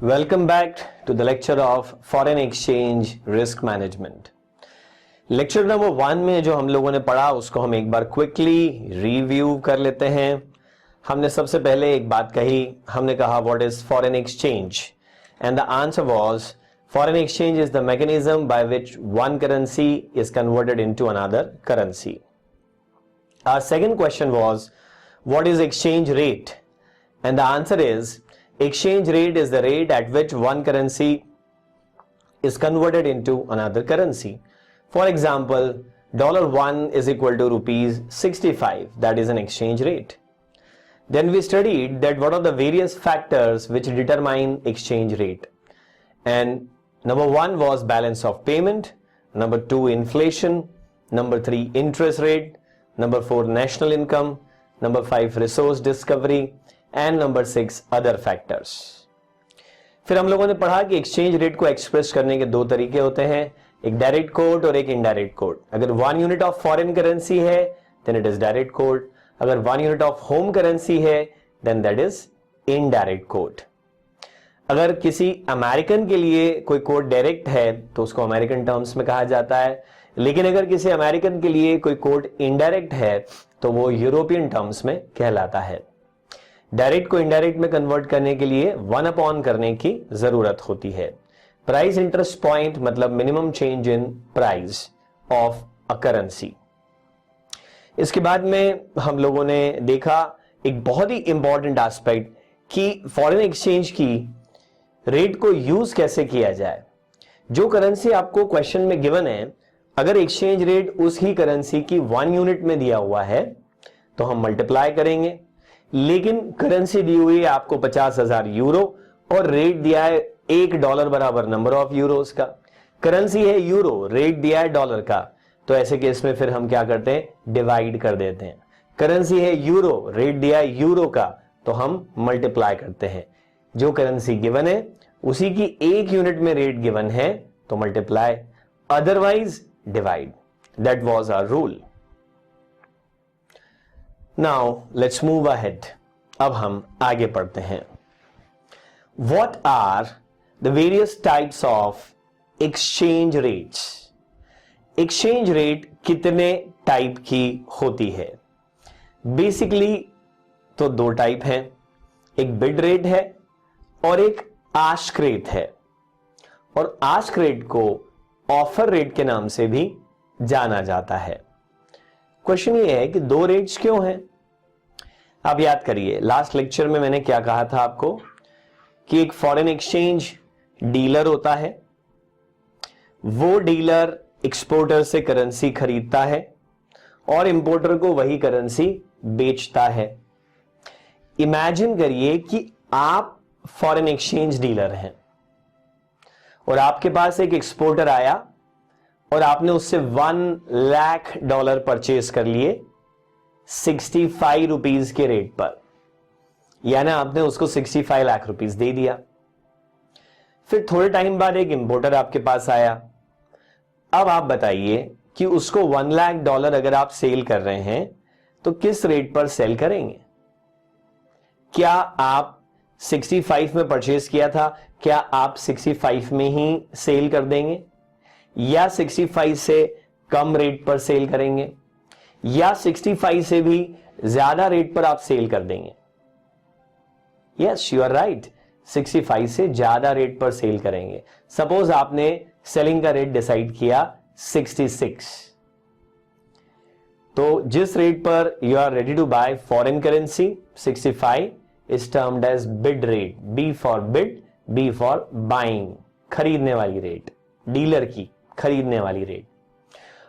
Welcome back to the lecture of Foreign Exchange Risk Management. Lecture number 1 में जो हम लोगों ने पढ़ा उसको हम एक बार क्विकली रिव्यू कर लेते हैं। हमने सबसे पहले एक बात कही, हमने कहा what is foreign exchange and the answer was foreign exchange is the mechanism by which one currency is converted into another currency. Our second question was what is exchange rate and the answer is exchange rate is the rate at which one currency is converted into another currency. For example, $1 is equal to rupees 65. That is an exchange rate. Then we studied that what are the various factors which determine exchange rate. And number 1 was balance of payment. Number 2, inflation. Number 3, interest rate. Number 4, national income. Number 5, resource discovery. And number 6 other factors. फिर हम लोगों ने पढ़ा कि exchange rate को express करने के दो तरीके होते हैं, एक डायरेक्ट कोड और एक इनडायरेक्ट कोड। अगर 1 यूनिट ऑफ फॉरेन करेंसी है then it is direct code, अगर 1 यूनिट ऑफ होम करेंसी है then that is indirect code. अगर किसी अमेरिकन के लिए कोई कोड डायरेक्ट है तो उसको अमेरिकन टर्म्स में कहा जाता है, लेकिन अगर किसी अमेरिकन के लिए कोई कोड इनडायरेक्ट है तो वो यूरोपियन टर्म्स में कहलाता है। डायरेक्ट को इनडायरेक्ट में कन्वर्ट करने के लिए 1 अपॉन करने की जरूरत होती है। प्राइस इंटरेस्ट पॉइंट मतलब minimum change in price of a currency. इसके बाद में हम लोगों ने देखा एक बहुत ही इंपॉर्टेंट एस्पेक्ट कि फॉरेन एक्सचेंज की रेट को यूज कैसे किया जाए। जो करेंसी आपको क्वेश्चन में गिवन है, अगर एक्सचेंज रेट उस ही करेंसी की 1 यूनिट में दिया हुआ है तो हम मल्टीप्लाई करेंगे, लेकिन करेंसी दी हुई है आपको 50,000 यूरो और रेट दिया है $1 बराबर नंबर ऑफ यूरोस का। करेंसी है यूरो, रेट दिया है डॉलर का, तो ऐसे केस में फिर हम क्या करते हैं, डिवाइड कर देते हैं। करेंसी है यूरो, रेट दिया है यूरो का, तो हम मल्टीप्लाई करते हैं। जो करेंसी गिवन है उसी की 1 यूनिट में रेट गिवन है तो multiply, otherwise divide. That was our rule. Now let's move ahead. अब हम आगे पढ़ते हैं। What are the various types of exchange rates? Exchange rate कितने टाइप की होती है? बेसिकली तो 2 टाइप हैं, एक बिड रेट है और एक आस्क रेट है। और आस्क रेट को ऑफर रेट के नाम से भी जाना जाता है। क्वेश्चन ये है कि 2 रेट्स क्यों हैं? आप याद करिए लास्ट लेक्चर में मैंने क्या कहा था आपको कि एक फॉरेन एक्सचेंज डीलर होता है, वो डीलर एक्सपोर्टर से करेंसी खरीदता है और इंपोर्टर को वही करेंसी बेचता है। इमेजिन करिए कि आप फॉरेन एक्सचेंज डीलर हैं और आपके पास एक एक्सपोर्टर आया और आपने उससे $1 लाख परचेज कर लिए 65 रुपीज के रेट पर, यानी आपने उसको 65 लाख रुपीज दे दिया। फिर थोड़े टाइम बाद एक इंपोर्टर आपके पास आया। अब आप बताइए कि उसको $1 लाख अगर आप सेल कर रहे हैं तो किस रेट पर सेल करेंगे? क्या आप 65 में परचेज किया था, क्या आप 65 में ही सेल कर देंगे, या 65 से कम रेट पर सेल करेंगे, या 65 से भी ज्यादा रेट पर आप सेल कर देंगे? यस, यू आर राइट, 65 से ज्यादा रेट पर सेल करेंगे। सपोज आपने सेलिंग का रेट डिसाइड किया 66, तो जिस रेट पर you are ready to buy foreign currency 65 is termed as bid rate. B for bid, B for buying, खरीदने वाली रेट, डीलर की खरीदने वाली रेट।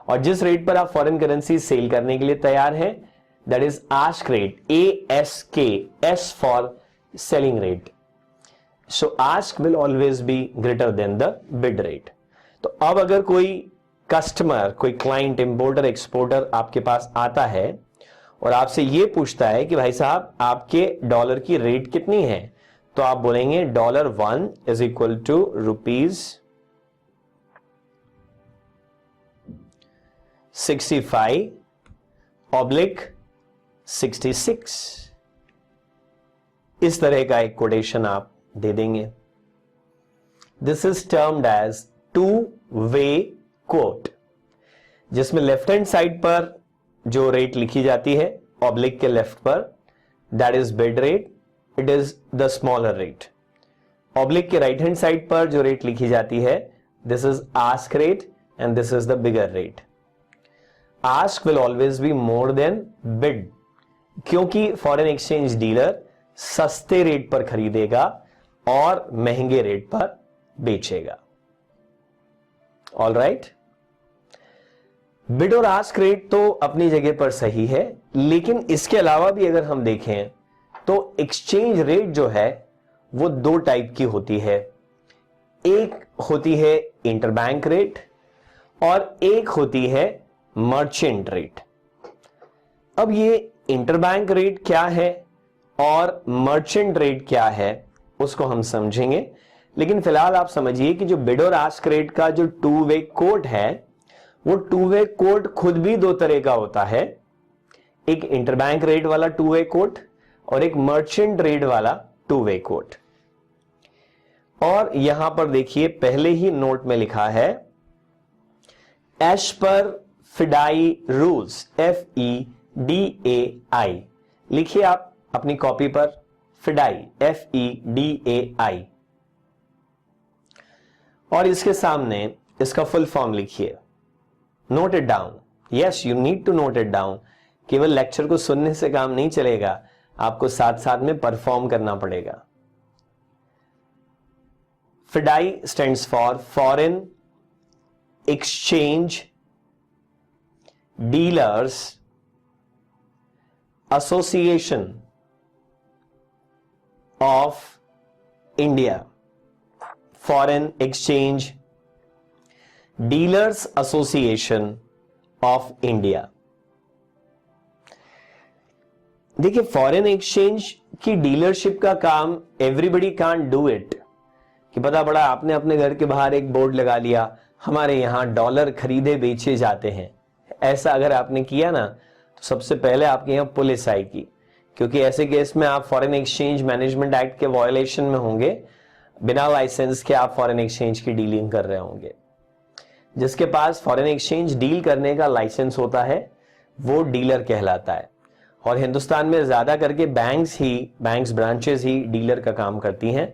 और जिस रेट पर आप फॉरेन करेंसी सेल करने के लिए तैयार हैं that is ask rate, ASK, S for selling rate. So ask will always be greater than the bid rate. तो अब अगर कोई कस्टमर, कोई क्लाइंट, इंपोर्टर, एक्सपोर्टर आपके पास आता है और आपसे यह पूछता है कि भाई साहब आपके डॉलर की रेट कितनी है, तो आप बोलेंगे $1 इज इक्वल टू ₹65/66। इस तरह का एक कोटेशन आप दे देंगे। This is termed as two way quote, जिसमें लेफ्ट हैंड साइड पर जो रेट लिखी जाती है ऑब्लिक के लेफ्ट पर, that is bid rate, it is the smaller rate. Oblique के राइट हैंड साइड पर जो रेट लिखी जाती है, this is ask rate and this is the bigger rate. Ask will always be more than bid, क्योंकि foreign exchange dealer सस्ते rate पर खरीदेगा और महंगे रेट पर बेचेगा। ऑल राइट, बिड और आस्क रेट तो अपनी जगह पर सही है, लेकिन इसके अलावा भी अगर हम देखें तो एक्सचेंज रेट जो है वो दो टाइप की होती है। एक होती है इंटरबैंक रेट और एक होती है मर्चेंट रेट। अब ये इंटरबैंक रेट क्या है और मर्चेंट रेट क्या है उसको हम समझेंगे, लेकिन फिलहाल आप समझिए कि जो बिड और आस्क रेट का जो टू वे कोट है, वो टू वे कोट खुद भी दो तरह का होता है, एक इंटरबैंक रेट वाला टू वे कोट और एक मर्चेंट रेट वाला टू वे कोट। और यहां पर देखिए पहले ही नोट में लिखा है as per FEDAI rules, FEDAI लिखिए आप अपनी कॉपी पर, फिडाई FEDAI, और इसके सामने इसका फुल फॉर्म लिखिए। Note it down, yes you need to note it down. केवल लेक्चर को सुनने से काम नहीं चलेगा, आपको साथ साथ में परफॉर्म करना पड़ेगा। FIDAI stands for Foreign Exchange Dealers Association of India. Foreign Exchange Dealers Association of India. देखिए, फॉरेन एक्सचेंज की डीलरशिप का काम एवरीबडी कांट डू इट, कि पता पड़ा आपने अपने घर के बाहर एक बोर्ड लगा लिया, हमारे यहां डॉलर खरीदे बेचे जाते हैं। ऐसा अगर आपने किया ना तो सबसे पहले आपके यहां पुलिस आएगी, क्योंकि ऐसे केस में आप फॉरेन एक्सचेंज मैनेजमेंट एक्ट के वायलेशन में होंगे। बिना लाइसेंस के आप फॉरेन एक्सचेंज की डीलिंग कर रहे होंगे। जिसके पास फॉरेन एक्सचेंज डील करने का लाइसेंस होता है वो डीलर कहलाता है, और हिंदुस्तान में ज्यादा करके बैंक्स ब्रांचेस ही डीलर का काम करती हैं।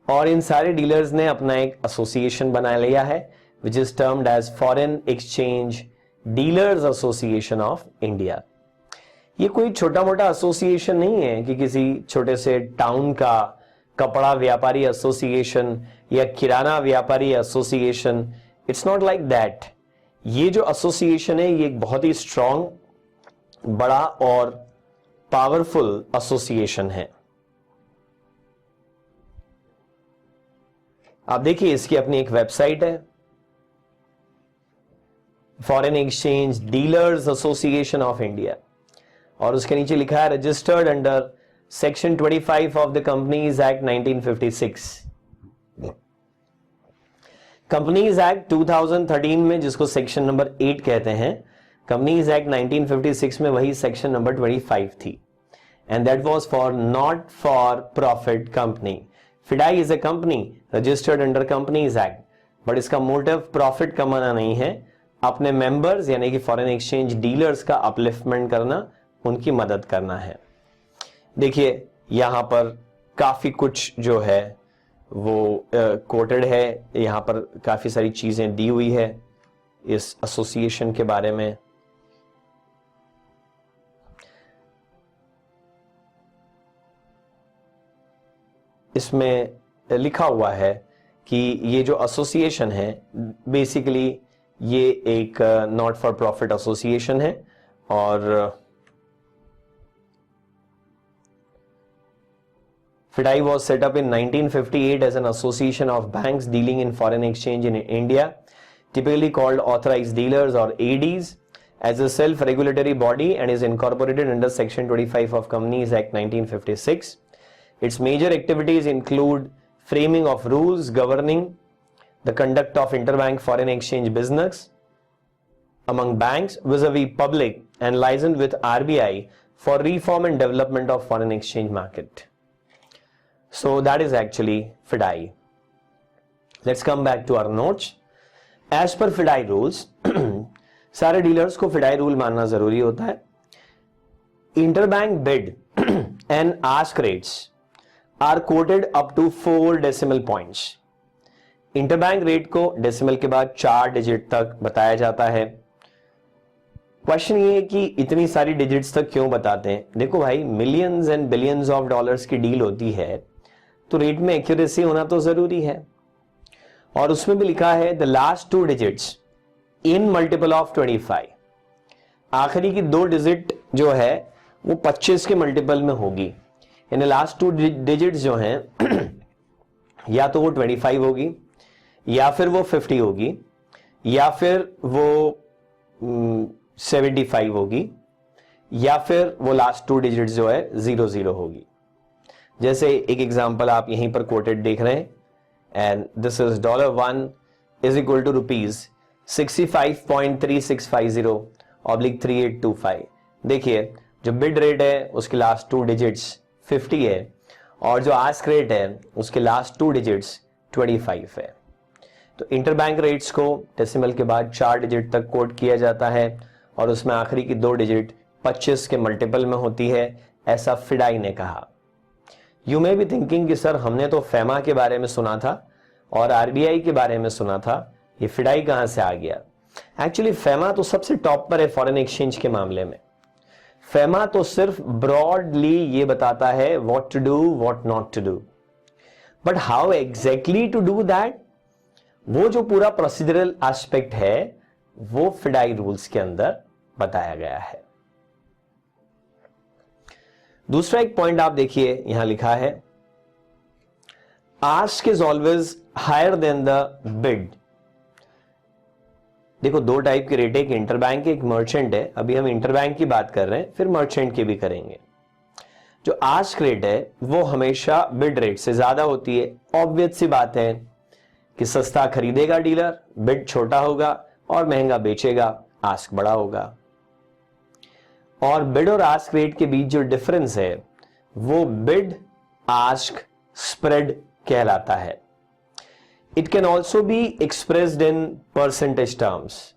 और इन सारे डीलर्स ने अपना एक एसोसिएशन बना लिया है which is termed as foreign exchange dealers association of India. ये कोई छोटा मोटा एसोसिएशन नहीं है कि किसी छोटे से टाउन का कपड़ा व्यापारी एसोसिएशन या किराना व्यापारी association, it's not like that. ये जो एसोसिएशन है ये एक बहुत ही स्ट्रांग, बड़ा और पावरफुल एसोसिएशन है। आप देखिए इसकी अपनी एक वेबसाइट है, foreign exchange dealers association of India, और उसके नीचे लिखा है registered under section 25 of the companies act 1956। Companies act 2013 में, जिसको सेक्शन नंबर 8 कहते हैं, कंपनीज एक्ट 1956 में वही सेक्शन नंबर 25 थी, and that was for not for profit company. FIDAI is a company registered under companies act, but इसका motive profit कमाना नहीं है, अपने मेंबर्स यानी कि फॉरेन एक्सचेंज डीलर्स का अपलिफ्टमेंट करना, उनकी मदद करना है। देखिए यहां पर काफी कुछ जो है वो कोटेड है, यहां पर काफी सारी चीजें दी हुई है इस एसोसिएशन के बारे में। इसमें लिखा हुआ है कि ये जो एसोसिएशन है बेसिकली ये एक नॉट फॉर प्रॉफिट एसोसिएशन है, और FIDAI was set up in 1958 as an association of banks dealing in foreign exchange in India, typically called authorized dealers or ADs, as a self-regulatory body, and is incorporated under Section 25 of Companies Act 1956. Its major activities include framing of rules governing the conduct of interbank foreign exchange business among banks vis-a-vis public, and licensed with RBI for reform and development of foreign exchange market. So that is actually FIDAI. Let's come back to our notes. As per FEDAI rules सारे dealers को फिडाई rule मानना जरूरी होता है. Interbank bid and ask rates are quoted up to 4 decimal points. Interbank rate को decimal के बाद 4 digit तक बताया जाता है. क्वेश्चन ये है कि इतनी सारी डिजिट्स तक क्यों बताते हैं. देखो भाई, millions and billions of dollars की डील होती है तो रेट में एक्यूरेसी होना तो जरूरी है. और उसमें भी लिखा है the last 2 digits in multiple of 25. आखिरी की 2 डिजिट जो है वो 25 के मल्टीपल में होगी. यानी लास्ट 2 डिजिट्स जो हैं या तो वो 25 होगी, या फिर वो 50 होगी, या फिर वो 75 होगी, या फिर वो लास्ट 2 डिजिट्स जो है 00 होगी. जैसे एक एग्जांपल आप यहीं पर कोटेड देख रहे हैं, and this is $1 is equal to rupees 65.3650/3825. देखिए, जो बिड रेट है उसके लास्ट 2 डिजिट्स 50 है, और जो आस्क रेट है उसके लास्ट 2 डिजिट्स 25 है. तो इंटरबैंक रेट्स को डेसिमल के बाद 4 डिजिट तक कोट किया जाता है, और उसमें आखिरी की 2 डिजिट 25 के मल्टीपल में होती है, ऐसा फिडाई ने कहा. यू मे बी थिंकिंग कि सर हमने तो फेमा के बारे में सुना था और आरबीआई के बारे में सुना था, ये फिडाई कहां से आ गया. एक्चुअली फेमा तो सबसे टॉप पर है फॉरेन एक्सचेंज के मामले में. फेमा तो सिर्फ ब्रॉडली ये बताता है what to do what not to do, but how exactly to do that, वो जो पूरा प्रोसीजरल एस्पेक्ट है वो फिडाई रूल्स के अंदर बताया गया है. दूसरा एक पॉइंट आप देखिए, यहां लिखा है ask is always higher than the bid. देखो, 2 टाइप के रेट है, एक इंटरबैंक एक मर्चेंट है. अभी हम इंटरबैंक की बात कर रहे हैं, फिर मर्चेंट की भी करेंगे. जो आस्क रेट है वो हमेशा बिड रेट से ज्यादा होती है. ऑब्वियस सी बात है कि सस्ता खरीदेगा डीलर, बिड छोटा होगा, और महंगा बेचेगा, आस्क बड़ा होगा. और बिड और आस्क रेट के बीच जो डिफरेंस है वो बिड आस्क स्प्रेड कहलाता है. It can also be expressed in percentage terms.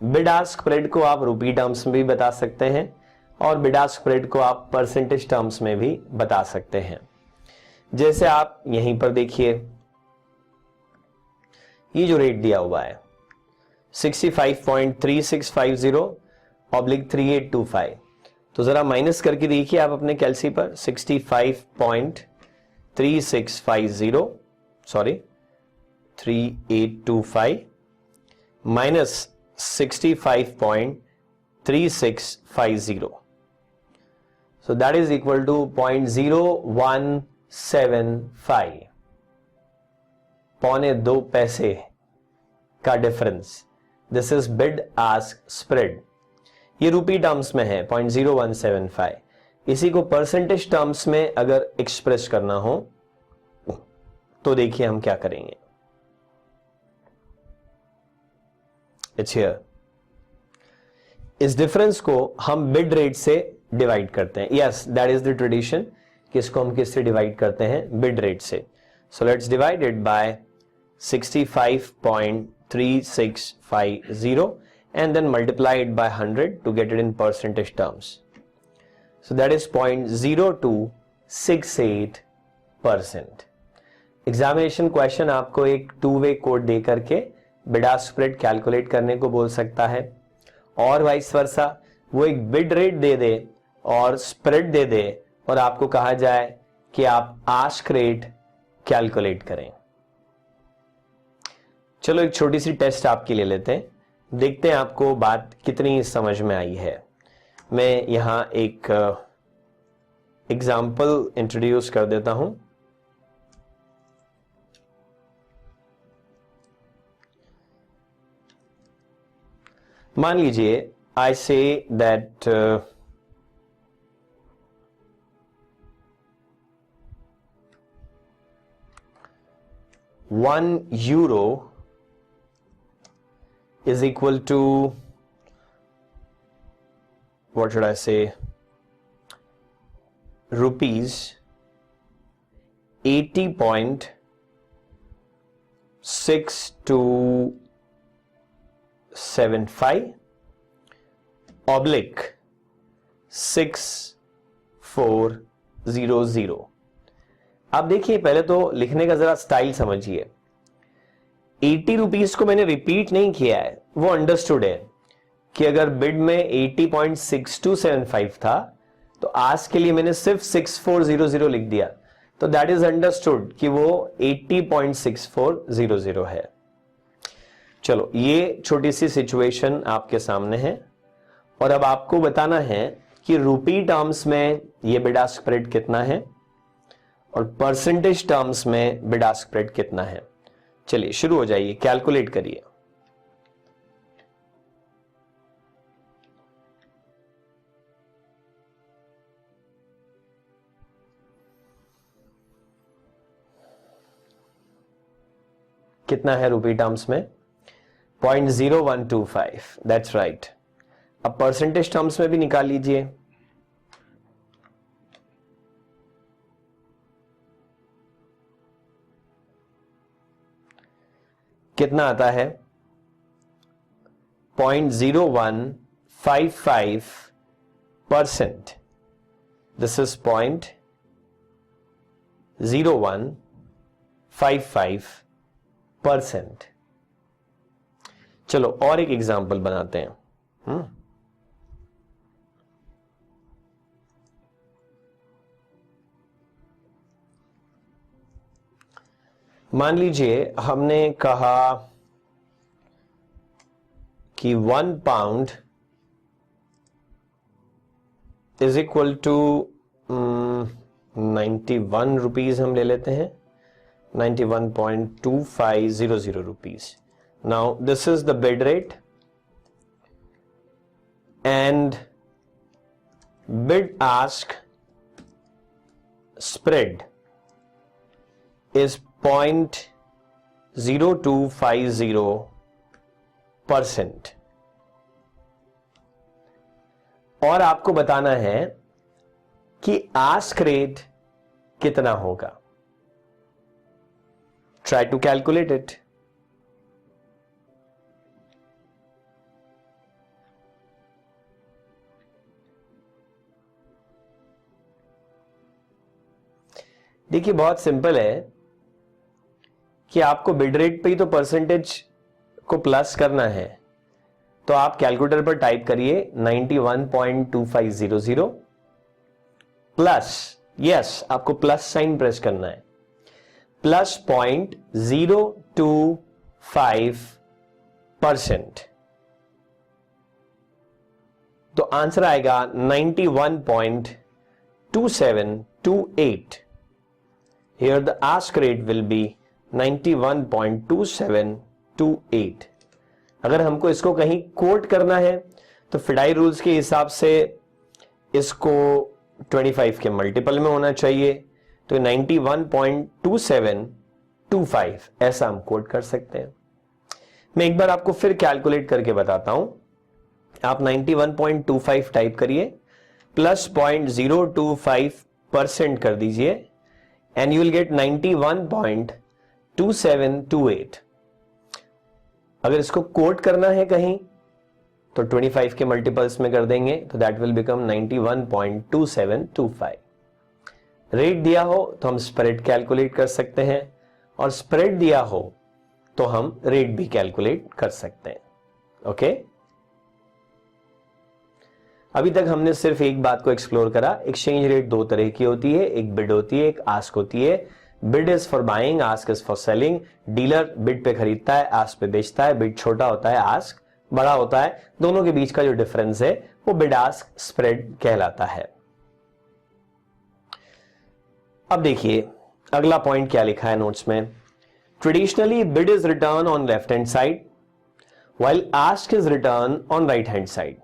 Bid ask spread को आप रुपी टर्म्स में भी बता सकते हैं, और बिड आस्क स्प्रेड को आप परसेंटेज टर्म्स में भी बता सकते हैं. जैसे आप यहीं पर देखिए, ये जो रेट दिया हुआ है 65.3650/3825, तो जरा माइनस करके देखिए आप अपने कैलसी पर. 3825 minus 65.3650, so that is equal to 0.0175, 0.25 पैसे का difference. This is bid ask spread. ये रुपी टर्म्स में है 0.0175. इसी को परसेंटेज टर्म्स में अगर एक्सप्रेस करना हो तो देखिए हम क्या करेंगे. It's here. इस डिफरेंस को हम बिड रेट से डिवाइड करते हैं. Yes, that is the tradition. किसको हम किससे डिवाइड करते हैं? बिड रेट से. So let's divide it by 65.3650 and then multiply it by 100 to get it in percentage terms. So that is 0.0268%. Examination question आपको एक 2-वे कोड दे करके bid ask spread calculate करने को बोल सकता है, और वाइस वर्सा वो एक बिड रेट दे दे और स्प्रेड दे दे और आपको कहा जाए कि आप आस्क रेट कैलकुलेट करें. चलो एक छोटी सी टेस्ट आपके लिए लेते हैं, देखते हैं आपको बात कितनी समझ में आई है. मैं यहां एक एग्जाम्पल इंट्रोड्यूस कर देता हूं. मान लीजिए आई say that €1 is equal to, what should I say, rupees 80.50 6275 oblique 6400। अब देखिए, पहले तो लिखने का जरा स्टाइल समझिए। 80 रुपीज को मैंने रिपीट नहीं किया है, वो अंडरस्टूड है कि अगर बिड में 80.6275 था तो आज के लिए मैंने सिर्फ 6400 लिख दिया, तो दैट इज अंडरस्टूड कि वो 80.6400 है। चलो, ये छोटी सी सिचुएशन आपके सामने है और अब आपको बताना है कि रुपी टर्म्स में ये बिड आस्क स्प्रेड कितना है और परसेंटेज टर्म्स में बिड आस्क स्प्रेड कितना है। चलिए शुरू हो जाइए, कैलकुलेट करिए। कितना है रुपी टर्म्स में? 0.0125, दैट्स राइट। अब परसेंटेज टर्म्स में भी निकाल लीजिए। कितना आता है? 0.0155%। This is 0.0155%। चलो और एक एग्जांपल बनाते हैं। मान लीजिए हमने कहा कि 1 pound is equal to 91 rupees, हम ले लेते हैं 91.2500 rupees. Now this is the bid rate and bid ask spread is 0.0250%। और आपको बताना है कि आस्क रेट कितना होगा। Try to calculate it. देखिए, बहुत सिंपल है कि आपको बिड रेट पे ही तो परसेंटेज को प्लस करना है, तो आप कैलकुलेटर पर टाइप करिए 91.2500 प्लस, यस आपको प्लस साइन प्रेस करना है, प्लस 0.025%। तो आंसर आएगा 91.2728। Here the ask rate will be 91.2728। अगर हमको इसको कहीं कोट करना है तो फिडाई रूल्स के हिसाब से इसको 25 के मल्टीपल में होना चाहिए, तो 91.2725 ऐसा हम कोट कर सकते हैं। मैं एक बार आपको फिर कैलकुलेट करके बताता हूं। आप 91.25 टाइप करिए, प्लस 0.025% कर दीजिए and you will get 91.2728। अगर इसको कोट करना है कहीं तो 25 के मल्टीपल्स में कर देंगे, तो दैट विल बिकम 91.2725। रेट दिया हो तो हम स्प्रेड कैलकुलेट कर सकते हैं, और स्प्रेड दिया हो तो हम रेट भी कैलकुलेट कर सकते हैं। ओके, अभी तक हमने सिर्फ एक बात को एक्सप्लोर करा। एक्सचेंज रेट दो तरह की होती है, एक बिड होती है, एक आस्क होती है। Bid is for buying, ask is for selling. Dealer bid पे खरीदता है, आस्क पे बेचता है। बिड छोटा होता है, आस्क बड़ा होता है। दोनों के बीच का जो डिफरेंस है वो बिड आस्क स्प्रेड कहलाता है। अब देखिए अगला पॉइंट क्या लिखा है नोट्स में। Traditionally bid is return on left hand side while ask is return on right hand side.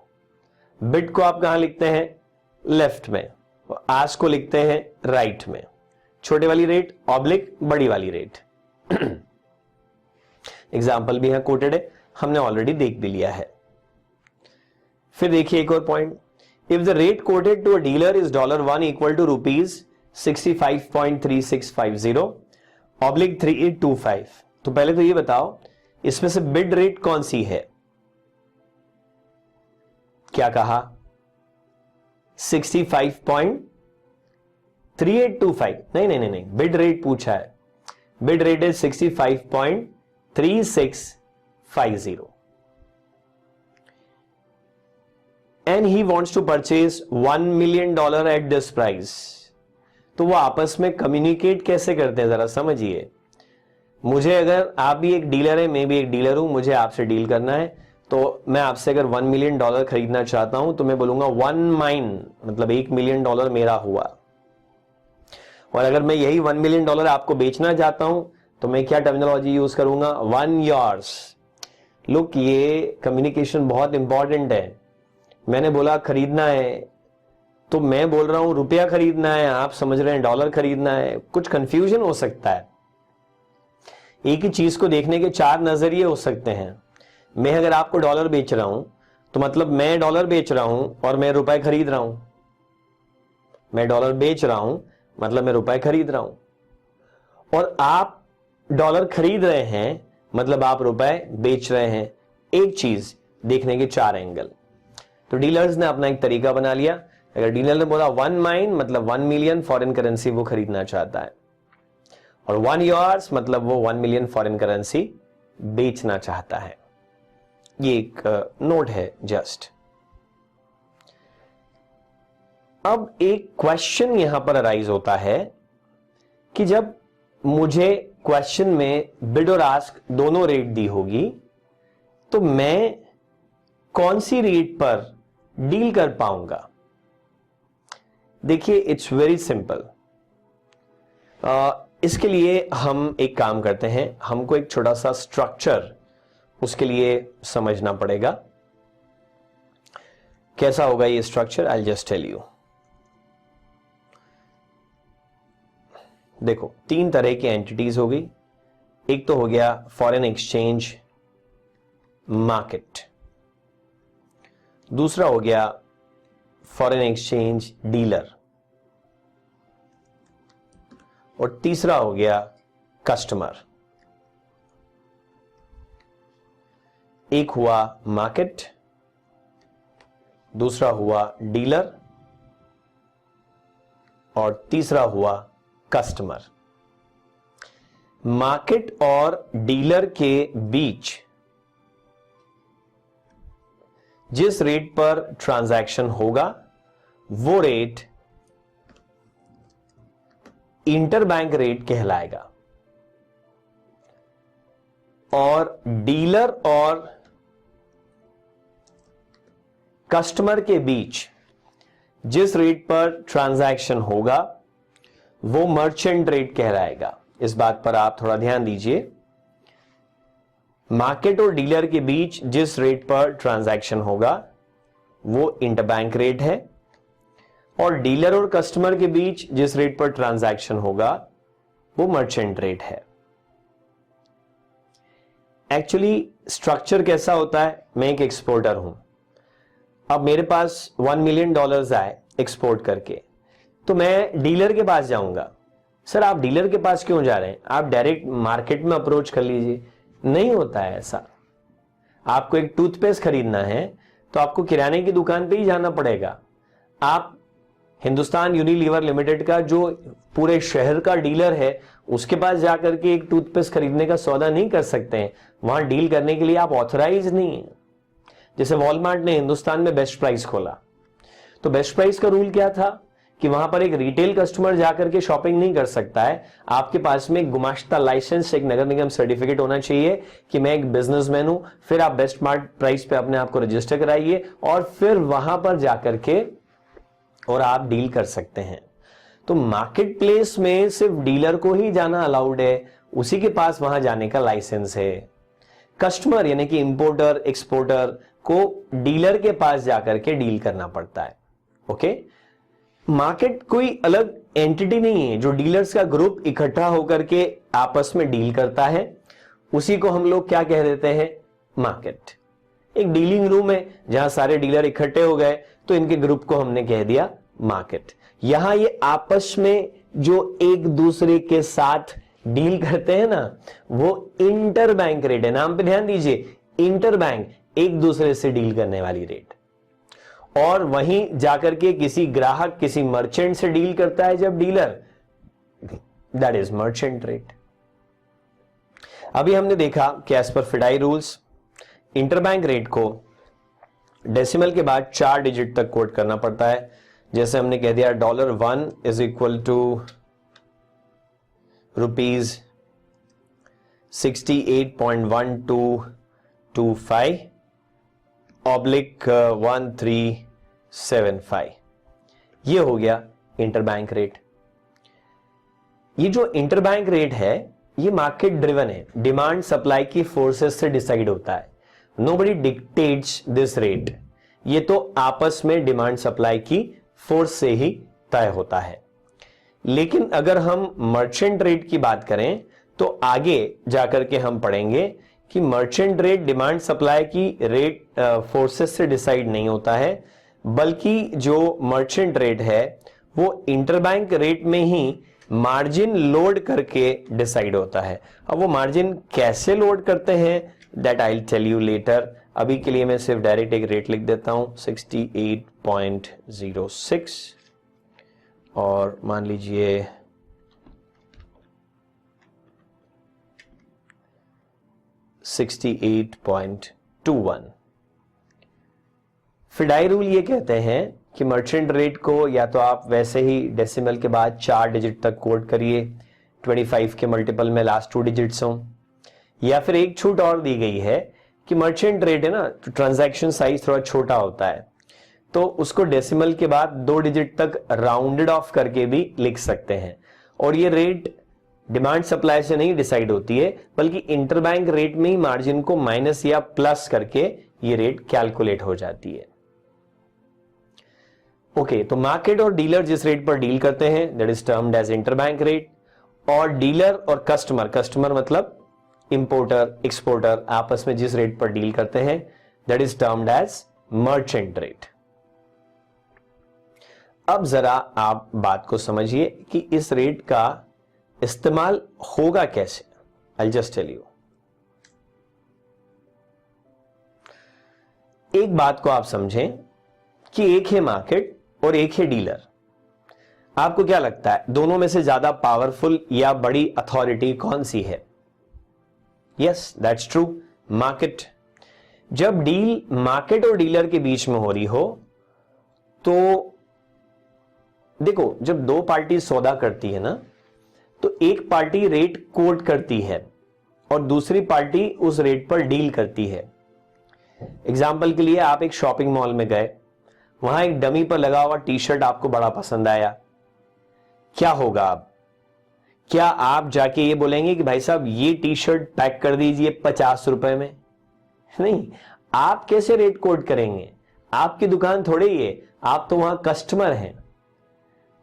Bid को आप कहां लिखते हैं? लेफ्ट में। आस्क को लिखते हैं राइट में। छोटे वाली रेट ऑब्लिक बड़ी वाली रेट। एग्जाम्पल भी यहां कोटेड है, हमने ऑलरेडी देख भी लिया है। फिर देखिए एक और point. If the rate quoted to a dealer is $1 equal to ₹65.3650 oblique 3825। तो पहले तो ये बताओ इसमें से बिड रेट कौन सी है? क्या कहा? 65.3825। नहीं, बिड रेट पूछा है। Bid rate is 65.3650 and he wants to purchase $1 million at this price. तो वो आपस में कम्युनिकेट कैसे करते हैं जरा समझिए। मुझे, अगर आप भी एक डीलर है, मैं भी एक डीलर हूं, मुझे आपसे डील करना है, तो मैं आपसे अगर $1 million खरीदना चाहता हूं तो मैं बोलूंगा 1 माइन, मतलब $1 million मेरा हुआ। और अगर मैं यही $1 million आपको बेचना चाहता हूं तो मैं क्या टर्मिनोलॉजी यूज करूंगा? 1 yours। लुक, ये कम्युनिकेशन बहुत इंपॉर्टेंट है। मैंने बोला खरीदना है तो मैं बोल रहा हूं रुपया खरीदना है, आप समझ रहे हैं डॉलर खरीदना है। कुछ कंफ्यूजन हो सकता है। एक ही चीज को देखने के 4 नजरिए हो सकते हैं। मैं अगर आपको डॉलर बेच रहा हूं तो मतलब मैं डॉलर बेच रहा हूं और मैं रुपए खरीद रहा हूं। मैं डॉलर बेच रहा हूं मतलब मैं रुपए खरीद रहा हूं, और आप डॉलर खरीद रहे हैं मतलब आप रुपए बेच रहे हैं। एक चीज देखने के 4 एंगल। तो डीलर्स ने अपना एक तरीका बना लिया। अगर डीलर ने बोला 1 माइन मतलब 1 मिलियन फॉरेन करेंसी वो खरीदना चाहता है, और 1 yours मतलब वो 1 मिलियन फॉरेन करेंसी बेचना चाहता है। ये एक नोट है जस्ट। अब एक क्वेश्चन यहां पर अराइज होता है कि जब मुझे क्वेश्चन में बिड और आस्क दोनों रेट दी होगी तो मैं कौन सी रेट पर डील कर पाऊंगा? देखिए, इट्स वेरी सिंपल। इसके लिए हम एक काम करते हैं, हमको एक छोटा सा स्ट्रक्चर उसके लिए समझना पड़ेगा। कैसा होगा ये structure? I just tell you. देखो, 3 तरह की एंटिटीज हो गई। एक तो हो गया फॉरेन एक्सचेंज मार्केट, दूसरा हो गया फॉरेन एक्सचेंज डीलर, और तीसरा हो गया कस्टमर। एक हुआ मार्केट, दूसरा हुआ डीलर, और तीसरा हुआ कस्टमर। मार्केट और डीलर के बीच जिस रेट पर ट्रांजैक्शन होगा वो रेट इंटरबैंक रेट कहलाएगा, और डीलर और कस्टमर के बीच जिस रेट पर ट्रांजैक्शन होगा वो मर्चेंट रेट कहलाएगा। इस बात पर आप थोड़ा ध्यान दीजिए। मार्केट और डीलर के बीच जिस रेट पर ट्रांजैक्शन होगा वो इंटरबैंक रेट है, और डीलर और कस्टमर के बीच जिस रेट पर ट्रांजैक्शन होगा वो मर्चेंट रेट है। एक्चुअली स्ट्रक्चर कैसा होता है? मैं एक एक्सपोर्टर हूं, अब मेरे पास $1 मिलियन आए एक्सपोर्ट करके, तो मैं डीलर के पास जाऊंगा। सर, आप डीलर के पास क्यों जा रहे हैं? आप डायरेक्ट मार्केट में अप्रोच कर लीजिए। नहीं होता है ऐसा। आपको एक टूथपेस्ट खरीदना है तो आपको किराने की दुकान पे ही जाना पड़ेगा। आप हिंदुस्तान यूनिलीवर लिमिटेड का जो पूरे शहर का डीलर है उसके पास जाकर के एक टूथपेस्ट खरीदने का सौदा नहीं कर सकते हैं। वहां डील करने के लिए आप ऑथराइज नहीं है। जैसे वॉलमार्ट ने हिंदुस्तान में बेस्ट प्राइस खोला, तो बेस्ट प्राइस का रूल क्या था कि वहां पर एक रिटेल कस्टमर जाकर के शॉपिंग नहीं कर सकता है। आपके पास में एक गुमाश्ता लाइसेंस, एक नगर निगम सर्टिफिकेट होना चाहिए कि मैं एक बिजनेसमैन हूं। फिर आप बेस्ट मार्ट प्राइस पे अपने आप को रजिस्टर कराइए और फिर वहां पर जाकर के और आप डील कर सकते हैं। तो मार्केट प्लेस में सिर्फ डीलर को ही जाना अलाउड है, उसी के पास वहां जाने का लाइसेंस है। कस्टमर यानी कि इंपोर्टर एक्सपोर्टर को डीलर के पास जाकर के डील करना पड़ता है। ओके, मार्केट कोई अलग एंटिटी नहीं है जो डीलर्स का ग्रुप इकट्ठा होकर के आपस में डील करता है। उसी को हम लोग क्या कह देते हैं? मार्केट। एक डीलिंग रूम है जहां सारे डीलर इकट्ठे हो गए, तो इनके ग्रुप को हमने कह दिया मार्केट। यहां ये आपस में जो एक दूसरे के साथ डील करते हैं ना, वो इंटर बैंक रेट है। नाम पे ध्यान दीजिए, इंटर बैंक, एक दूसरे से डील करने वाली रेट। और वहीं जाकर के किसी ग्राहक किसी मर्चेंट से डील करता है जब dealer, that is merchant rate. अभी हमने देखा कि as per FEDAI rules interbank rate को डेसिमल के बाद 4 डिजिट तक कोट करना पड़ता है। जैसे हमने कह दिया $1 इज इक्वल टू ₹68.1225 1375। ये हो गया इंटरबैंक रेट। ये जो इंटरबैंक रेट है ये मार्केट ड्रिवन है, डिमांड सप्लाई की फोर्सेस से डिसाइड होता है। नोबडी डिक्टेट्स दिस रेट, ये तो आपस में डिमांड सप्लाई की फोर्स से ही तय होता है। लेकिन अगर हम मर्चेंट रेट की बात करें तो आगे जाकर के हम पढ़ेंगे कि मर्चेंट रेट डिमांड सप्लाई की रेट फोर्सेस से डिसाइड नहीं होता है, बल्कि जो मर्चेंट रेट है वो इंटरबैंक रेट में ही मार्जिन लोड करके डिसाइड होता है। अब वो मार्जिन कैसे लोड करते हैं that I will tell you later. अभी के लिए मैं सिर्फ डायरेक्ट एक रेट लिख देता हूं 68.06 और मान लीजिए 68.21। फिडाई रूल ये कहते हैं कि मर्चेंट रेट को या तो आप वैसे ही डेसिमल के बाद 4 डिजिट तक कोट करिए, 25 के मल्टीपल में लास्ट 2 डिजिट्स हों, या फिर एक छूट और दी गई है कि मर्चेंट रेट है ना, तो ट्रांजैक्शन साइज थोड़ा छोटा होता है तो उसको डेसिमल के बाद 2 डिजिट तक राउंडेड ऑफ करके भी लिख सकते हैं। और ये रेट डिमांड सप्लाई से नहीं डिसाइड होती है, बल्कि इंटरबैंक रेट में ही मार्जिन को माइनस या प्लस करके ये रेट कैलकुलेट हो जाती है। ओके, तो मार्केट और डीलर जिस रेट पर डील करते हैं that is termed as interbank rate, और डीलर और कस्टमर, कस्टमर मतलब इंपोर्टर एक्सपोर्टर, आपस में जिस रेट पर डील करते हैं that is termed as merchant rate. अब जरा आप बात को समझिए कि इस रेट का इस्तेमाल होगा कैसे। I just tell you. एक बात को आप समझें कि एक है मार्केट और एक है डीलर। आपको क्या लगता है दोनों में से ज्यादा पावरफुल या बड़ी अथॉरिटी कौन सी है? Yes, that's true, market. जब डील मार्केट और डीलर के बीच में हो रही हो तो देखो, जब दो पार्टी सौदा करती है ना तो एक पार्टी रेट कोट करती है और दूसरी पार्टी उस रेट पर डील करती है। एग्जाम्पल के लिए आप एक शॉपिंग मॉल में गए, वहां एक डमी पर लगा हुआ टी शर्ट आपको बड़ा पसंद आया। क्या होगा अब? क्या आप जाके ये बोलेंगे कि भाई साहब ये टी शर्ट पैक कर दीजिए 50 रुपए में? नहीं, आप कैसे रेट कोट करेंगे? आपकी दुकान थोड़े ही है, आप तो वहां कस्टमर हैं।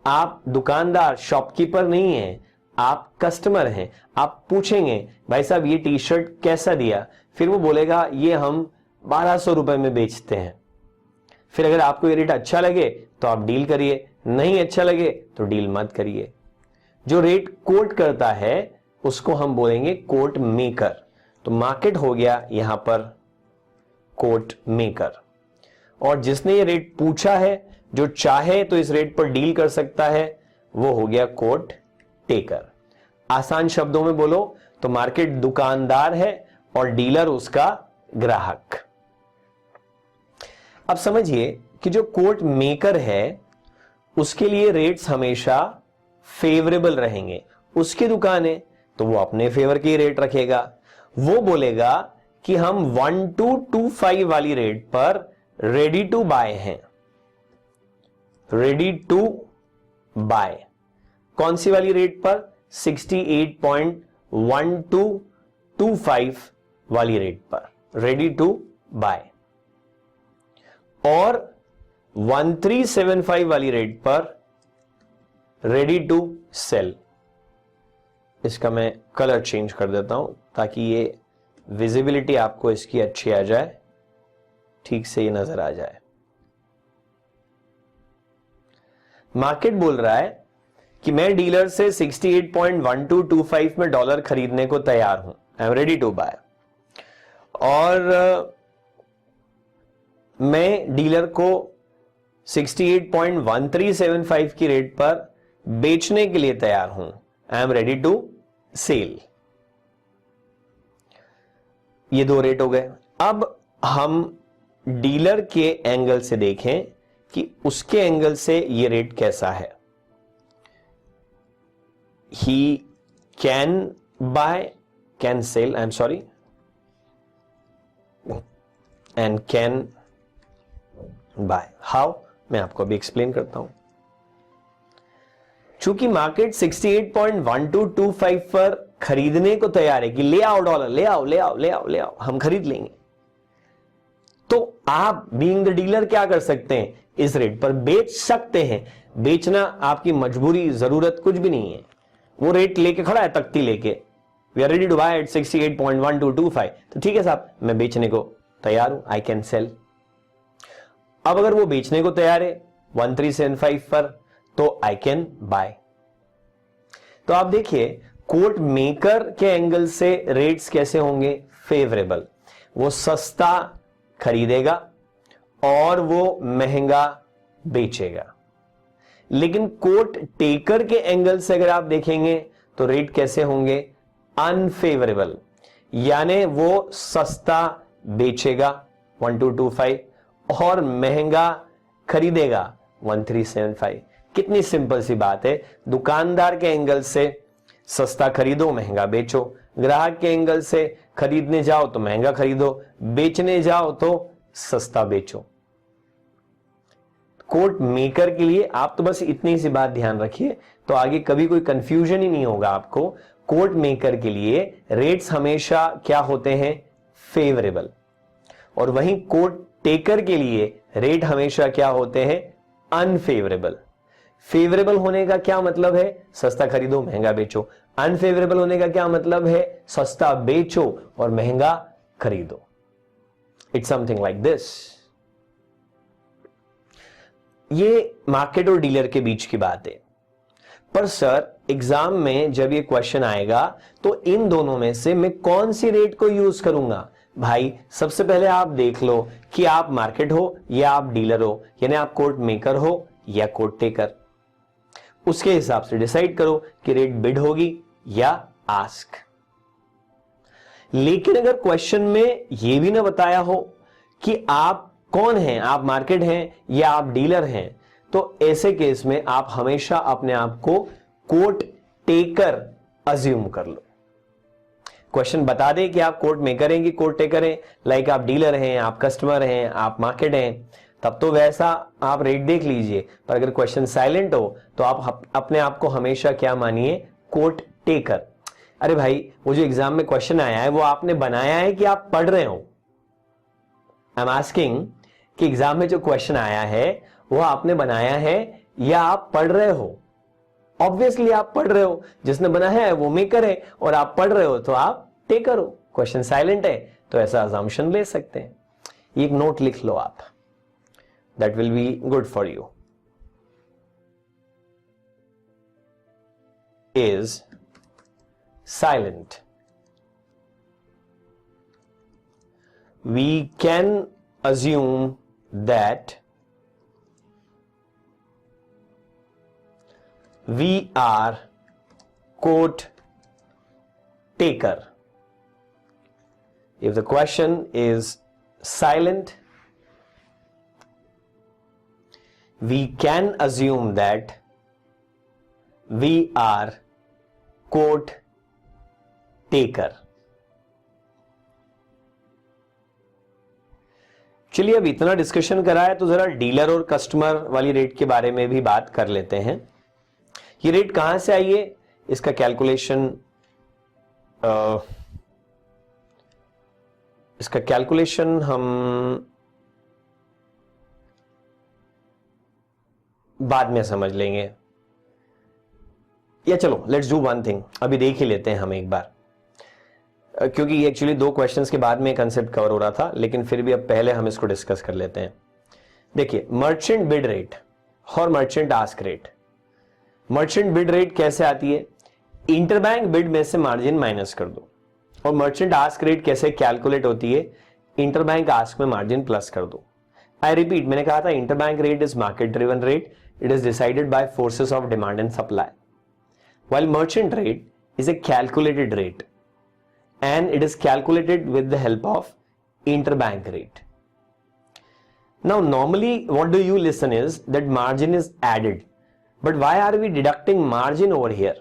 आप दुकानदार शॉपकीपर नहीं है, आप कस्टमर हैं। आप पूछेंगे भाई साहब ये टी शर्ट कैसा दिया? फिर वो बोलेगा ये हम 1200 रुपए में बेचते हैं। फिर अगर आपको ये रेट अच्छा लगे तो आप डील करिए, नहीं अच्छा लगे तो डील मत करिए। जो रेट कोट करता है उसको हम बोलेंगे कोट मेकर। तो मार्केट हो गया यहां पर कोट मेकर, और जिसने ये रेट पूछा है, जो चाहे तो इस रेट पर डील कर सकता है, वो हो गया कोट टेकर। आसान शब्दों में बोलो तो मार्केट दुकानदार है और डीलर उसका ग्राहक। अब समझिए कि जो कोट मेकर है उसके लिए रेट्स हमेशा फेवरेबल रहेंगे। उसकी दुकान है तो वो अपने फेवर के रेट रखेगा। वो बोलेगा कि हम 1225 वाली रेट पर रेडी टू बाय हैं। रेडी टू बाय कौन सी वाली रेट पर? 68.1225 वाली रेट पर रेडी टू बाय, और 1375 वाली रेट पर रेडी टू सेल। इसका मैं कलर चेंज कर देता हूं ताकि ये विजिबिलिटी आपको इसकी अच्छी आ जाए, ठीक से ये नजर आ जाए। मार्केट बोल रहा है कि मैं डीलर से 68.1225 में डॉलर खरीदने को तैयार हूं, I am ready to buy, और मैं डीलर को 68.1375 की रेट पर बेचने के लिए तैयार हूं, I am ready to sell. ये दो रेट हो गए। अब हम डीलर के एंगल से देखें कि उसके एंगल से ये रेट कैसा है। He can buy, can sell, I am sorry, and can buy. How, मैं आपको अभी एक्सप्लेन करता हूं। चूंकि मार्केट 68.1225 पर खरीदने को तैयार है कि ले आओ डॉलर, ले आओ ले आओ ले आओ ले आओ, हम खरीद लेंगे, तो आप बीइंग द डीलर क्या कर सकते हैं, इस रेट पर बेच सकते हैं। बेचना आपकी मजबूरी, जरूरत कुछ भी नहीं है। वो रेट लेके खड़ा है तख्ती लेके, we are ready to buy at 68.1225, तो ठीक है साहब, मैं बेचने को तैयार हूं, आई कैन सेल। अब अगर वो बेचने को तैयार है 1375 पर, तो आई कैन बाय। तो आप देखिए कोट मेकर के एंगल से रेट्स कैसे होंगे, फेवरेबल। वो सस्ता खरीदेगा और वो महंगा बेचेगा। लेकिन कोट टेकर के एंगल से अगर आप देखेंगे तो रेट कैसे होंगे, अनफेवरेबल, यानी वो सस्ता बेचेगा 1225 और महंगा खरीदेगा 1375। कितनी सिंपल सी बात है। दुकानदार के एंगल से सस्ता खरीदो महंगा बेचो, ग्राहक के एंगल से खरीदने जाओ तो महंगा खरीदो, बेचने जाओ तो सस्ता बेचो। कोट मेकर के लिए आप तो बस इतनी सी बात ध्यान रखिए, तो आगे कभी कोई कंफ्यूजन ही नहीं होगा आपको। कोट मेकर के लिए रेट्स हमेशा क्या होते हैं, फेवरेबल, और वहीं कोट टेकर के लिए रेट हमेशा क्या होते हैं, अनफेवरेबल। फेवरेबल होने का क्या मतलब है, सस्ता खरीदो महंगा बेचो। अनफेवरेबल होने का क्या मतलब है, सस्ता बेचो और महंगा खरीदो। It's something like this. ये मार्केट और डीलर के बीच की बात है। पर सर एग्जाम में जब ये क्वेश्चन आएगा तो इन दोनों में से मैं कौन सी रेट को यूज करूंगा। भाई सबसे पहले आप देख लो कि आप मार्केट हो या आप डीलर हो, यानी आप कोट मेकर हो या कोट टेकर। उसके हिसाब से डिसाइड करो कि रेट बिड होगी या आस्क। लेकिन अगर क्वेश्चन में यह भी ना बताया हो कि आप कौन हैं, आप मार्केट हैं या आप डीलर हैं, तो ऐसे केस में आप हमेशा अपने आप को कोट टेकर अज्यूम कर लो। क्वेश्चन बता दे कि आप कोट मेकर हैं कि कोट टेकर हैं, लाइक आप डीलर हैं, आप कस्टमर हैं, आप मार्केट हैं, तब तो वैसा आप रेट देख लीजिए। पर अगर क्वेश्चन साइलेंट हो तो आप अपने आप को हमेशा क्या मानिए, कोट टेकर। अरे भाई वो जो एग्जाम में क्वेश्चन आया है वो आपने बनाया है कि आप पढ़ रहे हो। आई एम आस्किंग कि एग्जाम में जो क्वेश्चन आया है वो आपने बनाया है या आप पढ़ रहे हो। ऑब्वियसली आप पढ़ रहे हो, जिसने बनाया है वो मेकर है और आप पढ़ रहे हो तो आप टेकर हो। क्वेश्चन साइलेंट है तो ऐसा अजम्पशन ले सकते हैं। एक नोट लिख लो आप, that will be good for you. Is silent, we can assume that we are quote taker. If the question is silent, we can assume that we are quote taker. चलिए अब इतना डिस्कशन करा है तो जरा डीलर और customer वाली rate के बारे में भी बात कर लेते हैं। ये रेट कहां से आई है, इसका कैलकुलेशन हम बाद में समझ लेंगे, या चलो लेट्स डू वन थिंग, अभी देख ही लेते हैं हम एक बार, क्योंकि एक्चुअली दो क्वेश्चंस के बाद में कंसेप्ट कवर हो रहा था, लेकिन फिर भी अब पहले हम इसको डिस्कस कर लेते हैं। देखिए मर्चेंट बिड रेट और merchant ask rate, merchant bid rate कैसे आती है? इंटरबैंक बिड में से मार्जिन माइनस कर दो। और मर्चेंट आस्क रेट कैसे कैलकुलेट होती है? इंटरबैंक आस्क में मार्जिन प्लस कर दो। आई रिपीट, मैंने कहा था interbank rate is market driven rate, it is decided by forces of demand and supply, while merchant rate is a calculated rate and it is calculated with the help of interbank rate. Now normally what do you listen is that margin is added, but why are we deducting margin over here?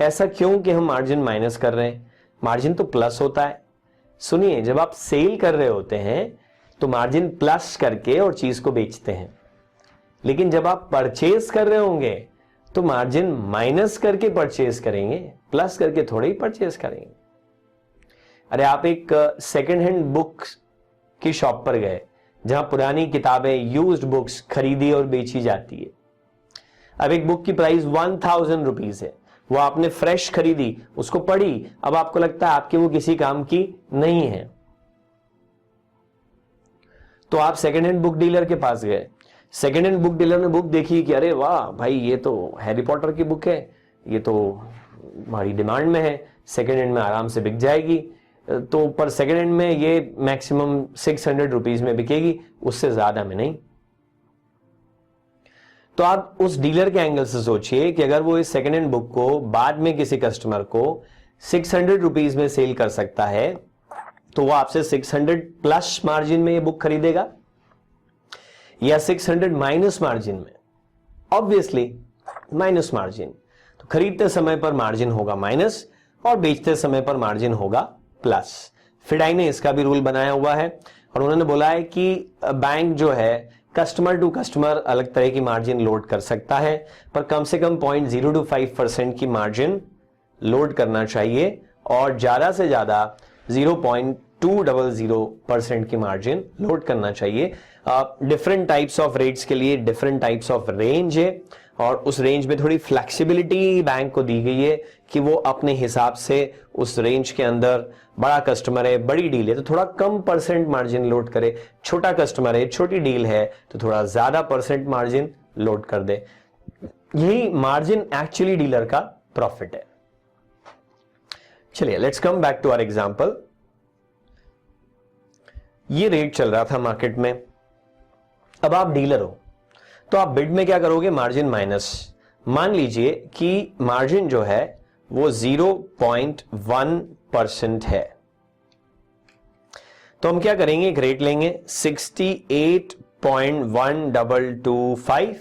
ऐसा क्यों कि हम margin minus कर रहे हैं? Margin तो plus होता है। सुनिए, जब आप सेल कर रहे होते हैं तो मार्जिन प्लस करके और चीज को बेचते हैं, लेकिन जब आप परचेज कर रहे होंगे तो मार्जिन माइनस करके परचेज करेंगे, प्लस करके थोड़े ही परचेज करेंगे। अरे आप एक सेकेंड हैंड बुक की शॉप पर गए जहां पुरानी किताबें, यूज्ड बुक्स खरीदी और बेची जाती है। अब एक बुक की प्राइस 1000 रुपीज है, वो आपने फ्रेश खरीदी, उसको पढ़ी, अब आपको लगता है आपके वो किसी काम की नहीं है, तो आप सेकेंड हैंड बुक डीलर के पास गए। सेकेंड हैंड बुक डीलर ने बुक देखी कि अरे वाह भाई, ये तो हैरी पॉटर की बुक है, ये तो हमारी डिमांड में है, सेकेंड हैंड में आराम से बिक जाएगी, तो पर सेकेंड हैंड में ये मैक्सिमम 600 रुपीज में बिकेगी, उससे ज्यादा में नहीं। तो आप उस डीलर के एंगल से सोचिए कि अगर वो इस सेकेंड हैंड बुक को बाद में किसी कस्टमर को 600 रुपीज में सेल कर सकता है, तो वो आपसे 600 प्लस मार्जिन में ये बुक खरीदेगा या 600 माइनस मार्जिन में? Obviously minus margin. तो खरीदते समय पर मार्जिन होगा माइनस और बेचते समय पर मार्जिन होगा प्लस। फिडाई ने इसका भी रूल बनाया हुआ है और उन्होंने बोला है कि बैंक जो है कस्टमर टू कस्टमर अलग तरह की मार्जिन लोड कर सकता है, पर कम से कम 0.025% की मार्जिन लोड करना चाहिए और ज्यादा से ज्यादा 0.200% की मार्जिन लोड करना चाहिए। डिफरेंट टाइप्स ऑफ रेट्स के लिए डिफरेंट टाइप्स ऑफ रेंज है और उस रेंज में थोड़ी फ्लेक्सिबिलिटी बैंक को दी गई है कि वो अपने हिसाब से उस रेंज के अंदर, बड़ा कस्टमर है, बड़ी डील है तो थोड़ा कम परसेंट मार्जिन लोड करे, छोटा कस्टमर है, छोटी डील है तो थोड़ा ज्यादा परसेंट मार्जिन लोड कर दे। यही मार्जिन एक्चुअली डीलर का प्रॉफिट है। चलिए let's come back to our example. ये रेट चल रहा था मार्केट में, अब आप डीलर हो तो आप बिड में क्या करोगे? Margin minus. मान लीजिए कि मार्जिन जो है वो 0.1% है, तो हम क्या करेंगे? एक रेट लेंगे 68.1225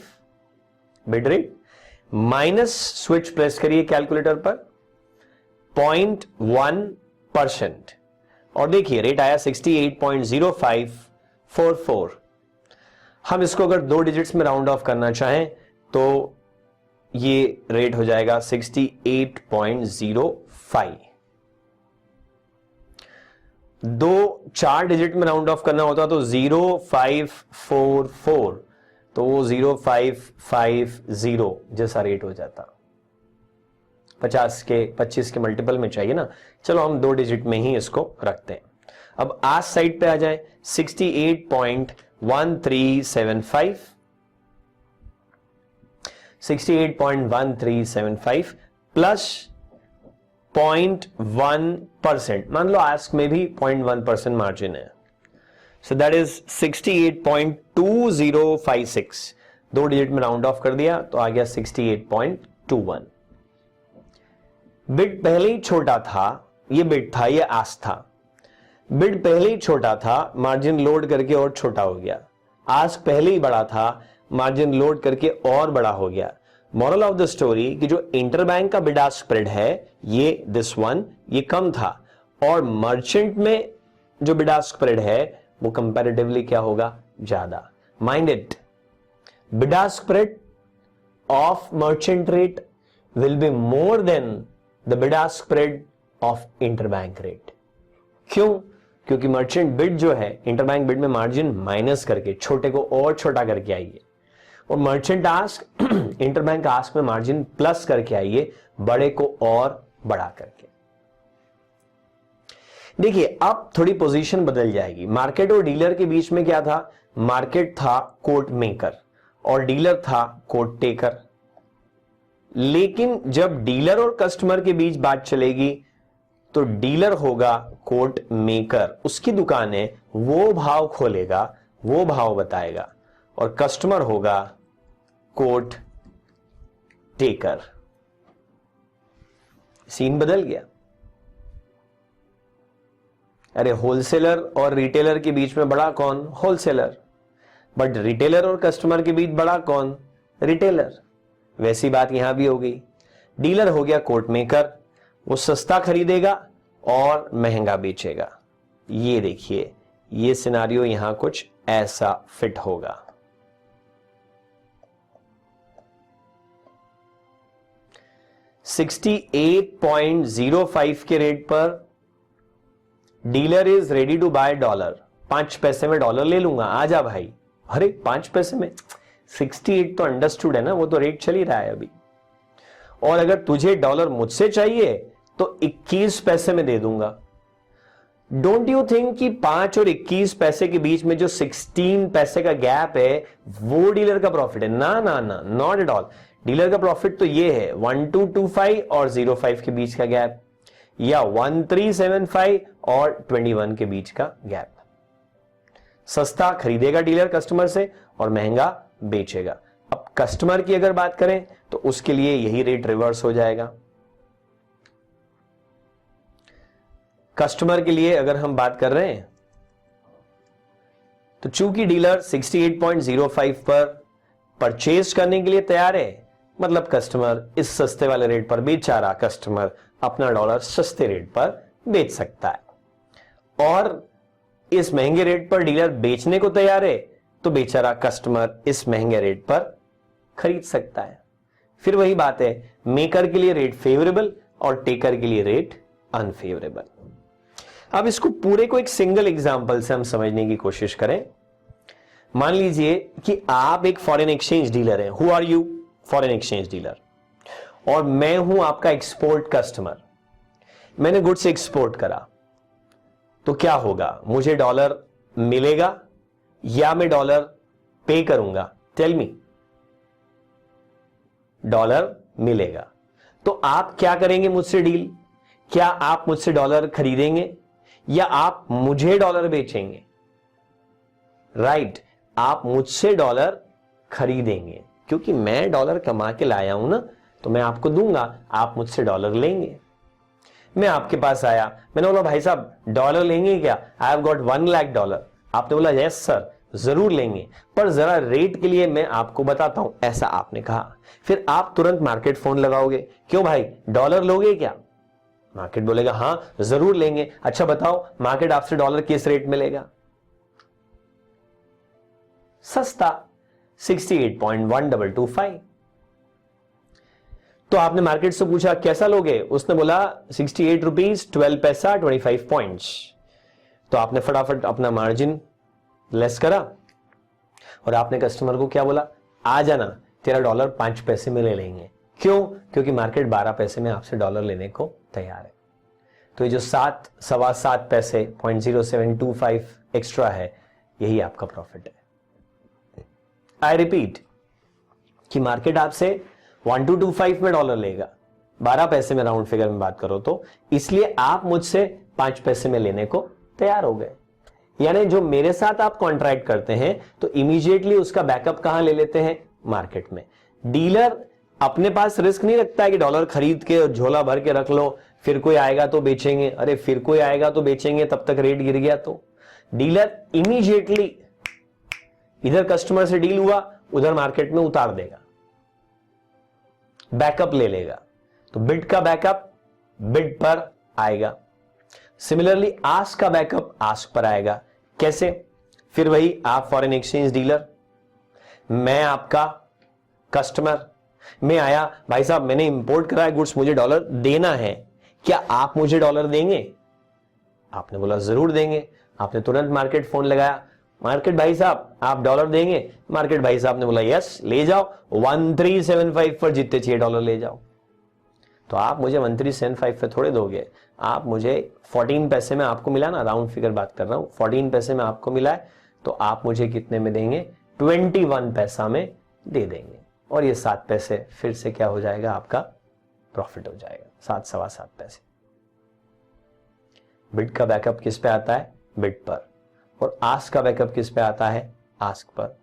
bid rate, minus switch press करिए कैलकुलेटर पर 0.1% और देखिए रेट आया 68.0544। हम इसको अगर 2 डिजिट्स में राउंड ऑफ करना चाहें तो ये रेट हो जाएगा 68.05। 4 डिजिट में राउंड ऑफ करना होता तो 0544, तो वो 0550 जैसा रेट हो जाता। 25 के मल्टीपल में चाहिए ना, चलो हम 2 डिजिट में ही इसको रखते हैं। अब आज साइड पे आ जाए 68.1375 प्लस 0.1%, मान लो आस्क में भी 0.1% मार्जिन है, सो दैट इज 68.2056। 2 डिजिट में राउंड ऑफ कर दिया तो आ गया 68.21। बिड पहले ही छोटा था, ये बिड था, ये आस्क था। बिड पहले ही छोटा था, मार्जिन लोड करके और छोटा हो गया। आस्क पहले ही बड़ा था, मार्जिन लोड करके और बड़ा हो गया। मॉरल ऑफ द स्टोरी कि जो इंटरबैंक का बिड आस्क स्प्रेड है ये दिस वन, ये कम था और मर्चेंट में जो बिड आस्क स्प्रेड है वो कंपैरेटिवली क्या होगा? ज्यादा। Mind it, bid ask spread of merchant rate will be more than the bid ask spread of interbank rate. क्यों? क्योंकि मर्चेंट बिड जो है इंटरबैंक बिड में मार्जिन माइनस करके छोटे को और छोटा करके आई है और मर्चेंट आस्क इंटरबैंक आस्क में मार्जिन प्लस करके आई है, बड़े को और बड़ा करके। देखिए अब थोड़ी पोजीशन बदल जाएगी। मार्केट और डीलर के बीच में क्या था? मार्केट था कोट मेकर और डीलर था कोट टेकर। लेकिन जब डीलर और कस्टमर के बीच बात चलेगी तो डीलर होगा कोट मेकर, उसकी दुकान है, वो भाव खोलेगा, वो भाव बताएगा, और कस्टमर होगा कोट टेकर। सीन बदल गया। अरे होलसेलर और रिटेलर के बीच में बड़ा कौन? होलसेलर। बट रिटेलर और कस्टमर के बीच बड़ा कौन? रिटेलर। वैसी बात यहां भी हो गई। डीलर हो गया कोट मेकर, वो सस्ता खरीदेगा और महंगा बेचेगा। ये देखिए, ये सिनारियो यहां कुछ ऐसा फिट होगा। $68.05 के रेट पर dealer is ready to buy dollar. 5 पैसे में डॉलर ले लूंगा, आजा भाई। अरे 5 पैसे में 68 तो अंडरस्टूड है ना, वो तो रेट चल ही रहा है अभी। और अगर तुझे डॉलर मुझसे चाहिए तो 21 पैसे में दे दूंगा। डोंट यू थिंक कि 5 और 21 पैसे के बीच में जो 16 पैसे का गैप है वो डीलर का प्रॉफिट है? ना ना ना, नॉट एट ऑल। डीलर का प्रॉफिट तो ये है 1225 और 05 के बीच का गैप, या 1375 और 21 के बीच का गैप। सस्ता खरीदेगा डीलर कस्टमर से और महंगा बेचेगा। अब कस्टमर की अगर बात करें तो उसके लिए यही रेट रिवर्स हो जाएगा। कस्टमर के लिए अगर हम बात कर रहे हैं तो चूंकि डीलर 68.05 पर परचेज करने के लिए तैयार है, मतलब कस्टमर इस सस्ते वाले रेट पर बेचारा कस्टमर अपना डॉलर सस्ते रेट पर बेच सकता है, और इस महंगे रेट पर डीलर बेचने को तैयार है तो बेचारा कस्टमर इस महंगे रेट पर खरीद सकता है। फिर वही बात है, मेकर के लिए रेट फेवरेबल और टेकर के लिए रेट अनफेवरेबल। अब इसको पूरे को एक सिंगल एग्जांपल से हम समझने की कोशिश करें। मान लीजिए कि आप एक फॉरेन एक्सचेंज डीलर हैं। Who are you? Foreign exchange dealer. और मैं हूं आपका एक्सपोर्ट कस्टमर। मैंने गुड्स एक्सपोर्ट करा तो क्या होगा? मुझे डॉलर मिलेगा या मैं डॉलर पे करूंगा? Tell me. डॉलर मिलेगा। तो आप क्या करेंगे मुझसे डील? क्या आप मुझसे डॉलर खरीदेंगे या आप मुझे डॉलर बेचेंगे? राइट, आप मुझसे डॉलर खरीदेंगे, क्योंकि मैं डॉलर कमा के लाया हूं ना, तो मैं आपको दूंगा, आप मुझसे डॉलर लेंगे। मैं आपके पास आया, मैंने बोला भाई साहब डॉलर लेंगे क्या? I have got 1 lakh dollar. आपने बोला यस सर, जरूर लेंगे, पर जरा रेट के लिए मैं आपको बताता हूं, ऐसा आपने कहा। फिर आप तुरंत मार्केट फोन लगाओगे, क्यों भाई डॉलर लोगे क्या? मार्केट बोलेगा हां जरूर लेंगे। अच्छा बताओ मार्केट आपसे डॉलर किस रेट में लेगा? सस्ता, 68.1225। तो आपने मार्केट से पूछा कैसा लोगे? उसने बोला 68 रुपीज 12 पैसा 25 पॉइंट्स। तो आपने फटाफट अपना मार्जिन लेस करा और आपने कस्टमर को क्या बोला? आ जाना, तेरा डॉलर 5 पैसे में ले लेंगे। क्यों? क्योंकि मार्केट 12 पैसे में आपसे डॉलर लेने को तैयार है। तो ये जो 7.25 पैसे 0.0725 एक्स्ट्रा है, यही आपका प्रॉफिट है। आई रिपीट कि मार्केट आपसे 1225 में डॉलर लेगा, 12 पैसे में राउंड फिगर में बात करो तो, इसलिए आप मुझसे 5 पैसे में लेने को तैयार हो गए। यानी जो मेरे साथ आप कॉन्ट्रैक्ट करते हैं तो इमीडिएटली उसका बैकअप कहां ले लेते हैं? मार्केट में। डीलर अपने पास रिस्क नहीं रखता है कि डॉलर खरीद के झोला भर के रख लो, फिर कोई आएगा तो बेचेंगे। अरे फिर कोई आएगा तो बेचेंगे, तब तक रेट गिर गया तो। डीलर इमीडिएटली इधर कस्टमर से डील हुआ, उधर मार्केट में उतार देगा, बैकअप ले लेगा। तो बिड का बैकअप बिड पर आएगा। सिमिलरली आस्क का बैकअप आस्क पर आएगा। कैसे? फिर वही, आप फॉरेन एक्सचेंज डीलर, मैं आपका कस्टमर। मैं आया, भाई साहब मैंने इंपोर्ट करा है गुड्स, मुझे डॉलर देना है, क्या आप मुझे डॉलर देंगे? आपने बोला जरूर देंगे। आपने तुरंत मार्केट फोन लगाया, मार्केट भाई साहब आप डॉलर देंगे? मार्केट भाई साहब ने बोला यस, ले जाओ, 1375 पर जितने चाहिए डॉलर ले जाओ। तो आप मुझे 1375 पे थोड़े दोगे, आप मुझे 14 पैसे में आपको मिला ना, राउंड फिगर बात कर रहा हूं, 14 पैसे में आपको मिला है, तो आप मुझे कितने में देंगे? 21 पैसा में दे देंगे। और ये 7 पैसे फिर से क्या हो जाएगा, आपका प्रॉफिट हो जाएगा, 7 सवा 7 पैसे। बिड का बैकअप किस पे आता है, बिड पर, और आस्क का बैकअप किस पे आता है, आस्क पर।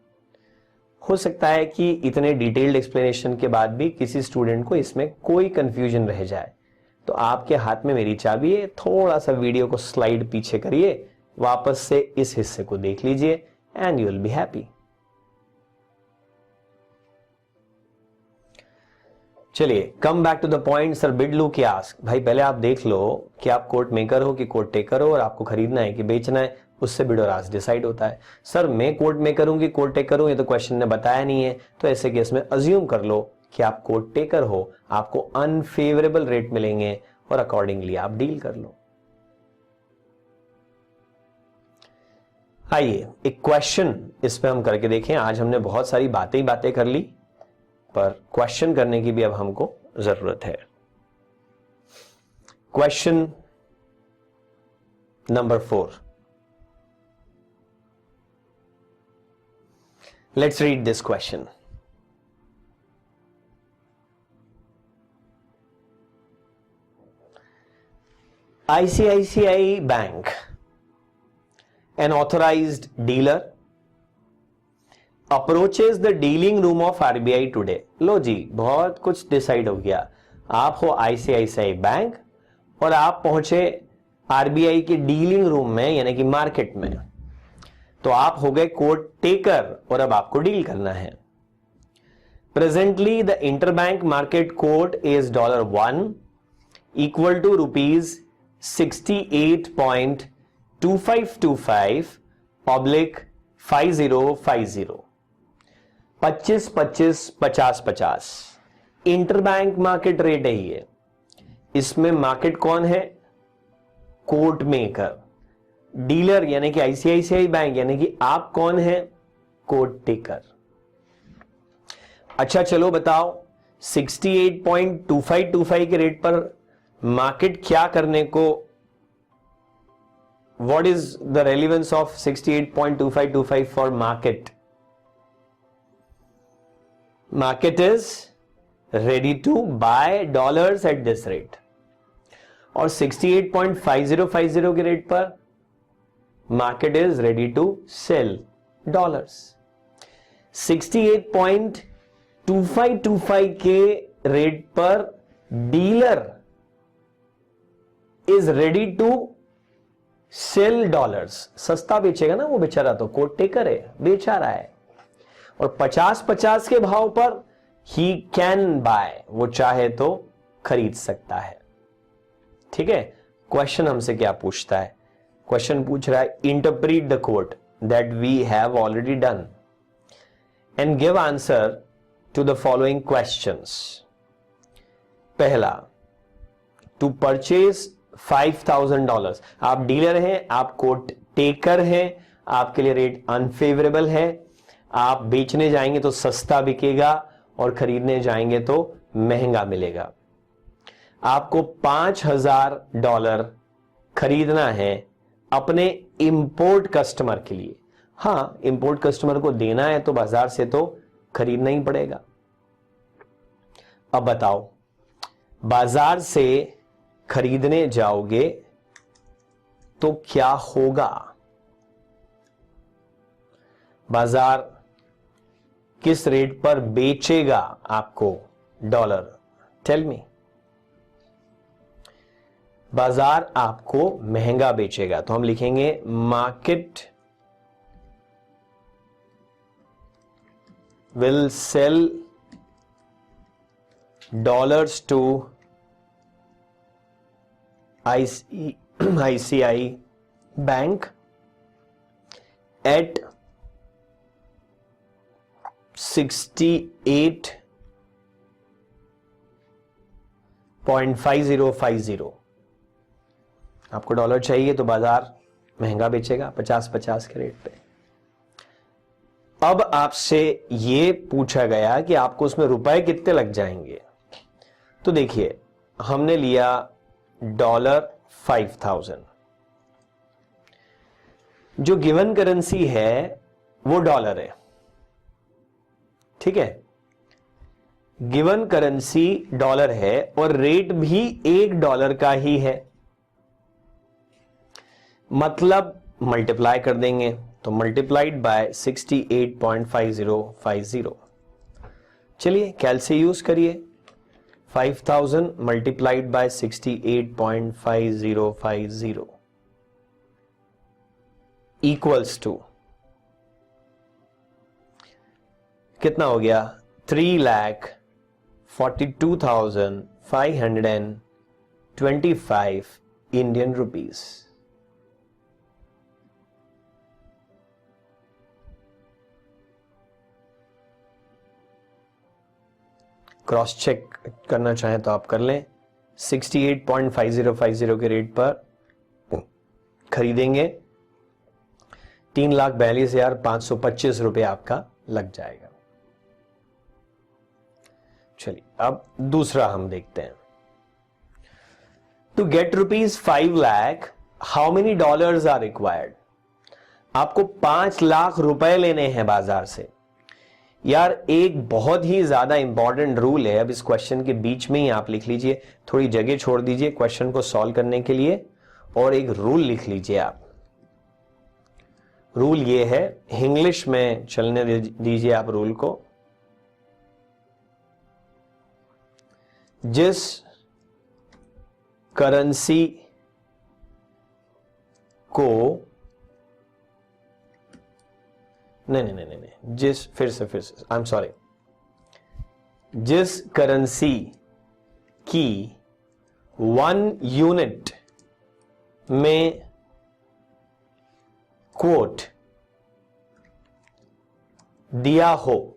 हो सकता है कि इतने डिटेल्ड एक्सप्लेनेशन के बाद भी किसी स्टूडेंट को इसमें कोई कंफ्यूजन रह जाए, तो आपके हाथ में मेरी चाबी है, थोड़ा सा वीडियो को स्लाइड पीछे करिए, वापस से इस हिस्से को देख लीजिए and you will be happy. चलिए come back to the point. Sir bid लू कि आस्क, भाई पहले आप देख लो कि आप कोट मेकर हो कि कोट टेकर हो, और आपको खरीदना है कि बेचना है, उससे बिड और आस्क डिसाइड होता है। सर मैं कोट मेकर हूं कि कोट टेकर हूं, ये तो क्वेश्चन ने बताया नहीं है, तो ऐसे केस में अज्यूम कर लो कि आप कोट टेकर हो, आपको अनफेवरेबल रेट मिलेंगे और अकॉर्डिंगली आप डील कर लो। आइए एक क्वेश्चन इस पे हम करके देखें। आज हमने बहुत सारी बातें कर ली, पर क्वेश्चन करने की भी अब हमको जरूरत है। Question number 4, let's read this question. ICICI Bank, an authorized dealer, approaches the dealing room of RBI today. लो जी, बहुत कुछ डिसाइड हो गया। आप हो ICICI बैंक और आप पहुंचे RBI के डीलिंग रूम में, यानी कि मार्केट में, तो आप हो गए कोट टेकर और अब आपको डील करना है। Presently the interbank market quote is $1 equal to ₹68.2525 oblique 5050, 25-25-50-50 interbank market rate है ये। इसमें मार्केट कौन है, कोट मेकर, डीलर यानी कि ICICI बैंक, यानी कि आप कौन है, कोट टेकर। अच्छा चलो बताओ 68.2525 के रेट पर मार्केट क्या करने को, what is the relevance of 68.2525 for market? Market is ready to buy dollars at this rate, और 68.5050 के रेट पर market is ready to sell dollars. 68.2525 के रेट पर dealer is ready to sell dollars, सस्ता बेचेगा ना वो बेचारा, तो कोट टेकर है, बेचा रहा है। और 50-50 के भाव पर ही कैन बाय, वो चाहे तो खरीद सकता है। ठीक है, क्वेश्चन हमसे क्या पूछता है, क्वेश्चन पूछ रहा है interpret the quote that we have already done and give answer to the following questions. पहला, टू परचेज $5,000, आप डीलर हैं, आप कोट टेकर हैं, आपके लिए रेट अनफेवरेबल है, आप बेचने जाएंगे तो सस्ता बिकेगा और खरीदने जाएंगे तो महंगा मिलेगा। आपको $5,000 खरीदना है अपने इंपोर्ट कस्टमर के लिए। हां, इंपोर्ट कस्टमर को देना है तो बाजार से तो खरीदना ही पड़ेगा। अब बताओ, बाजार से खरीदने जाओगे तो क्या होगा, बाजार किस रेट पर बेचेगा आपको डॉलर, टेल मी। बाजार आपको महंगा बेचेगा, तो हम लिखेंगे market will sell dollars to ICICI bank at 68.5050। आपको डॉलर चाहिए तो बाजार महंगा बेचेगा 50-50 के रेट पे। अब आपसे ये पूछा गया कि आपको उसमें रुपए कितने लग जाएंगे, तो देखिए हमने लिया $5,000, जो गिवन करेंसी है वो डॉलर है, ठीक है। गिवन करेंसी डॉलर है और रेट भी $1 का ही है, मतलब मल्टीप्लाई कर देंगे तो मल्टीप्लाइड बाय 68.5050। चलिए कैल से यूज करिए, 5000 मल्टीप्लाइड बाय 68.5050 इक्वल्स टू कितना हो गया, 3,42,525 इंडियन रुपीस। क्रॉस चेक करना चाहें तो आप कर लें। 68.5050 के रेट पर खरीदेंगे, 3,42,525 रुपए आपका लग जाएगा। चलिए अब दूसरा हम देखते हैं। To get ₹5 lakh how many dollars are required. आपको 5 लाख रुपए लेने हैं बाजार से। यार एक बहुत ही ज्यादा इंपॉर्टेंट रूल है, अब इस क्वेश्चन के बीच में ही आप लिख लीजिए, थोड़ी जगह छोड़ दीजिए क्वेश्चन को सॉल्व करने के लिए, और एक रूल लिख लीजिए आप। रूल ये है, इंग्लिश में चलने दीजिए आप रूल को। जिस करेंसी को नहीं, फिर से आई एम सॉरी, जिस करेंसी की 1 यूनिट में कोट दिया हो,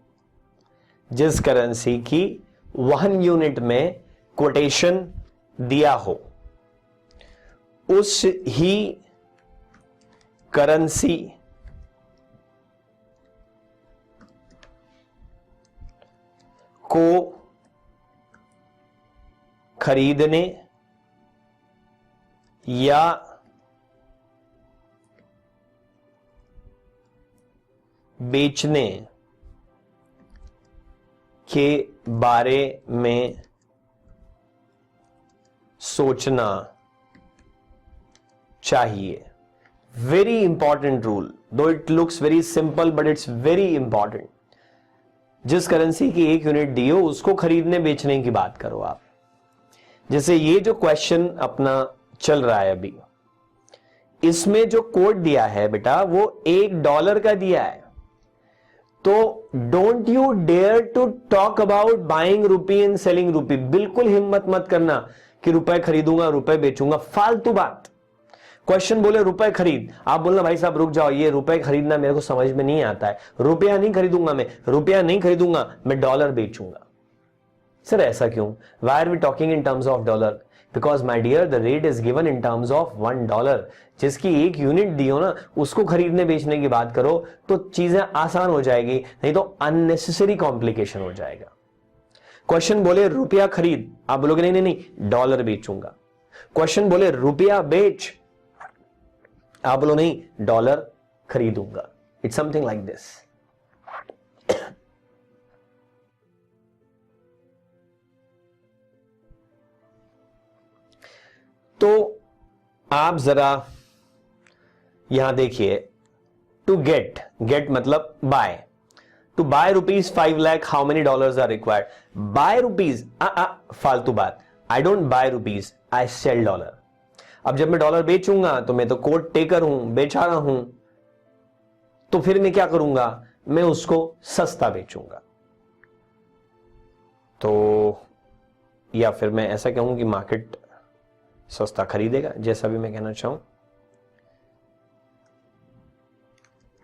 जिस करेंसी की 1 यूनिट में कोटेशन दिया हो, उस ही करेंसी को खरीदने या बेचने के बारे में सोचना चाहिए। वेरी इंपॉर्टेंट रूल, दो it looks very simple but it's very important. जिस करेंसी की 1 यूनिट दी हो उसको खरीदने बेचने की बात करो आप। जैसे ये जो क्वेश्चन अपना चल रहा है अभी, इसमें जो कोड दिया है बेटा वो $1 का दिया है। तो don't you dare to talk about buying rupee and selling rupee. बिल्कुल हिम्मत मत करना कि रुपए खरीदूंगा रुपए बेचूंगा, फालतू बात। क्वेश्चन बोले रुपए खरीद, आप बोलना भाई साहब रुक जाओ, ये रुपए खरीदना मेरे को समझ में नहीं आता है, रुपया नहीं खरीदूंगा मैं, रुपया नहीं खरीदूंगा मैं, डॉलर बेचूंगा। सर ऐसा क्यों? Why are we talking in terms of dollar? Because my dear the rate is given in terms of $1। जिसकी 1 यूनिट दी हो ना उसको खरीदने बेचने की बात करो तो चीजें आसान हो जाएगी, नहीं तो अननेसेसरी कॉम्प्लिकेशन हो जाएगा। क्वेश्चन बोले रुपया खरीद, आप बोलोगे नहीं नहीं नहीं डॉलर बेचूंगा। क्वेश्चन बोले रुपया बेच, आप बोलो नहीं डॉलर खरीदूंगा। It's something like this. तो आप जरा यहां देखिए, टू गेट मतलब buy, to buy ₹5 lakh how many dollars are required. Buy rupees, फालतू बात, I don't buy rupees, I sell dollar. अब जब मैं डॉलर बेचूंगा तो मैं तो कोट टेकर हूं, बेचा रहा हूं, तो फिर मैं क्या करूंगा, मैं उसको सस्ता बेचूंगा। तो या फिर मैं ऐसा कहूं कि मार्केट सस्ता खरीदेगा, जैसा भी मैं कहना चाहूं।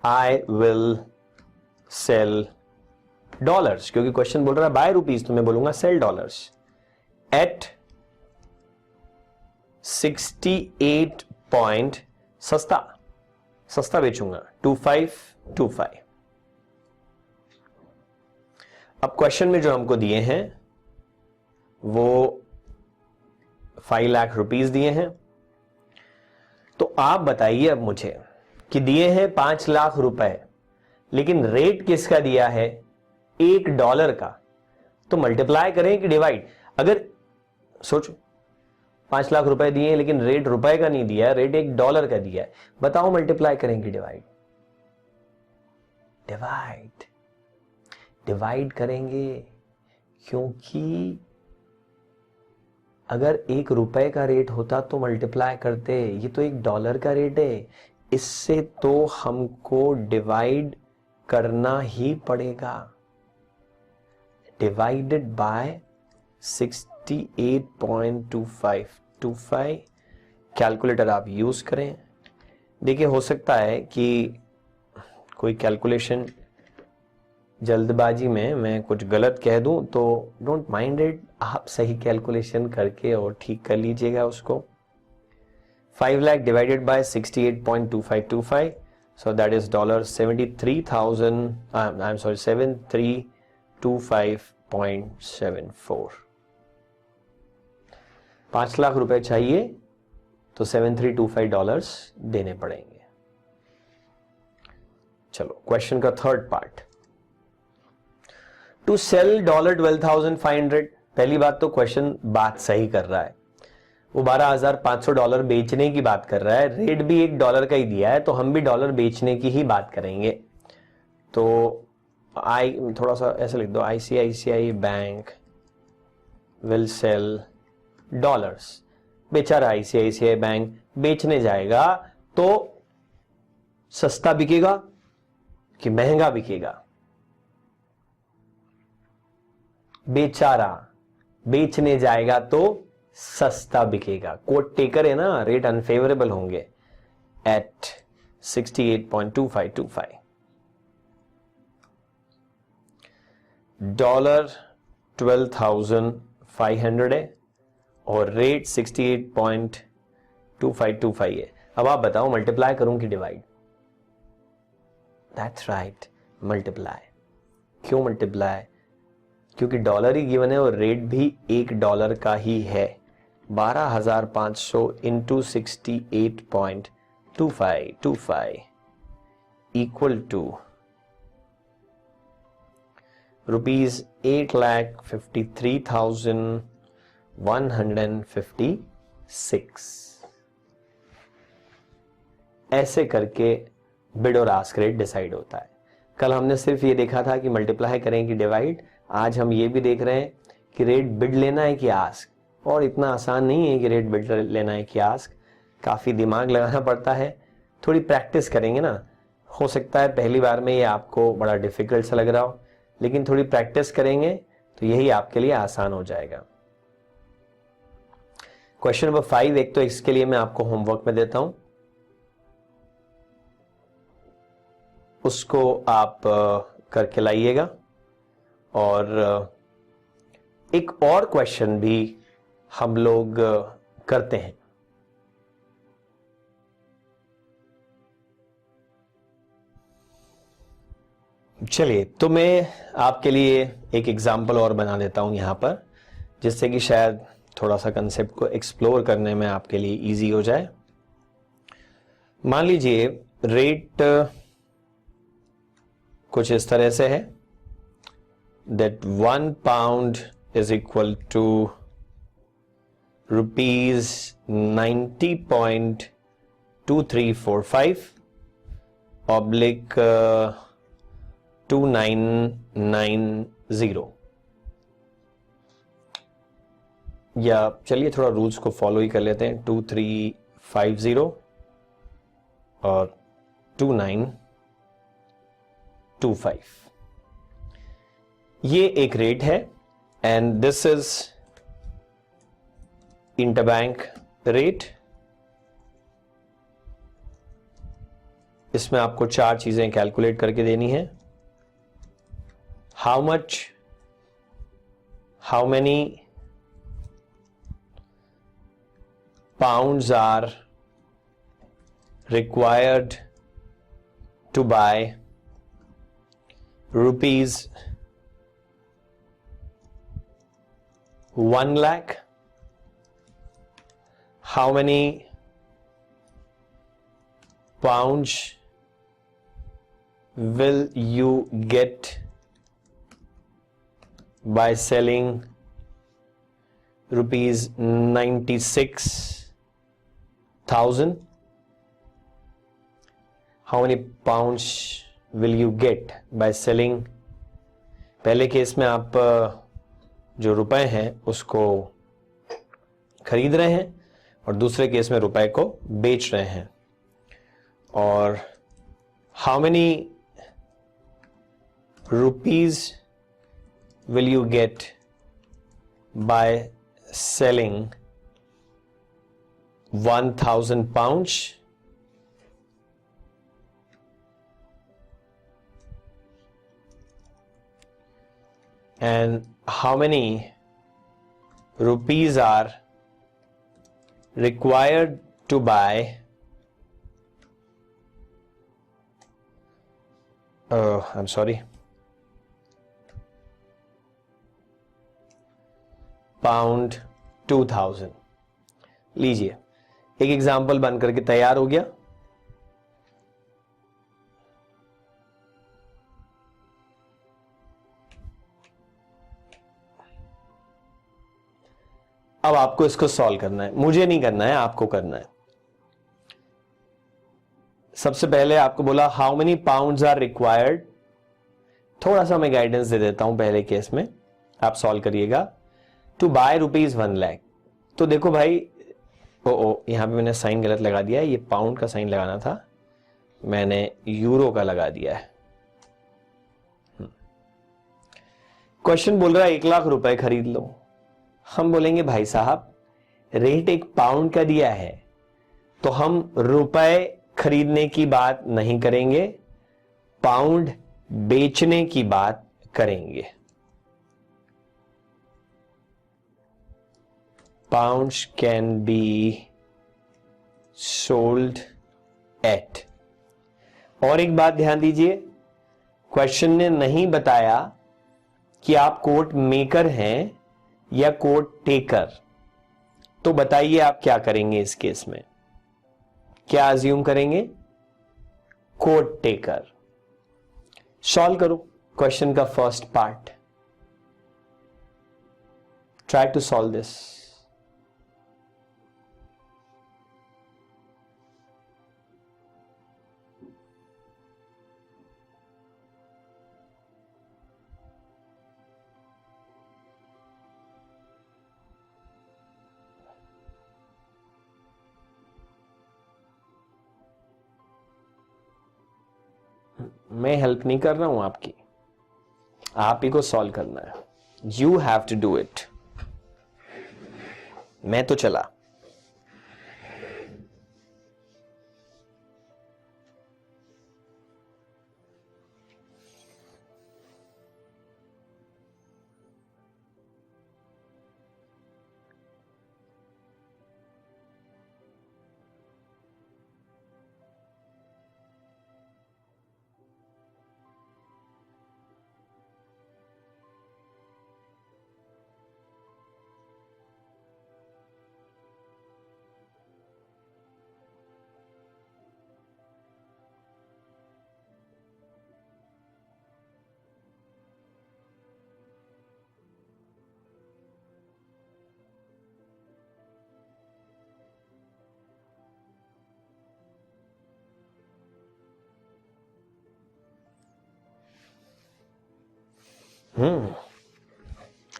आई विल सेल डॉलर्स, क्योंकि क्वेश्चन बोल रहा है बाय रुपीज, तो मैं बोलूंगा सेल डॉलर्स एट 68 पॉइंट, सस्ता बेचूंगा 2525। अब क्वेश्चन में जो हमको दिए हैं वो 5 लाख रुपीस दिए हैं। तो आप बताइए अब मुझे कि दिए हैं 5 लाख रुपए, लेकिन रेट किसका दिया है, $1 का। तो मल्टीप्लाई करें कि डिवाइड? अगर सोचो 5 लाख रुपए दिए लेकिन रेट रुपए का नहीं दिया है, रेट $1 का दिया है, बताओ मल्टीप्लाई करें कि डिवाइड? डिवाइड, डिवाइड करेंगे, क्योंकि अगर $1 का रेट होता तो मल्टीप्लाई करते, ये तो $1 का रेट है, इससे तो हमको डिवाइड करना ही पड़ेगा। डिवाइडेड बाय 68.2525, कैलकुलेटर आप यूज करें। देखिए हो सकता है कि कोई कैलकुलेशन जल्दबाजी में मैं कुछ गलत कह दूं, तो डोंट माइंड इट, आप सही कैलकुलेशन करके और ठीक कर लीजिएगा उसको। 5 lakh divided by 68.2525, so that is $73,000, I'm sorry, 7325.74। 5 lakh रुपए चाहिए तो $7325 देने पड़ेंगे। चलो क्वेश्चन का थर्ड पार्ट। टू सेल $12,500, पहली बात तो क्वेश्चन बात सही कर रहा है, वो $12,500 बेचने की बात कर रहा है, रेट भी $1 का ही दिया है, तो हम भी डॉलर बेचने की ही बात करेंगे। तो थोड़ा सा ऐसे लिख दो, ICICI bank will sell dollars. बेचारा ICICI बैंक बेचने जाएगा तो सस्ता बिकेगा कि महंगा बिकेगा? बेचारा बेचने जाएगा तो सस्ता बिकेगा। कोट टेकर है ना, रेट अनफेवरेबल होंगे एट 68.2525। $12,500 है और रेट 68.2525 है। अब आप बताओ मल्टीप्लाई करूं कि डिवाइड? That's right, multiply. क्यों मल्टीप्लाई? क्योंकि डॉलर ही गिवन है और रेट भी $1 का ही है। 12,500 इंटू 68.2525 इक्वल टू ₹8,53,156। ऐसे करके बिड और आस्क रेट डिसाइड होता है। कल हमने सिर्फ ये देखा था कि मल्टीप्लाई करें कि डिवाइड, आज हम ये भी देख रहे हैं कि रेट बिड लेना है कि आस्क। और इतना आसान नहीं है कि रेट बिड लेना है कि आस्क, काफ़ी दिमाग लगाना पड़ता है। थोड़ी प्रैक्टिस करेंगे ना, हो सकता है पहली बार में ये आपको बड़ा डिफिकल्ट सा लग रहा हो, लेकिन थोड़ी प्रैक्टिस करेंगे तो यही आपके लिए आसान हो जाएगा। क्वेश्चन नंबर 5, एक तो इसके लिए मैं आपको होमवर्क में देता हूं, उसको आप करके लाइएगा। और एक और क्वेश्चन भी हम लोग करते हैं। चलिए, तो मैं आपके लिए एक एग्जाम्पल और बना देता हूं यहां पर, जिससे कि शायद थोड़ा सा कंसेप्ट को एक्सप्लोर करने में आपके लिए इजी हो जाए। मान लीजिए रेट कुछ इस तरह से है, that 1 pound is equal to ₹90.2345 oblique 2990। या चलिए थोड़ा रूल्स को फॉलो ही कर लेते हैं, 2350 और 2925। ये एक रेट है and this is interbank rate. इसमें आपको 4 चीजें कैलकुलेट करके देनी है। How many pounds are required to buy ₹1 lakh? How many pounds will you get by selling rupees 96,000, how many pounds will you get by selling? पहले case में आप जो रुपए हैं उसको खरीद रहे हैं और दूसरे केस में रुपए को बेच रहे हैं. और how many rupees will you get by selling 1,000 pounds? And how many rupees are required to buy I'm sorry, pound 2,000. लीजिए, एक एग्जाम्पल बन करके तैयार हो गया. अब आपको इसको सॉल्व करना है. मुझे नहीं करना है, आपको करना है. सबसे पहले आपको बोला how many pounds are required. थोड़ा सा मैं गाइडेंस दे देता हूं. पहले केस में आप सॉल्व करिएगा. To buy rupees 1 lakh. तो देखो भाई, यहां पे मैंने साइन गलत लगा दिया है. ये पाउंड का साइन लगाना था, मैंने यूरो का लगा दिया है. क्वेश्चन बोल रहा है 1 लाख रुपए खरीद लो. हम बोलेंगे भाई साहब रेट 1 पाउंड का दिया है तो हम रुपए खरीदने की बात नहीं करेंगे, पाउंड बेचने की बात करेंगे. Pounds can be sold at. और एक बात ध्यान दीजिए, क्वेश्चन ने नहीं बताया कि आप कोट मेकर हैं या कोट टेकर. तो बताइए आप क्या करेंगे इस केस में? क्या अज्यूम करेंगे? Quote taker. सॉल्व करो क्वेश्चन का first part. Try to solve this. मैं हेल्प नहीं कर रहा हूं आपकी, आप ही को सॉल्व करना है. You have to do it. मैं तो चला.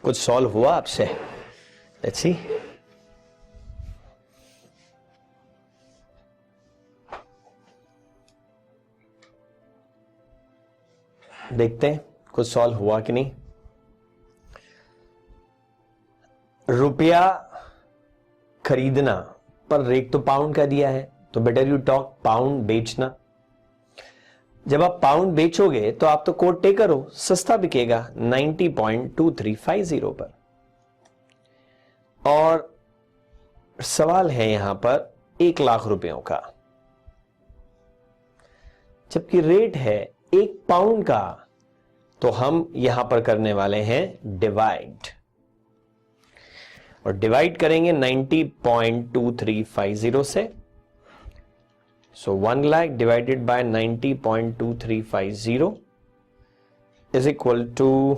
कुछ सॉल्व हुआ आपसे? Let's see. देखते हैं कुछ सॉल्व हुआ कि नहीं. रुपया खरीदना पर रेट तो पाउंड का दिया है, तो बेटर यू टॉक पाउंड बेचना. जब आप पाउंड बेचोगे तो आप तो कोट टेकर हो, सस्ता बिकेगा 90.2350 पर. और सवाल है यहां पर 1 लाख रुपयों का, जबकि रेट है 1 पाउंड का. तो हम यहां पर करने वाले हैं डिवाइड, और डिवाइड करेंगे 90.2350 से. So 1 lakh divided by 90.2350 is equal to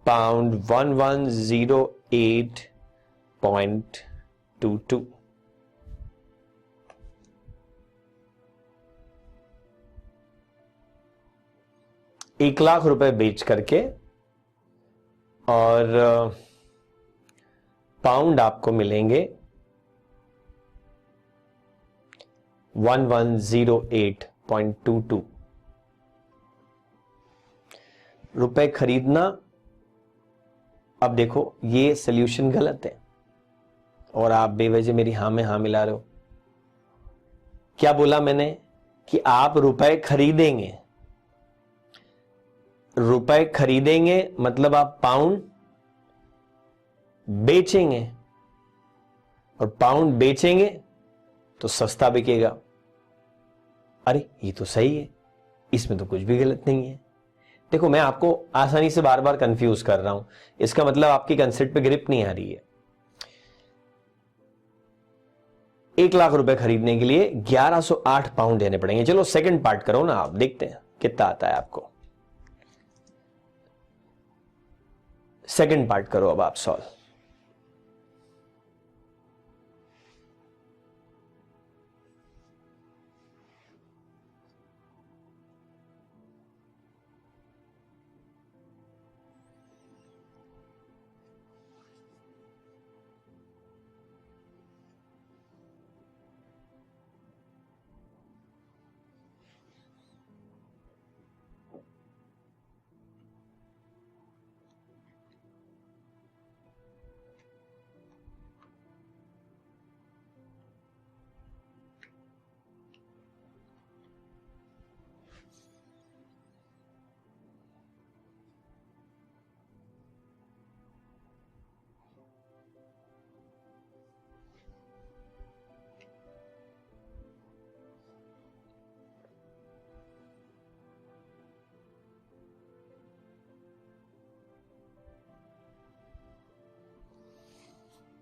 pound 1108.22। 1,00,000 रुपए बेच करके और पाउंड आपको मिलेंगे 1108.22 रुपए खरीदना। अब देखो ये सॉल्यूशन गलत है और आप बेवजह मेरी हां में हां मिला रहे हो। क्या बोला मैंने कि आप रुपए खरीदेंगे, रुपए खरीदेंगे मतलब आप पाउंड बेचेंगे, और पाउंड बेचेंगे तो सस्ता बिकेगा। अरे ये तो सही है, इसमें तो कुछ भी गलत नहीं है। देखो मैं आपको आसानी से बार बार कंफ्यूज कर रहा हूं, इसका मतलब आपकी कंसेप्ट पे ग्रिप नहीं आ रही है। 1,00,000 रुपए खरीदने के लिए 1108 पाउंड देने पड़ेंगे। चलो सेकंड पार्ट करो ना, आप देखते हैं कितना आता है आपको। सेकंड पार्ट करो अब आप सॉल्व।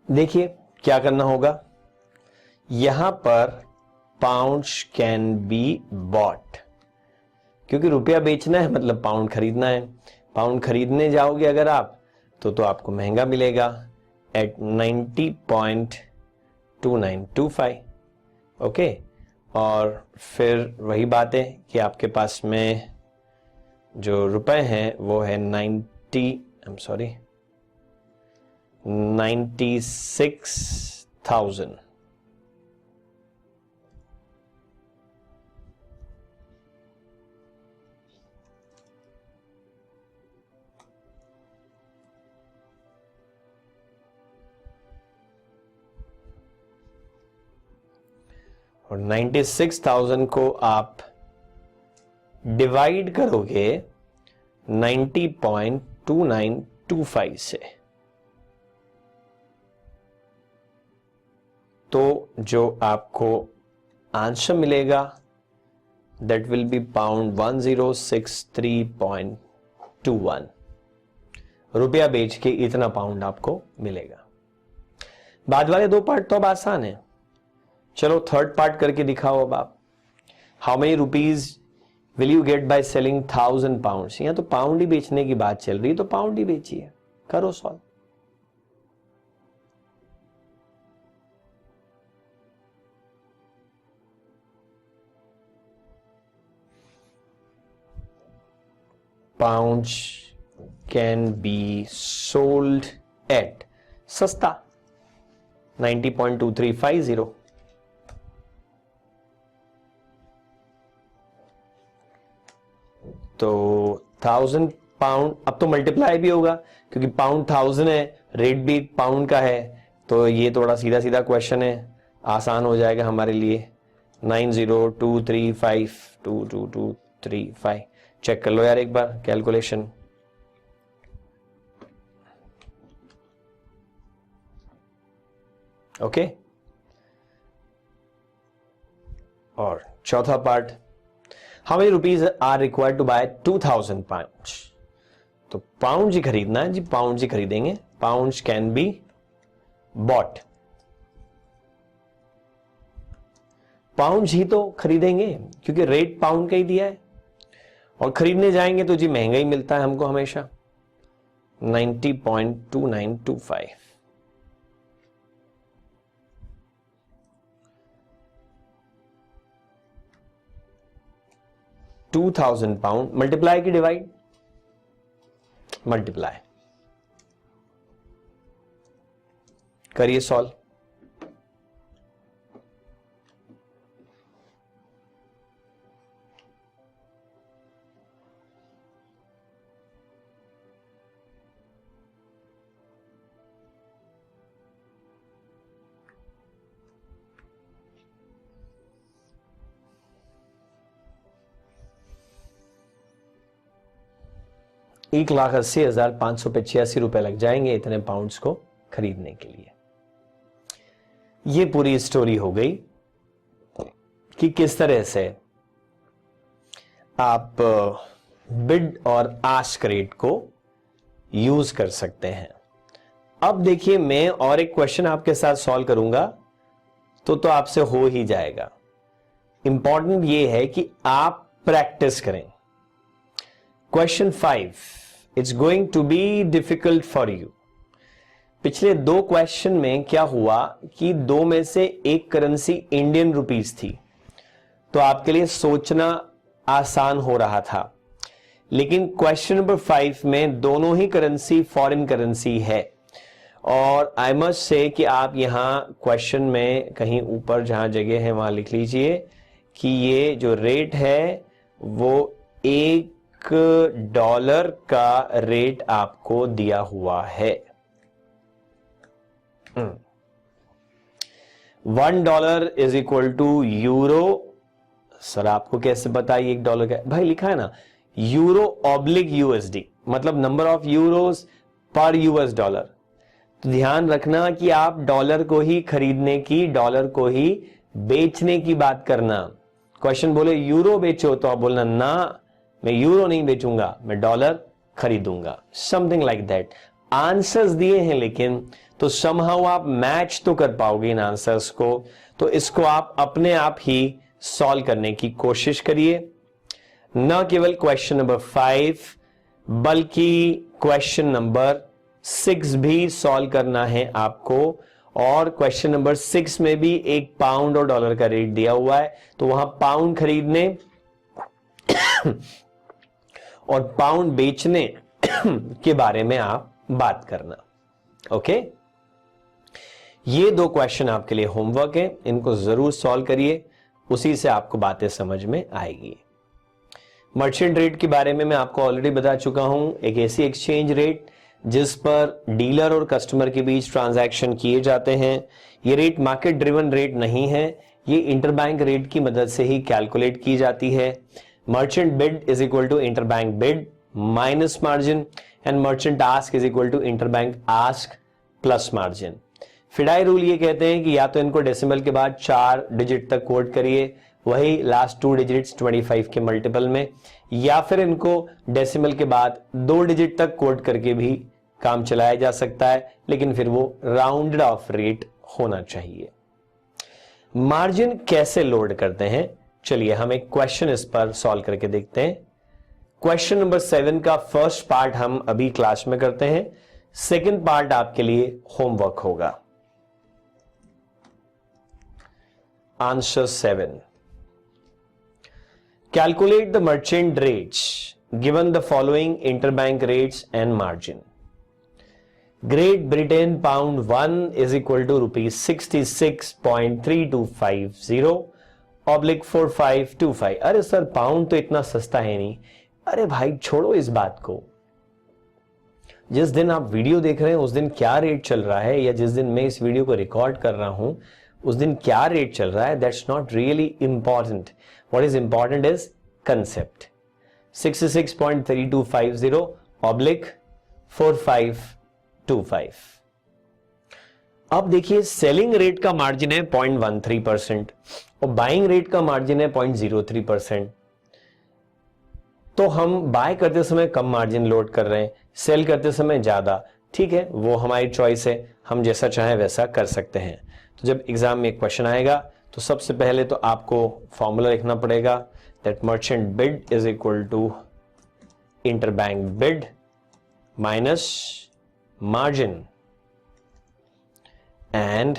देखिए क्या करना होगा, यहां पर पाउंड्स कैन बी बॉट, क्योंकि रुपया बेचना है मतलब पाउंड खरीदना है। पाउंड खरीदने जाओगे अगर आप तो आपको महंगा मिलेगा एट 90.2925। ओके, और फिर वही बात है कि आपके पास में जो रुपए हैं वो है 96,000। और 96,000 को आप डिवाइड करोगे 90.2925 से, तो जो आपको आंसर मिलेगा दैट विल बी पाउंड 1063.21। रुपया बेच के इतना पाउंड आपको मिलेगा। बाद वाले दो पार्ट तो अब आसान है। चलो थर्ड पार्ट करके दिखाओ अब आप। How many rupees will you get by selling 1,000 pounds. यहां तो पाउंड ही बेचने की बात चल रही है, तो पाउंड ही बेचिए। करो solve. Pounds can be sold at, सस्ता 90.2350। तो 1,000 पाउंड, अब तो मल्टीप्लाई भी होगा क्योंकि पाउंड 1,000 है, रेट भी पाउंड का है, तो ये थोड़ा सीधा सीधा क्वेश्चन है, आसान हो जाएगा हमारे लिए। 90,235,22235। चेक कर लो यार एक बार कैलकुलेशन। ओके, और चौथा part, how many rupees are required to buy 2,000 pounds. तो पाउंड ही खरीदना है जी, पाउंड ही खरीदेंगे। Pounds can be bought, pound ही तो खरीदेंगे क्योंकि रेट पाउंड का ही दिया है, और खरीदने जाएंगे तो जी महंगा ही मिलता है हमको हमेशा। 90.2925। £2000 मल्टीप्लाई की डिवाइड, मल्टीप्लाई करिए सॉल्व। ₹1,80,585 लग जाएंगे इतने पाउंड्स को खरीदने के लिए। ये पूरी स्टोरी हो गई कि किस तरह से आप बिड और आस्क रेट को यूज कर सकते हैं। अब देखिए, मैं और एक क्वेश्चन आपके साथ सॉल्व करूंगा तो आपसे हो ही जाएगा। इंपॉर्टेंट ये है कि आप प्रैक्टिस करें। Question 5, it's going to be difficult for you. पिछले 2 क्वेश्चन में क्या हुआ कि 2 में से एक करेंसी इंडियन रुपीस थी, तो आपके लिए सोचना आसान हो रहा था। लेकिन क्वेश्चन नंबर 5 में दोनों ही करेंसी फॉरेन करेंसी है, और आई मस्ट से कि आप यहां क्वेश्चन में कहीं ऊपर जहां जगह है वहां लिख लीजिए कि ये जो रेट है वो $1 का रेट आपको दिया हुआ है। $1 is equal to euro. Sir आपको कैसे पता ये $1 का? भाई लिखा है ना, यूरो ऑब्लिक यूएसडी, मतलब नंबर ऑफ यूरोस पर यूएस डॉलर। तो ध्यान रखना कि आप डॉलर को ही खरीदने की, डॉलर को ही बेचने की बात करना। क्वेश्चन बोले यूरो बेचो तो आप बोलना ना, मैं यूरो नहीं बेचूंगा, मैं डॉलर खरीदूंगा, समथिंग लाइक दैट। आंसर्स दिए हैं लेकिन, तो समहाउ आप मैच तो कर पाओगे इन आंसर्स को। तो इसको आप अपने आप ही सॉल्व करने की कोशिश करिए। न केवल क्वेश्चन नंबर 5 बल्कि क्वेश्चन नंबर 6 भी सॉल्व करना है आपको। और क्वेश्चन नंबर 6 में भी एक पाउंड और डॉलर का रेट दिया हुआ है, तो वहां पाउंड खरीदने और पाउंड बेचने के बारे में आप बात करना। ओके, ये 2 क्वेश्चन आपके लिए होमवर्क है, इनको जरूर सॉल्व करिए, उसी से आपको बातें समझ में आएगी। मर्चेंट रेट के बारे में मैं आपको ऑलरेडी बता चुका हूं। एक ऐसी एक्सचेंज रेट जिस पर डीलर और कस्टमर के बीच ट्रांजैक्शन किए जाते हैं। ये रेट मार्केट ड्रिवन रेट नहीं है, ये इंटरबैंक रेट की मदद से ही कैलकुलेट की जाती है। Merchant bid is equal to interbank bid minus margin, and merchant ask is equal to interbank ask plus margin. FEDAI rule ये कहते हैं कि या तो इनको डेसिमल के बाद 4 डिजिट तक कोट करिए, वही लास्ट 2 डिजिट्स 25 के मल्टीपल में, या फिर इनको डेसिमल के बाद 2 डिजिट तक कोट करके भी काम चलाया जा सकता है, लेकिन फिर वो राउंडेड ऑफ रेट होना चाहिए। मार्जिन कैसे लोड करते हैं, चलिए हम एक क्वेश्चन इस पर सॉल्व करके देखते हैं। क्वेश्चन नंबर 7 का फर्स्ट पार्ट हम अभी क्लास में करते हैं, सेकंड पार्ट आपके लिए होमवर्क होगा। Answer 7, calculate the merchant rates given the following interbank rates and margin. Great Britain pound 1 is equal to rupees 66.3250 oblique 4525। अरे सर पाउंड तो इतना सस्ता है नहीं। अरे भाई छोड़ो इस बात को, जिस दिन आप वीडियो देख रहे हैं उस दिन क्या रेट चल रहा है, या जिस दिन मैं इस वीडियो को रिकॉर्ड कर रहा हूं उस दिन क्या रेट चल रहा है, that's not really important. What is important is concept. 66.3250 oblique 4525। अब देखिए सेलिंग रेट का मार्जिन है 0.13% और बाइंग रेट का मार्जिन है 0.03%। तो हम बाय करते समय कम मार्जिन लोड कर रहे हैं, सेल करते समय ज्यादा। ठीक है, वो हमारी चॉइस है, हम जैसा चाहें वैसा कर सकते हैं। तो जब एग्जाम में एक क्वेश्चन आएगा तो सबसे पहले तो आपको फॉर्मूला लिखना पड़ेगा, that merchant bid is equal to interbank bid minus margin and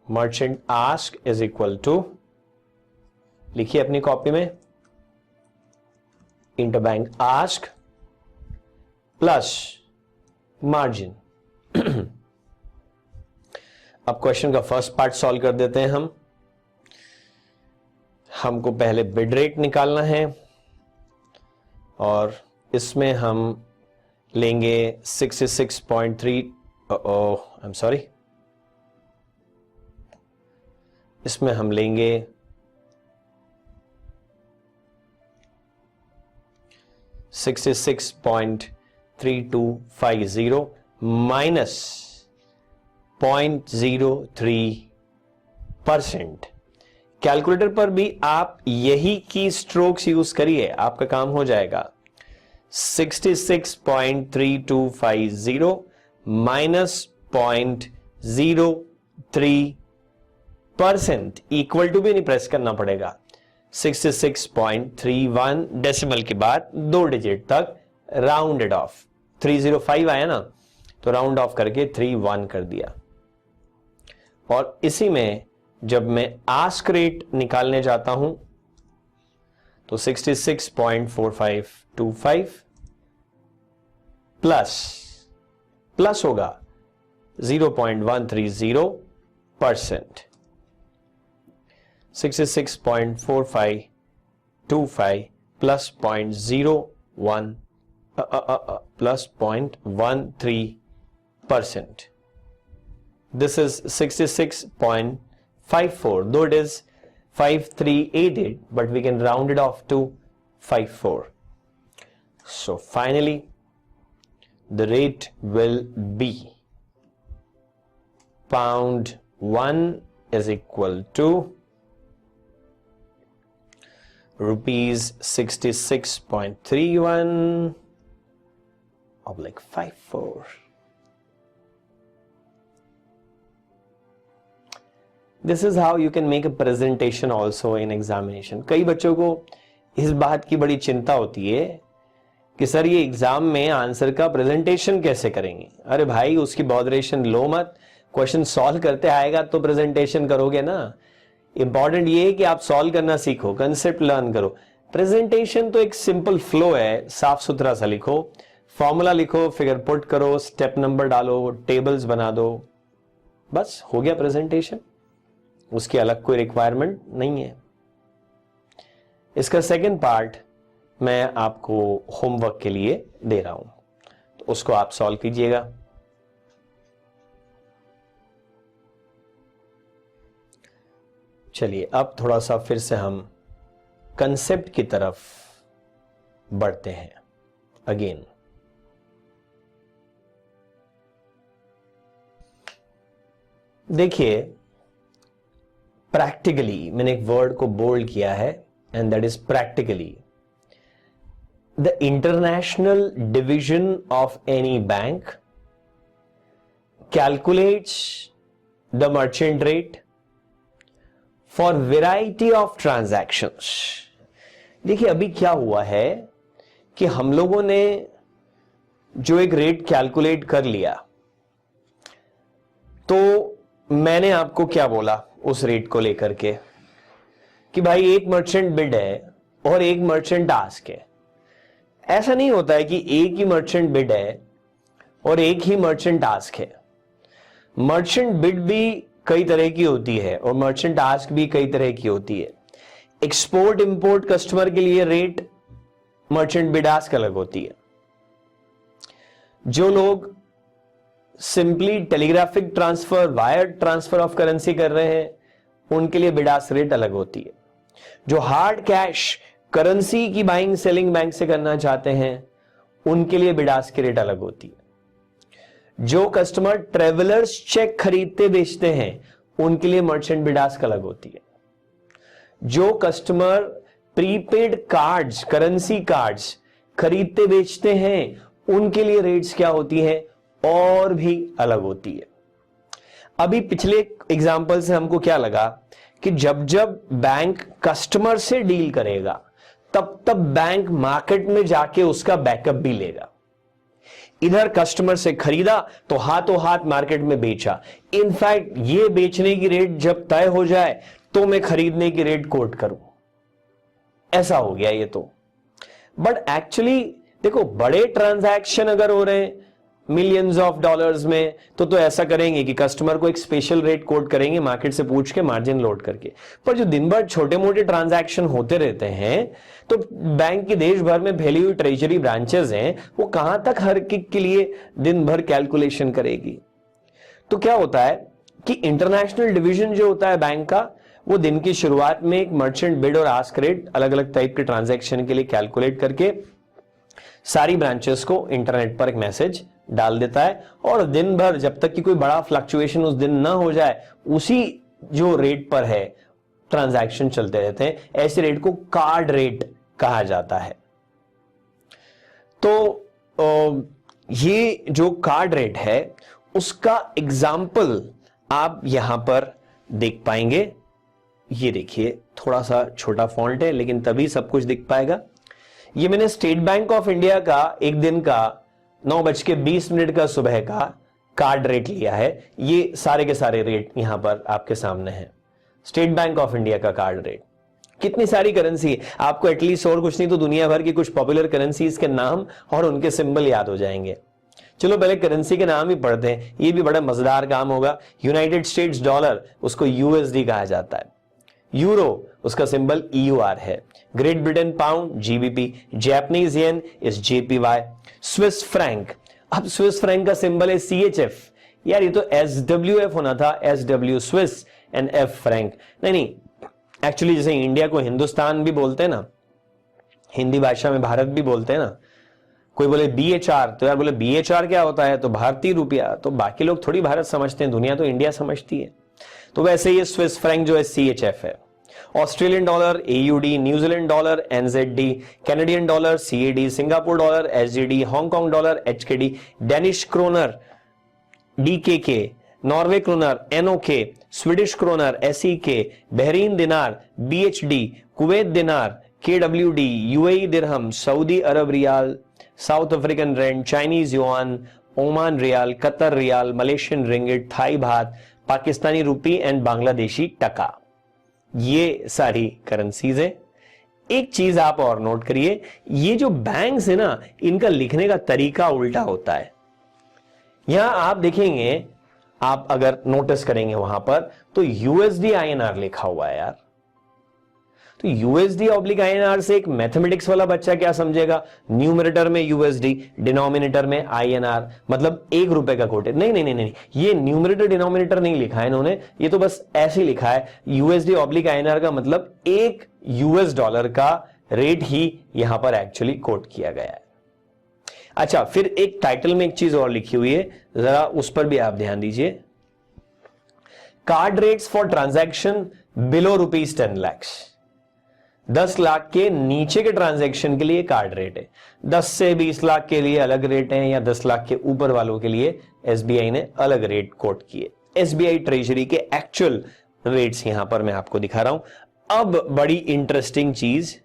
merchant ask is equal to, लिखिए अपनी कॉपी में, इंटरबैंक आस्क प्लस मार्जिन। अब क्वेश्चन का फर्स्ट पार्ट सॉल्व कर देते हैं हम। हमको पहले बिड रेट निकालना है और इसमें हम लेंगे 66.3, आई एम सॉरी, इसमें हम लेंगे 66.3250 माइनस 0.03%। कैलकुलेटर पर भी आप यही की स्ट्रोक्स यूज करिए, आपका काम हो जाएगा। 66.3250 माइनस 0.03% इक्वल टू भी नहीं प्रेस करना पड़ेगा। 66.31 डेसिमल के बाद 2 डिजिट तक राउंडेड ऑफ, 305 आया ना, तो राउंड ऑफ करके 31 कर दिया। और इसी में जब मैं आस्क रेट निकालने जाता हूं तो 66.4525 प्लस होगा 0.130%, 66.4525 plus 0.13%. This is 66.54, though it is 5388, but we can round it off to 54. So finally the rate will be £1 is equal to rupees 66.31/54. This is how you can make a presentation also in examination. कई बच्चों को इस बात की बड़ी चिंता होती है कि सर ये एग्जाम में आंसर का प्रेजेंटेशन कैसे करेंगे। अरे भाई उसकी बॉदरेशन लो मत, क्वेश्चन सॉल्व करते आएगा तो प्रेजेंटेशन करोगे ना। इंपॉर्टेंट ये है कि आप सॉल्व करना सीखो, कंसेप्ट लर्न करो। प्रेजेंटेशन तो एक सिंपल फ्लो है, साफ सुथरा सा लिखो, फॉर्मूला लिखो, फिगर पुट करो, स्टेप नंबर डालो, टेबल्स बना दो, बस हो गया प्रेजेंटेशन। उसकी अलग कोई रिक्वायरमेंट नहीं है। इसका सेकंड पार्ट मैं आपको होमवर्क के लिए दे रहा हूं, तो उसको आप सॉल्व कीजिएगा। चलिए अब थोड़ा सा फिर से हम कंसेप्ट की तरफ बढ़ते हैं अगेन। देखिए प्रैक्टिकली, मैंने एक वर्ड को बोल्ड किया है and that is practically. The international division of any bank calculates the merchant rate for variety of transactions. देखिए अभी क्या हुआ है कि हम लोगों ने जो एक रेट कैलकुलेट कर लिया, तो मैंने आपको क्या बोला उस रेट को लेकर के कि भाई एक मर्चेंट बिड है और एक मर्चेंट आस्क है। ऐसा नहीं होता है कि एक ही मर्चेंट बिड है और एक ही मर्चेंट आस्क है। मर्चेंट बिड भी कई तरह की होती है और मर्चेंट आस्क भी कई तरह की होती है। एक्सपोर्ट इंपोर्ट कस्टमर के लिए रेट मर्चेंट बिड आस्क अलग होती है। जो लोग simply telegraphic transfer, wire transfer of currency कर रहे हैं, उनके लिए बिड आस्क रेट अलग होती है। जो हार्ड कैश करेंसी की बाइंग सेलिंग बैंक से करना चाहते हैं, उनके लिए बिड आस्क की रेट अलग होती है। जो कस्टमर ट्रेवलर्स चेक खरीदते बेचते हैं, उनके लिए मर्चेंट बिड आस्क अलग होती है। जो customer prepaid cards, currency cards खरीदते बेचते हैं, उनके लिए रेट्स क्या होती हैं और भी अलग होती है। अभी पिछले एग्जांपल से हमको क्या लगा कि जब जब बैंक कस्टमर से डील करेगा, तब तब बैंक मार्केट में जाके उसका बैकअप भी लेगा। इधर कस्टमर से खरीदा तो हाथों हाथ मार्केट में बेचा। इनफैक्ट ये बेचने की रेट जब तय हो जाए तो मैं खरीदने की रेट कोट करूं, ऐसा हो गया ये तो। बट एक्चुअली देखो, बड़े ट्रांजैक्शन अगर हो रहे हैं मिलियंस ऑफ डॉलर्स में तो ऐसा करेंगे कि कस्टमर को एक स्पेशल रेट कोट करेंगे मार्केट से पूछ के, मार्जिन लोड करके। पर जो दिन भर छोटे मोटे ट्रांजैक्शन होते रहते हैं तो बैंक की देश भर में फैली हुई ट्रेजरी ब्रांचेस हैं, वो कहां तक हर किक के लिए दिन भर कैलकुलेशन करेगी। तो क्या होता है कि इंटरनेशनल डिवीजन जो होता है बैंक का, वो दिन की शुरुआत में एक मर्चेंट बिड और आस्क रेट अलग अलग टाइप के ट्रांजैक्शन के लिए कैलकुलेट करके सारी ब्रांचेस को इंटरनेट पर एक मैसेज डाल देता है, और दिन भर जब तक कि कोई बड़ा फ्लक्चुएशन उस दिन ना हो जाए, उसी जो रेट पर है ट्रांजैक्शन चलते रहते हैं। ऐसे रेट को कार्ड रेट कहा जाता है। तो ये जो कार्ड रेट है उसका एग्जाम्पल आप यहां पर देख पाएंगे। ये देखिए, थोड़ा सा छोटा फॉन्ट है लेकिन तभी सब कुछ दिख पाएगा। ये मैंने स्टेट बैंक ऑफ इंडिया का एक दिन का 9:20 का सुबह का कार्ड रेट लिया है। ये सारे के सारे रेट यहां पर आपके सामने हैं, स्टेट बैंक ऑफ इंडिया का कार्ड रेट। कितनी सारी करेंसी, आपको एटलीस्ट और कुछ नहीं तो दुनिया भर की कुछ पॉपुलर करेंसीज के नाम और उनके सिंबल याद हो जाएंगे। चलो पहले करेंसी के नाम ही पढ़ते हैं, ये भी बड़ा मजेदार काम होगा। यूनाइटेड स्टेट्स डॉलर, उसको यूएसडी कहा जाता है। यूरो, उसका सिंबल EUR है। Great Britain pound, GBP। Japanese yen is JPY। Swiss franc, अब स्विस फ्रैंक का सिंबल है CHF। यार ये तो SWF होना था, SW Swiss and F Frank. नहीं, एक्चुअली जैसे इंडिया को हिंदुस्तान भी बोलते हैं ना, हिंदी भाषा में भारत भी बोलते हैं ना। कोई बोले BHR, तो यार बोले BHR क्या होता है, तो भारतीय रुपया। तो बाकी लोग थोड़ी भारत समझते हैं, दुनिया तो इंडिया समझती है। तो वैसे ये स्विस फ्रैंक जो है CHF है। Australian dollar AUD, New Zealand dollar NZD, Canadian dollar CAD, Singapore dollar SGD, Hong Kong dollar HKD, Danish kroner DKK, Norway kroner NOK, Swedish kroner SEK, Bahrain dinar BHD, Kuwait dinar KWD, UAE dirham, Saudi Arab riyal, South African rand, Chinese yuan, Oman riyal, Qatar riyal, Malaysian ringgit, Thai baht, Pakistani rupee and Bangladeshi टका। ये सारी currencies है। एक चीज आप और note करिए, ये जो बैंक्स है ना, इनका लिखने का तरीका उल्टा होता है। यहां आप देखेंगे, आप अगर नोटिस करेंगे वहां पर तो USD INR लिखा हुआ है यार। तो USD ऑब्लिक INR से एक मैथमेटिक्स वाला बच्चा क्या समझेगा, न्यूमरेटर में USD, डिनोमिनेटर में INR, मतलब ₹1 का कोट। नहीं, ये न्यूमरेटर डिनोमिनेटर नहीं लिखा है इन्होंने, ये तो बस ऐसे ही लिखा है। USD ऑब्लिक INR का मतलब एक US डॉलर का रेट ही यहां पर एक्चुअली कोट किया गया है। अच्छा, फिर एक टाइटल में एक चीज और लिखी हुई है, जरा उस पर भी आप ध्यान दीजिए। Card rates for transaction below ₹10 lakhs। 10 lakh के नीचे के ट्रांजैक्शन के लिए कार्ड रेट है, 10 से 20 लाख के लिए अलग रेट है, या 10 लाख के ऊपर वालों के लिए SBI ने अलग रेट कोट किए। SBI ट्रेजरी के एक्चुअल रेट्स यहां पर मैं आपको दिखा रहा हूं। अब बड़ी इंटरेस्टिंग चीज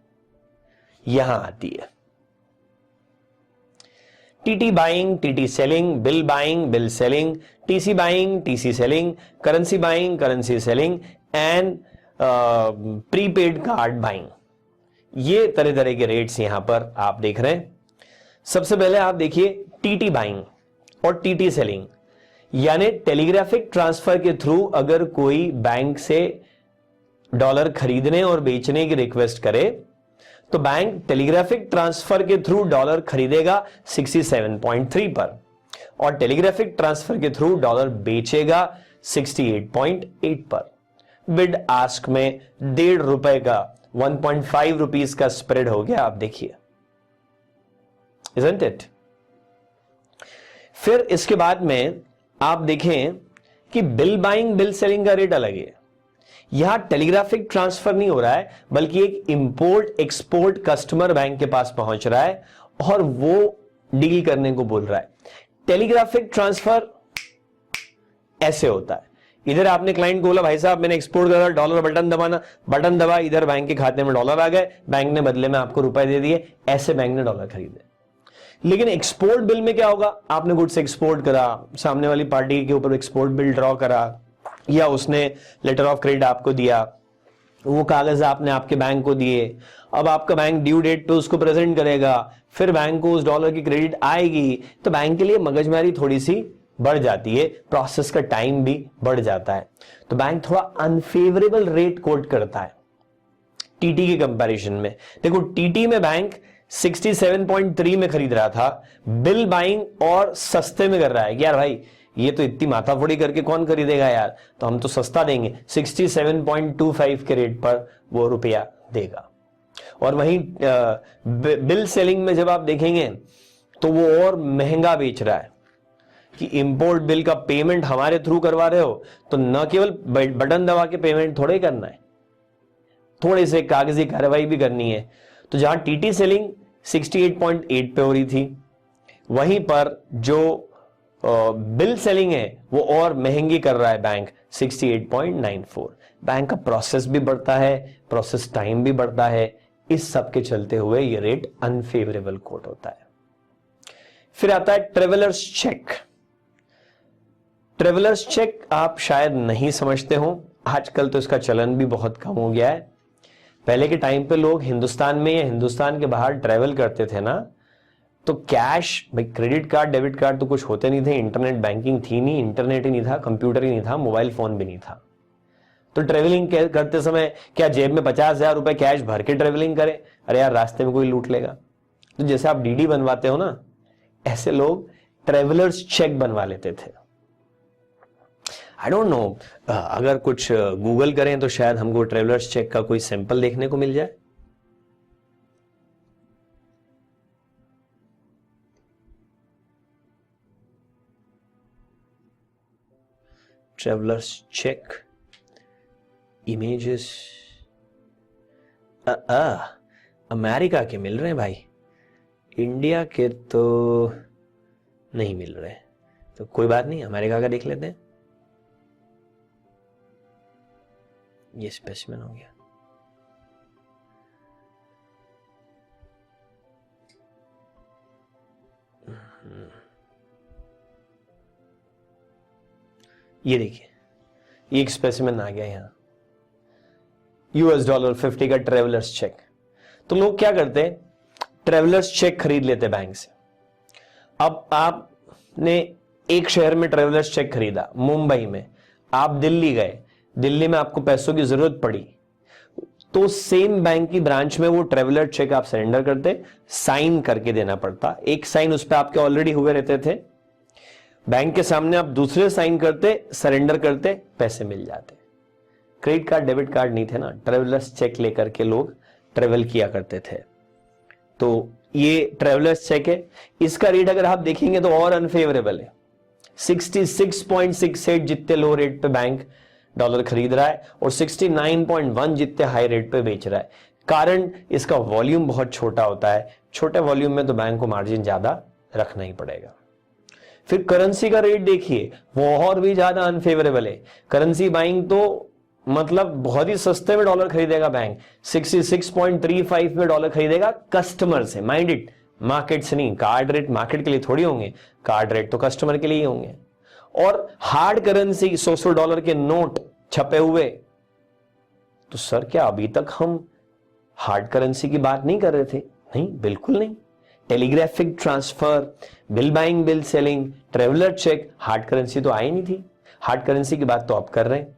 यहां आती है। TT buying, TT selling, bill buying, bill selling, TC buying, TC selling, currency buying, currency selling and prepaid card buying. ये तरह तरह के रेट्स यहां पर आप देख रहे हैं। सबसे पहले आप देखिए TT बाइंग और TT सेलिंग, यानी टेलीग्राफिक ट्रांसफर के थ्रू अगर कोई बैंक से डॉलर खरीदने और बेचने की रिक्वेस्ट करे तो बैंक टेलीग्राफिक ट्रांसफर के थ्रू डॉलर खरीदेगा 67.3 पर और टेलीग्राफिक ट्रांसफर के थ्रू डॉलर बेचेगा 68.8 पर। बिड आस्क में ₹1.5 का 1.5 रुपीस का स्प्रेड हो गया, आप देखिए, isn't it? फिर इसके बाद में आप देखें कि बिल बाइंग, बिल सेलिंग का रेट अलग है। यहां टेलीग्राफिक ट्रांसफर नहीं हो रहा है, बल्कि एक इंपोर्ट एक्सपोर्ट कस्टमर बैंक के पास पहुंच रहा है और वो डील करने को बोल रहा है। टेलीग्राफिक ट्रांसफर ऐसे होता है, इधर आपने क्लाइंट को बोला भाई साहब मैंने एक्सपोर्ट करा, डॉलर बटन दबाना, बटन दबा, इधर बैंक के खाते में डॉलर आ गए, बैंक ने बदले में आपको रुपए दे दिए, ऐसे बैंक ने डॉलर खरीदे। लेकिन एक्सपोर्ट बिल में क्या होगा, आपने गुड्स एक्सपोर्ट करा, सामने वाली पार्टी के ऊपर एक्सपोर्ट बिल ड्रॉ करा, या उसने लेटर ऑफ क्रेडिट आपको दिया, वो कागज आपने आपके बैंक को दिए, अब आपका बैंक ड्यू डेट पे उसको प्रेजेंट करेगा, फिर बैंक को उस डॉलर की क्रेडिट आएगी, तो बैंक के लिए मगजमारी थोड़ी सी बढ़ जाती है, प्रोसेस का टाइम भी बढ़ जाता है, तो बैंक थोड़ा अनफेवरेबल रेट कोट करता है टीटी के कंपैरिजन में। देखो टीटी में बैंक 67.3 में खरीद रहा था, बिल बाइंग और सस्ते में कर रहा है कि यार भाई ये तो इतनी माथाफोड़ी करके कौन खरीदेगा यार, तो हम तो सस्ता देंगे, 67.25 के रेट पर वो रुपया देगा। और वहीं बिल सेलिंग में जब आप देखेंगे तो वो और महंगा बेच रहा है कि इंपोर्ट बिल का पेमेंट हमारे थ्रू करवा रहे हो तो न केवल बटन दबा के पेमेंट थोड़े ही करना है, थोड़े से कागजी कार्रवाई भी करनी है। तो जहां टीटी सेलिंग 68.8 पे हो रही थी, वहीं पर जो बिल सेलिंग है वो और महंगी कर रहा है बैंक 68.94। बैंक का प्रोसेस भी बढ़ता है, प्रोसेस टाइम भी बढ़ता है, इस सब के चलते हुए ये रेट अनफेवरेबल कोट होता है। फिर आता है ट्रेवलर्स चेक। ट्रेवलर्स चेक आप शायद नहीं समझते हो, आजकल तो इसका चलन भी बहुत कम हो गया है। पहले के टाइम पे लोग हिंदुस्तान में या हिंदुस्तान के बाहर ट्रेवल करते थे ना, तो कैश, भाई क्रेडिट कार्ड डेबिट कार्ड तो कुछ होते नहीं थे, इंटरनेट बैंकिंग थी नहीं, इंटरनेट ही नहीं था, कंप्यूटर ही नहीं था, मोबाइल फोन भी नहीं था, तो ट्रेवलिंग करते समय क्या जेब में 50,000 रुपए कैश भर के ट्रेवलिंग करें, अरे यार रास्ते में कोई लूट लेगा। तो जैसे आप डीडी बनवाते हो ना, ऐसे लोग ट्रेवलर्स चेक बनवा लेते थे। आई डोंट नो, अगर कुछ गूगल करें तो शायद हमको ट्रेवलर्स चेक का कोई सैंपल देखने को मिल जाए। ट्रेवलर्स चेक इमेजेस, अमेरिका के मिल रहे हैं भाई, इंडिया के तो नहीं मिल रहे, तो कोई बात नहीं, अमेरिका का देख लेते हैं। ये स्पेसिमेन हो गया। ये देखिए, ये एक स्पेसिमेन आ गया यहां, $50 का ट्रेवलर्स चेक। तो लोग क्या करते हैं, ट्रेवलर्स चेक खरीद लेते बैंक से। अब आपने एक शहर में ट्रेवलर्स चेक खरीदा, मुंबई में, आप दिल्ली गए, दिल्ली में आपको पैसों की जरूरत पड़ी, तो सेम बैंक की ब्रांच में वो ट्रेवलर चेक आप सरेंडर करते, साइन करके देना पड़ता, एक साइन उस पर आपके ऑलरेडी हुए रहते थे, बैंक के सामने आप दूसरे साइन करते, सरेंडर करते, पैसे मिल जाते। क्रेडिट कार्ड डेबिट कार्ड नहीं थे ना, ट्रेवलर्स चेक लेकर के लोग ट्रेवल किया करते थे। तो ये ट्रेवलर्स चेक है, इसका रेट अगर आप देखेंगे तो और अनफेवरेबल है, 66.68 जितने लो रेट पे बैंक डॉलर खरीद रहा है और 69.1 जितने हाई रेट पे बेच रहा है। कारण इसका वॉल्यूम बहुत छोटा होता है, छोटे वॉल्यूम में तो बैंक को मार्जिन ज्यादा रखना ही पड़ेगा। फिर करेंसी का रेट देखिए, वो और भी ज्यादा अनफेवरेबल है। करेंसी बाइंग तो मतलब बहुत ही सस्ते में डॉलर खरीदेगा बैंक, 66.35 में डॉलर खरीदेगा कस्टमर से, माइंड इट, मार्केट से नहीं। कार्ड रेट मार्केट के लिए थोड़ी होंगे, कार्ड रेट तो कस्टमर के लिए ही होंगे। और हार्ड करेंसी $100 के नोट छपे हुए, तो सर क्या अभी तक हम हार्ड करेंसी की बात नहीं कर रहे थे? नहीं, बिल्कुल नहीं। Telegraphic transfer, bill buying, bill selling, traveller cheque, hard currency तो आई नहीं थी। हार्ड करेंसी की बात तो आप कर रहे हैं,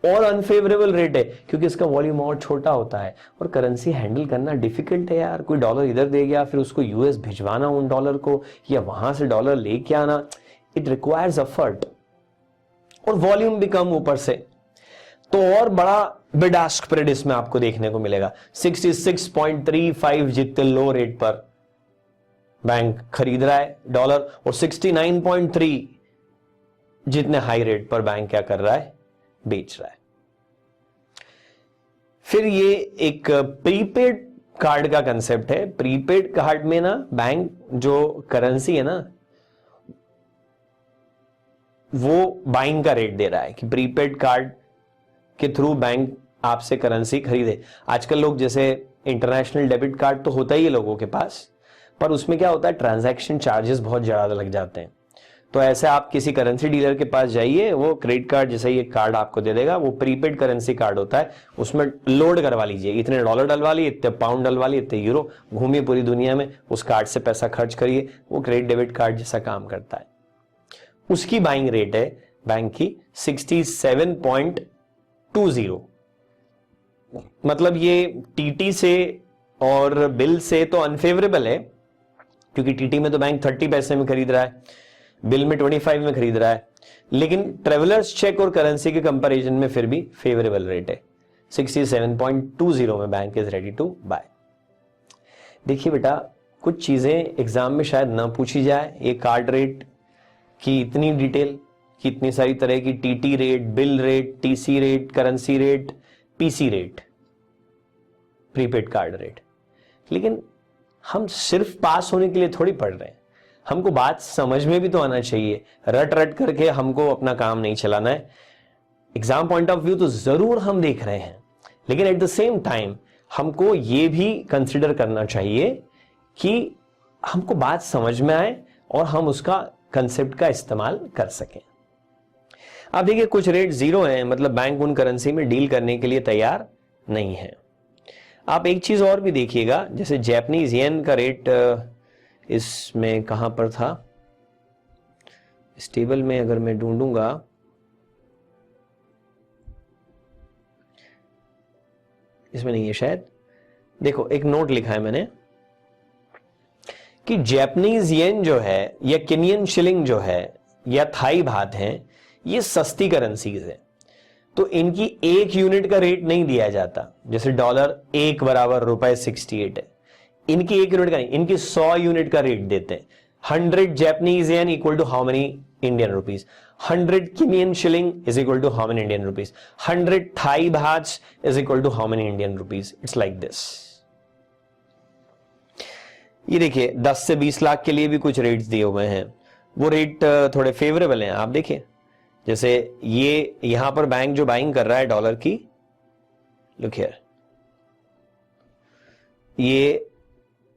और अनफेवरेबल रेट है क्योंकि इसका वॉल्यूम और छोटा होता है और करेंसी हैंडल करना डिफिकल्ट है यार। कोई डॉलर इधर दे गया, फिर उसको यूएस भिजवाना उन डॉलर को, या वहां से डॉलर लेके आना, इट रिक्वायर्स एफर्ट, और वॉल्यूम भी कम ऊपर से। तो और बड़ा बिड आस्क स्प्रेड इसमें आपको देखने को मिलेगा। 66.35 जितने लो रेट पर बैंक खरीद रहा है डॉलर, और 69.3 जितने हाई रेट पर बैंक क्या कर रहा है, बेच रहा है। फिर ये एक प्रीपेड कार्ड का कंसेप्ट है। प्रीपेड कार्ड में ना बैंक जो करेंसी है ना, वो बाइंग का रेट दे रहा है कि प्रीपेड कार्ड के थ्रू बैंक आपसे करेंसी खरीदे। आजकल लोग जैसे इंटरनेशनल डेबिट कार्ड तो होता ही है लोगों के पास, पर उसमें क्या होता है, ट्रांजैक्शन चार्जेस बहुत ज्यादा लग जाते हैं। तो ऐसे आप किसी करेंसी डीलर के पास जाइए, वो क्रेडिट कार्ड जैसा ये कार्ड आपको दे देगा, वो प्रीपेड करेंसी कार्ड होता है, उसमें लोड करवा लीजिए, इतने डॉलर डलवा लिए, इतने पाउंड डलवा लिए, इतने यूरो, घूमिए पूरी दुनिया में, उस कार्ड से पैसा खर्च करिए। वो क्रेडिट डेबिट कार्ड जैसा काम करता है। उसकी बाइंग रेट है बैंक की 67.20, मतलब ये टीटी से और बिल से तो अनफेवरेबल है, क्योंकि टीटी में तो बैंक 30 पैसे में खरीद रहा है, बिल में 25 में खरीद रहा है, लेकिन ट्रेवलर्स चेक और करेंसी के कंपैरिजन में फिर भी फेवरेबल रेट है। 67.20 में bank is ready to buy. देखिए बेटा, कुछ चीजें एग्जाम में शायद ना पूछी जाए, ये कार्ड रेट की इतनी डिटेल कि इतनी सारी तरह की TT rate, bill rate, TC rate, currency rate, PC rate, prepaid card rate, लेकिन हम सिर्फ पास होने के लिए थोड़ी पढ़ रहे हैं, हमको बात समझ में भी तो आना चाहिए। रट रट करके हमको अपना काम नहीं चलाना है। एग्जाम पॉइंट ऑफ व्यू तो जरूर हम देख रहे हैं, लेकिन एट द सेम टाइम हमको यह भी कंसिडर करना चाहिए कि हमको बात समझ में आए और हम उसका कंसेप्ट का इस्तेमाल कर सकें। अब देखिए, कुछ रेट जीरो हैं, मतलब बैंक उन करेंसी में डील करने के लिए तैयार नहीं है। आप एक चीज और भी देखिएगा, जैसे जैपनीज येन का रेट इसमें कहां पर था, इस टेबल में अगर मैं ढूंढूंगा, इसमें नहीं है शायद। देखो, एक नोट लिखा है मैंने कि जैपनीज येन जो है या केनियन शिलिंग जो है या थाई बात है, ये सस्ती करेंसीज है, तो इनकी एक यूनिट का रेट नहीं दिया जाता। जैसे डॉलर एक बराबर रुपए 68 है, इनकी एक यूनिट का नहीं, इनकी 100 यूनिट का रेट देते हैं। 100 Japanese yen equal to how many Indian rupees, 100 Kenyan shilling is equal to how many Indian rupees, 100 Thai bahts is equal to how many Indian rupees. It's like this. ये देखिए, 10 से 20 लाख के लिए भी कुछ रेट्स दिए हुए हैं, वो रेट थोड़े फेवरेबल हैं। आप देखिए, जैसे ये यहां पर बैंक जो बाइंग कर रहा है डॉलर की, लुक हियर, ये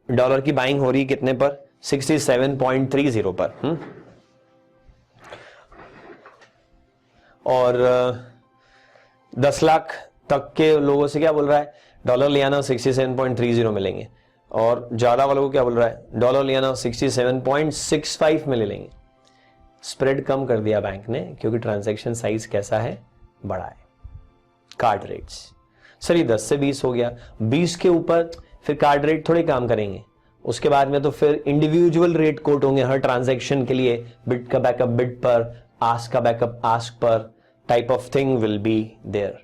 डॉलर की बाइंग हो रही है कितने पर, 67.30 पर। और 10 लाख तक के लोगों से क्या बोल रहा है, डॉलर ले आना 67.30 मिलेंगे, और ज्यादा वालों को क्या बोल रहा है, डॉलर ले आना 67.65 में ले लेंगे। स्प्रेड कम कर दिया बैंक ने, क्योंकि ट्रांजैक्शन साइज कैसा है, बड़ा है। कार्ड रेट्स, सर ये 10 से 20 हो गया, 20 के ऊपर फिर कार्ड रेट थोड़े काम करेंगे, उसके बाद में तो फिर इंडिविजुअल रेट कोट होंगे हर ट्रांजैक्शन के लिए, बिट का बैकअप बिट पर, आस्क का बैकअप आस्क पर, type of thing will be there.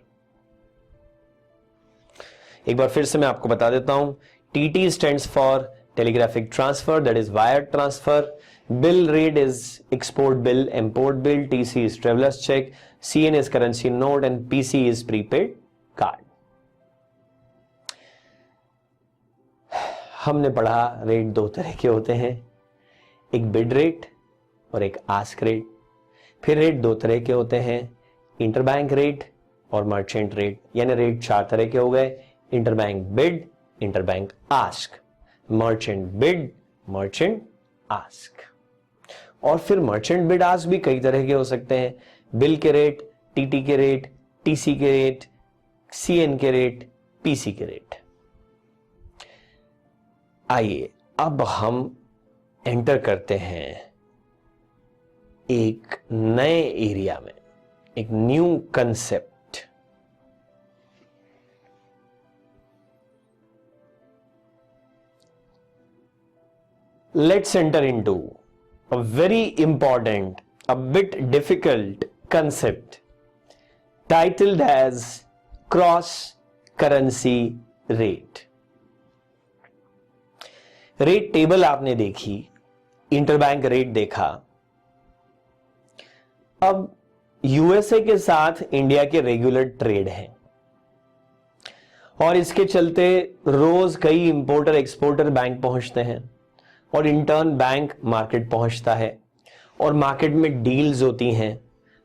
एक बार फिर से मैं आपको बता देता हूं, TT stands for telegraphic transfer, that is wire transfer. Bill rate is export bill, import bill, TC is travellers cheque, CN is currency note and PC is prepaid card. हमने पढ़ा रेट दो तरह के होते हैं, एक बिड रेट और एक आस्क रेट। फिर रेट दो तरह के होते हैं, इंटरबैंक रेट और मर्चेंट रेट, यानी रेट 4 तरह के हो गए, interbank bid, interbank ask, merchant bid, merchant ask. और फिर मर्चेंट बिड आस्क भी कई तरह के हो सकते हैं, बिल के रेट, टीटी के रेट, टीसी के रेट, सीएन के रेट, पीसी के रेट। आइए अब हम एंटर करते हैं एक नए एरिया में, एक new concept. Let's enter into a very important, a bit difficult concept titled as cross currency rate. Rate table आपने देखी, इंटरबैंक रेट देखा। अब यूएसए के साथ इंडिया के रेगुलर ट्रेड है, और इसके चलते रोज कई इंपोर्टर एक्सपोर्टर बैंक पहुंचते हैं, और इंटर्न बैंक मार्केट पहुंचता है, और मार्केट में डील्स होती हैं,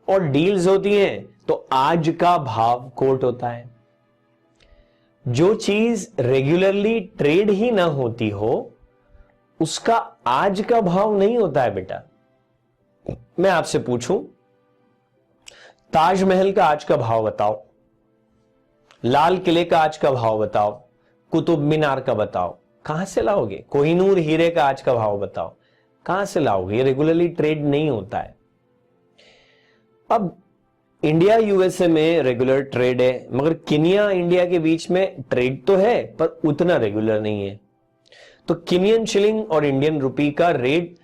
और डील्स होती हैं तो आज का भाव कोट होता है। जो चीज रेगुलरली ट्रेड ही ना होती हो, उसका आज का भाव नहीं होता है बेटा। मैं आपसे पूछूं, ताजमहल का आज का भाव बताओ, लाल किले का आज का भाव बताओ, कुतुब मीनार का बताओ, कहां से लाओगे? कोहिनूर हीरे का आज का भाव बताओ, कहां से लाओगे? ये रेगुलरली ट्रेड नहीं होता है। अब इंडिया यूएसए में रेगुलर ट्रेड है, मगर केनिया इंडिया के बीच में ट्रेड तो है पर उतना रेगुलर नहीं है। तो केनियन शिलिंग और इंडियन रुपी का रेट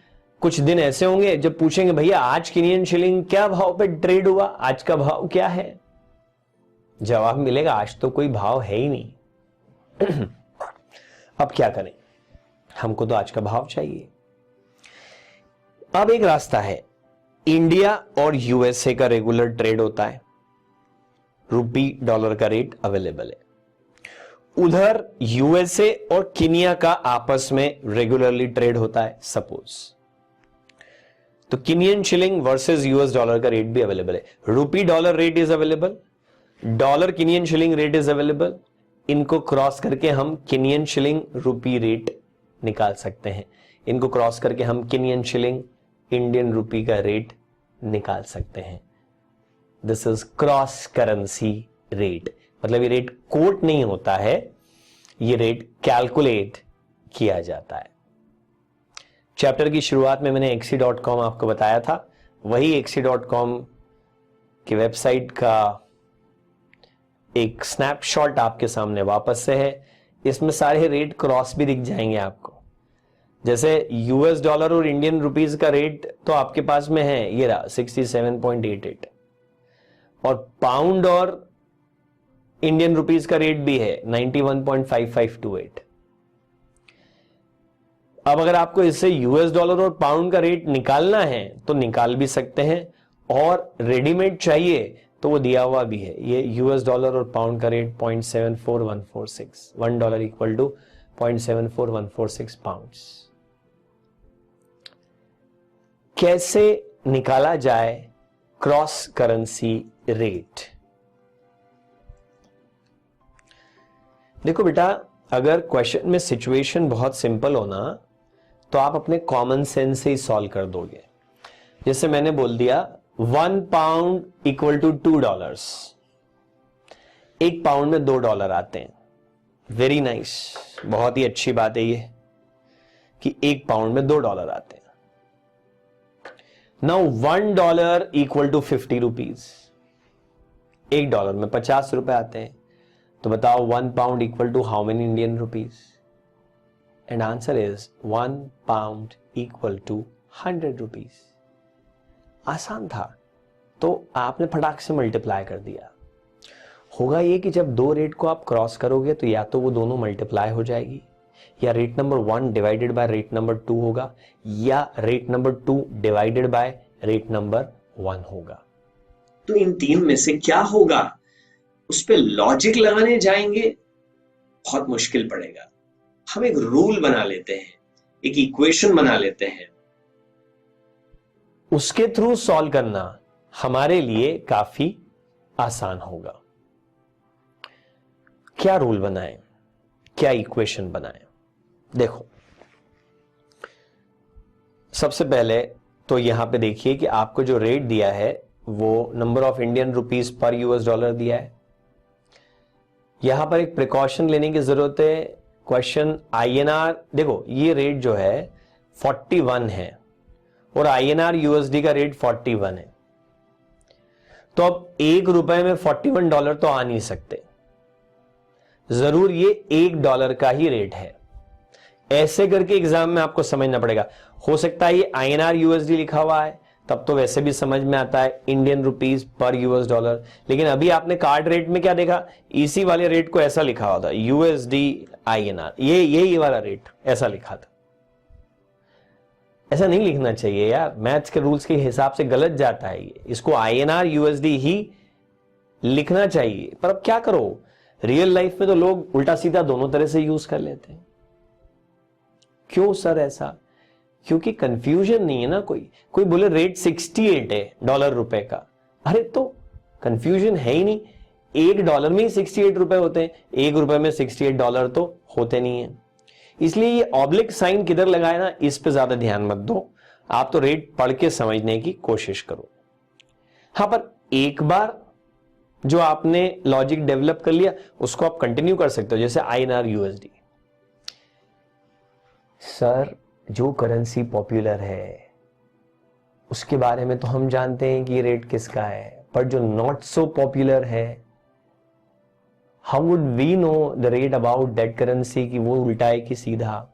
कुछ दिन ऐसे होंगे जब पूछेंगे भैया आज केनियन शिलिंग क्या भाव पे ट्रेड हुआ, आज का भाव क्या है? जवाब मिलेगा आज तो कोई भाव है ही नहीं। अब क्या करें, हमको तो आज का भाव चाहिए। अब एक रास्ता है, इंडिया और यूएसए का रेगुलर ट्रेड होता है, रुपी डॉलर का रेट अवेलेबल है। उधर यूएसए और केनिया का आपस में रेगुलरली ट्रेड होता है सपोज, तो Kenyan shilling versus US dollar का रेट भी अवेलेबल है। Rupee dollar rate is available, dollar Kenyan shilling rate is available. इनको क्रॉस करके हम केनियन शिलिंग रुपी रेट निकाल सकते हैं, इनको क्रॉस करके हम केनियन शिलिंग इंडियन रुपी का रेट निकाल सकते हैं। This is cross currency rate, मतलब ये रेट कोट नहीं होता है, ये रेट कैलकुलेट किया जाता है। चैप्टर की शुरुआत में मैंने एक्सी.com आपको बताया था, वही एक्सी.com की वेबसाइट का एक स्नैपशॉट आपके सामने वापस से है। इसमें सारे रेट क्रॉस भी दिख जाएंगे आपको, जैसे यूएस डॉलर और इंडियन रुपीस का रेट तो आपके पास में है, ये रहा 67.88, और पाउंड और इंडियन रुपीस का रेट भी है 91.5528। अब अगर आपको इससे यूएस डॉलर और पाउंड का रेट निकालना है तो निकाल भी सकते हैं, और रेडीमेड चाहिए तो वो दिया हुआ भी है। ये यूएस डॉलर और पाउंड का रेट 0.74146, $1 इक्वल टू 0.74146 पाउंड्स। कैसे निकाला जाए क्रॉस करेंसी रेट? देखो बेटा, अगर क्वेश्चन में सिचुएशन बहुत सिंपल हो ना तो आप अपने कॉमन सेंस से ही सॉल्व कर दोगे। जैसे मैंने बोल दिया 1 पाउंड इक्वल टू $2, एक पाउंड में $2 आते हैं। वेरी नाइस, बहुत ही अच्छी बात है ये कि एक पाउंड में $2 आते हैं। नाउ $1 इक्वल टू 50 रुपीज, एक डॉलर में 50 रुपए आते हैं। तो बताओ 1 pound equal to how many Indian rupees? And answer is 1 pound equal to 100 rupees. आसान था, तो आपने फटाक से मल्टीप्लाई कर दिया। होगा ये कि जब दो रेट को आप क्रॉस करोगे तो या तो वो दोनों मल्टीप्लाई हो जाएगी, या rate number 1 divided by rate number 2 होगा, या rate number 2 divided by rate number 1 होगा। तो इन तीन में से क्या होगा, उस पे लॉजिक लगाने जाएंगे बहुत मुश्किल पड़ेगा। हम एक रूल बना लेते हैं, एक इक्वेशन बना लेते हैं, उसके थ्रू सॉल्व करना हमारे लिए काफी आसान होगा। क्या रूल बनाएं, क्या इक्वेशन बनाएं? देखो, सबसे पहले तो यहां पे देखिए कि आपको जो रेट दिया है वो नंबर ऑफ इंडियन रुपीस पर यूएस डॉलर दिया है। यहां पर एक प्रिकॉशन लेने की जरूरत है। क्वेश्चन आईएनआर, देखो ये रेट जो है 41 है और आईएनआर यूएसडी का रेट 41 है, तो अब $1 में $41 तो आ नहीं सकते, जरूर ये $1 का ही रेट है। ऐसे करके एग्जाम में आपको समझना पड़ेगा। हो सकता है ये आईएनआर यूएसडी लिखा हुआ है, तब तो वैसे भी समझ में आता है इंडियन रुपीस पर यूएस डॉलर, लेकिन अभी आपने कार्ड रेट में क्या देखा, इसी वाले रेट को ऐसा लिखा हुआ था यूएसडी आईएनआर, ये वाला रेट ऐसा लिखा था। ऐसा नहीं लिखना चाहिए यार, मैथ्स के रूल्स के हिसाब से गलत जाता है ये। इसको आईएनआर यूएसडी ही लिखना चाहिए, पर अब क्या करो, रियल लाइफ में तो लोग उल्टा सीधा दोनों तरह से यूज कर लेते हैं। क्यों सर ऐसा? क्योंकि कंफ्यूजन नहीं है ना। कोई बोले रेट 68 है डॉलर रुपए का, अरे तो कंफ्यूजन है ही नहीं, $1 में ही 68 रुपए होते हैं, $1 में $68 तो होते नहीं है। इसलिए ये ऑब्लिक साइन किधर लगाए ना, इस पे ज्यादा ध्यान मत दो, आप तो रेट पढ़ के समझने की कोशिश करो। हां, पर एक बार जो आपने लॉजिक डेवलप कर लिया उसको आप कंटिन्यू कर सकते हो, जैसे INR USD। सर जो करेंसी पॉपुलर है उसके बारे में तो हम जानते हैं कि रेट किसका है, पर जो नॉट सो पॉपुलर है, how would we know the rate about that currency कि वो उल्टा है कि सीधा।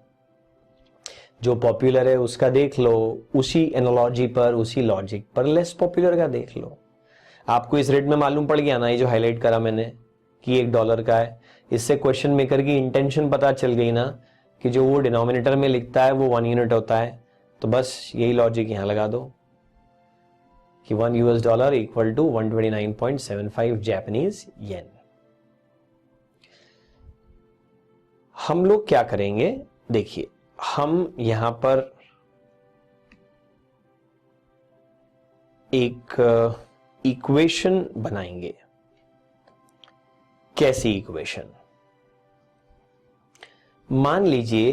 जो पॉपुलर है उसका देख लो, उसी एनालॉजी पर, उसी लॉजिक पर लेस पॉपुलर का देख लो। आपको इस रेट में मालूम पड़ गया ना, ये जो हाईलाइट करा मैंने कि $1 का है, इससे क्वेश्चन मेकर की इंटेंशन पता चल गई ना कि जो वो डिनोमिनेटर में लिखता है वो 1 यूनिट होता है। तो बस यही लॉजिक यहां लगा दो कि $1 इक्वल टू 129.75 जापानीज येन। हम लोग क्या करेंगे, देखिए हम यहां पर एक इक्वेशन बनाएंगे। कैसी इक्वेशन? मान लीजिए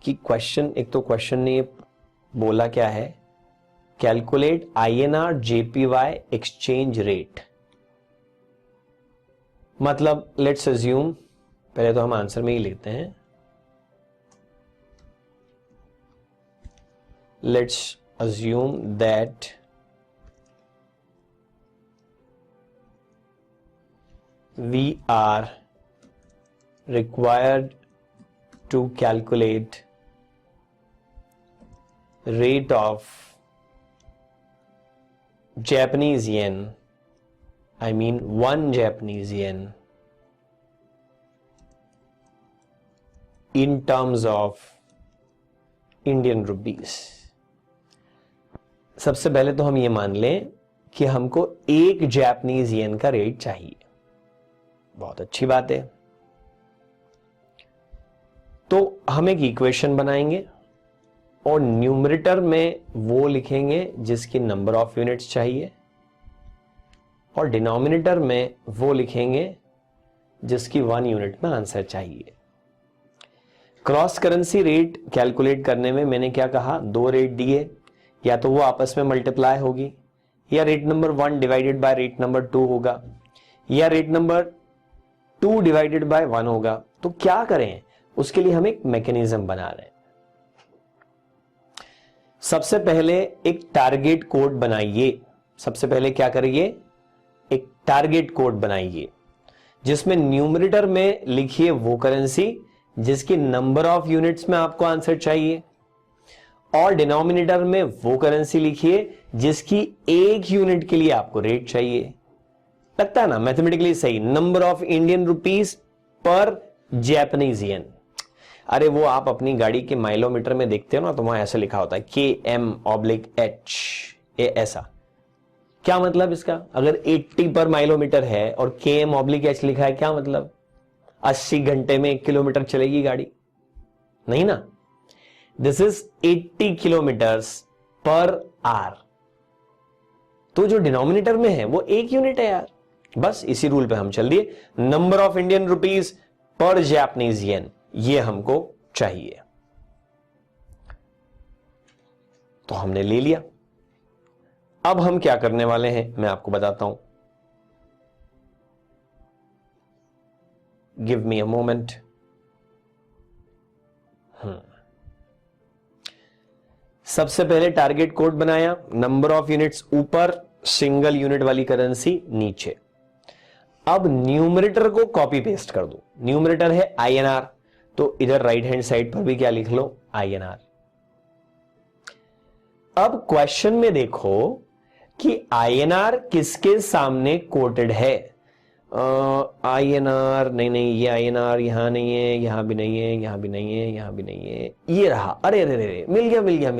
कि क्वेश्चन, एक तो क्वेश्चन ने बोला क्या है, calculate INR JPY exchange rate. मतलब लेट्स अज्यूम, पहले तो हम आंसर में ही लिखते हैं, let's assume that we are required to calculate rate of Japanese yen, I mean 1 Japanese yen in terms of Indian rupees। सबसे पहले तो हम ये मान लें कि हमको 1 जापानीज येन का रेट चाहिए। बहुत अच्छी बात है। तो हम एक इक्वेशन बनाएंगे और न्यूमरेटर में वो लिखेंगे जिसकी नंबर ऑफ यूनिट्स चाहिए, और डिनोमिनेटर में वो लिखेंगे जिसकी 1 यूनिट में आंसर चाहिए। क्रॉस करेंसी रेट कैलकुलेट करने में मैंने क्या कहा, 2 रेट दिए, या तो वो आपस में मल्टीप्लाई होगी, या rate number 1 divided by rate number 2 होगा, या रेट नंबर 2 डिवाइडेड बाय 1 होगा। तो क्या करें, उसके लिए हम एक मैकेनिज्म बना रहे हैं। सबसे पहले एक टारगेट कोड बनाइए। सबसे पहले क्या करिए, एक टारगेट कोड बनाइए जिसमें न्यूमरेटर में लिखिए वो करेंसी जिसकी नंबर ऑफ यूनिट्स में आपको आंसर चाहिए, और डिनोमिनेटर में वो करेंसी लिखिए जिसकी 1 यूनिट के लिए आपको रेट चाहिए। लगता है ना मैथमेटिकली सही, नंबर ऑफ इंडियन रुपीस पर जापानीज येन। अरे वो आप अपनी गाड़ी के माइलोमीटर में देखते हो ना, तो वहां ऐसा लिखा होता है KM/H, ये ऐसा। क्या मतलब इसका? अगर 80 पर माइलोमीटर है और KM/H लिखा है, क्या मतलब 80 घंटे में 1 किलोमीटर चलेगी गाड़ी? नहीं ना, this is 80 kilometres per hour. तो जो डिनोमिनेटर में है वो 1 यूनिट है यार। बस इसी रूल पे हम चल दिए, नंबर ऑफ इंडियन रुपीस पर जापानीज येन, ये हमको चाहिए। तो हमने ले लिया। अब हम क्या करने वाले हैं मैं आपको बताता हूं, गिव मी अ मोमेंट। सबसे पहले टारगेट कोड बनाया, नंबर ऑफ यूनिट्स ऊपर, सिंगल यूनिट वाली करेंसी नीचे। अब न्यूमरेटर को कॉपी पेस्ट कर दो। न्यूमरेटर है INR, तो इधर राइट हैंड साइड पर भी क्या लिख लो, INR। अब क्वेश्चन में देखो कि INR किसके सामने कोटेड है। INR नहीं, ये INR यहां नहीं है, यहां भी नहीं है, यहां भी नहीं है, यहां भी नहीं है, ये रहा। अरे अरे अरे, मिल गया INR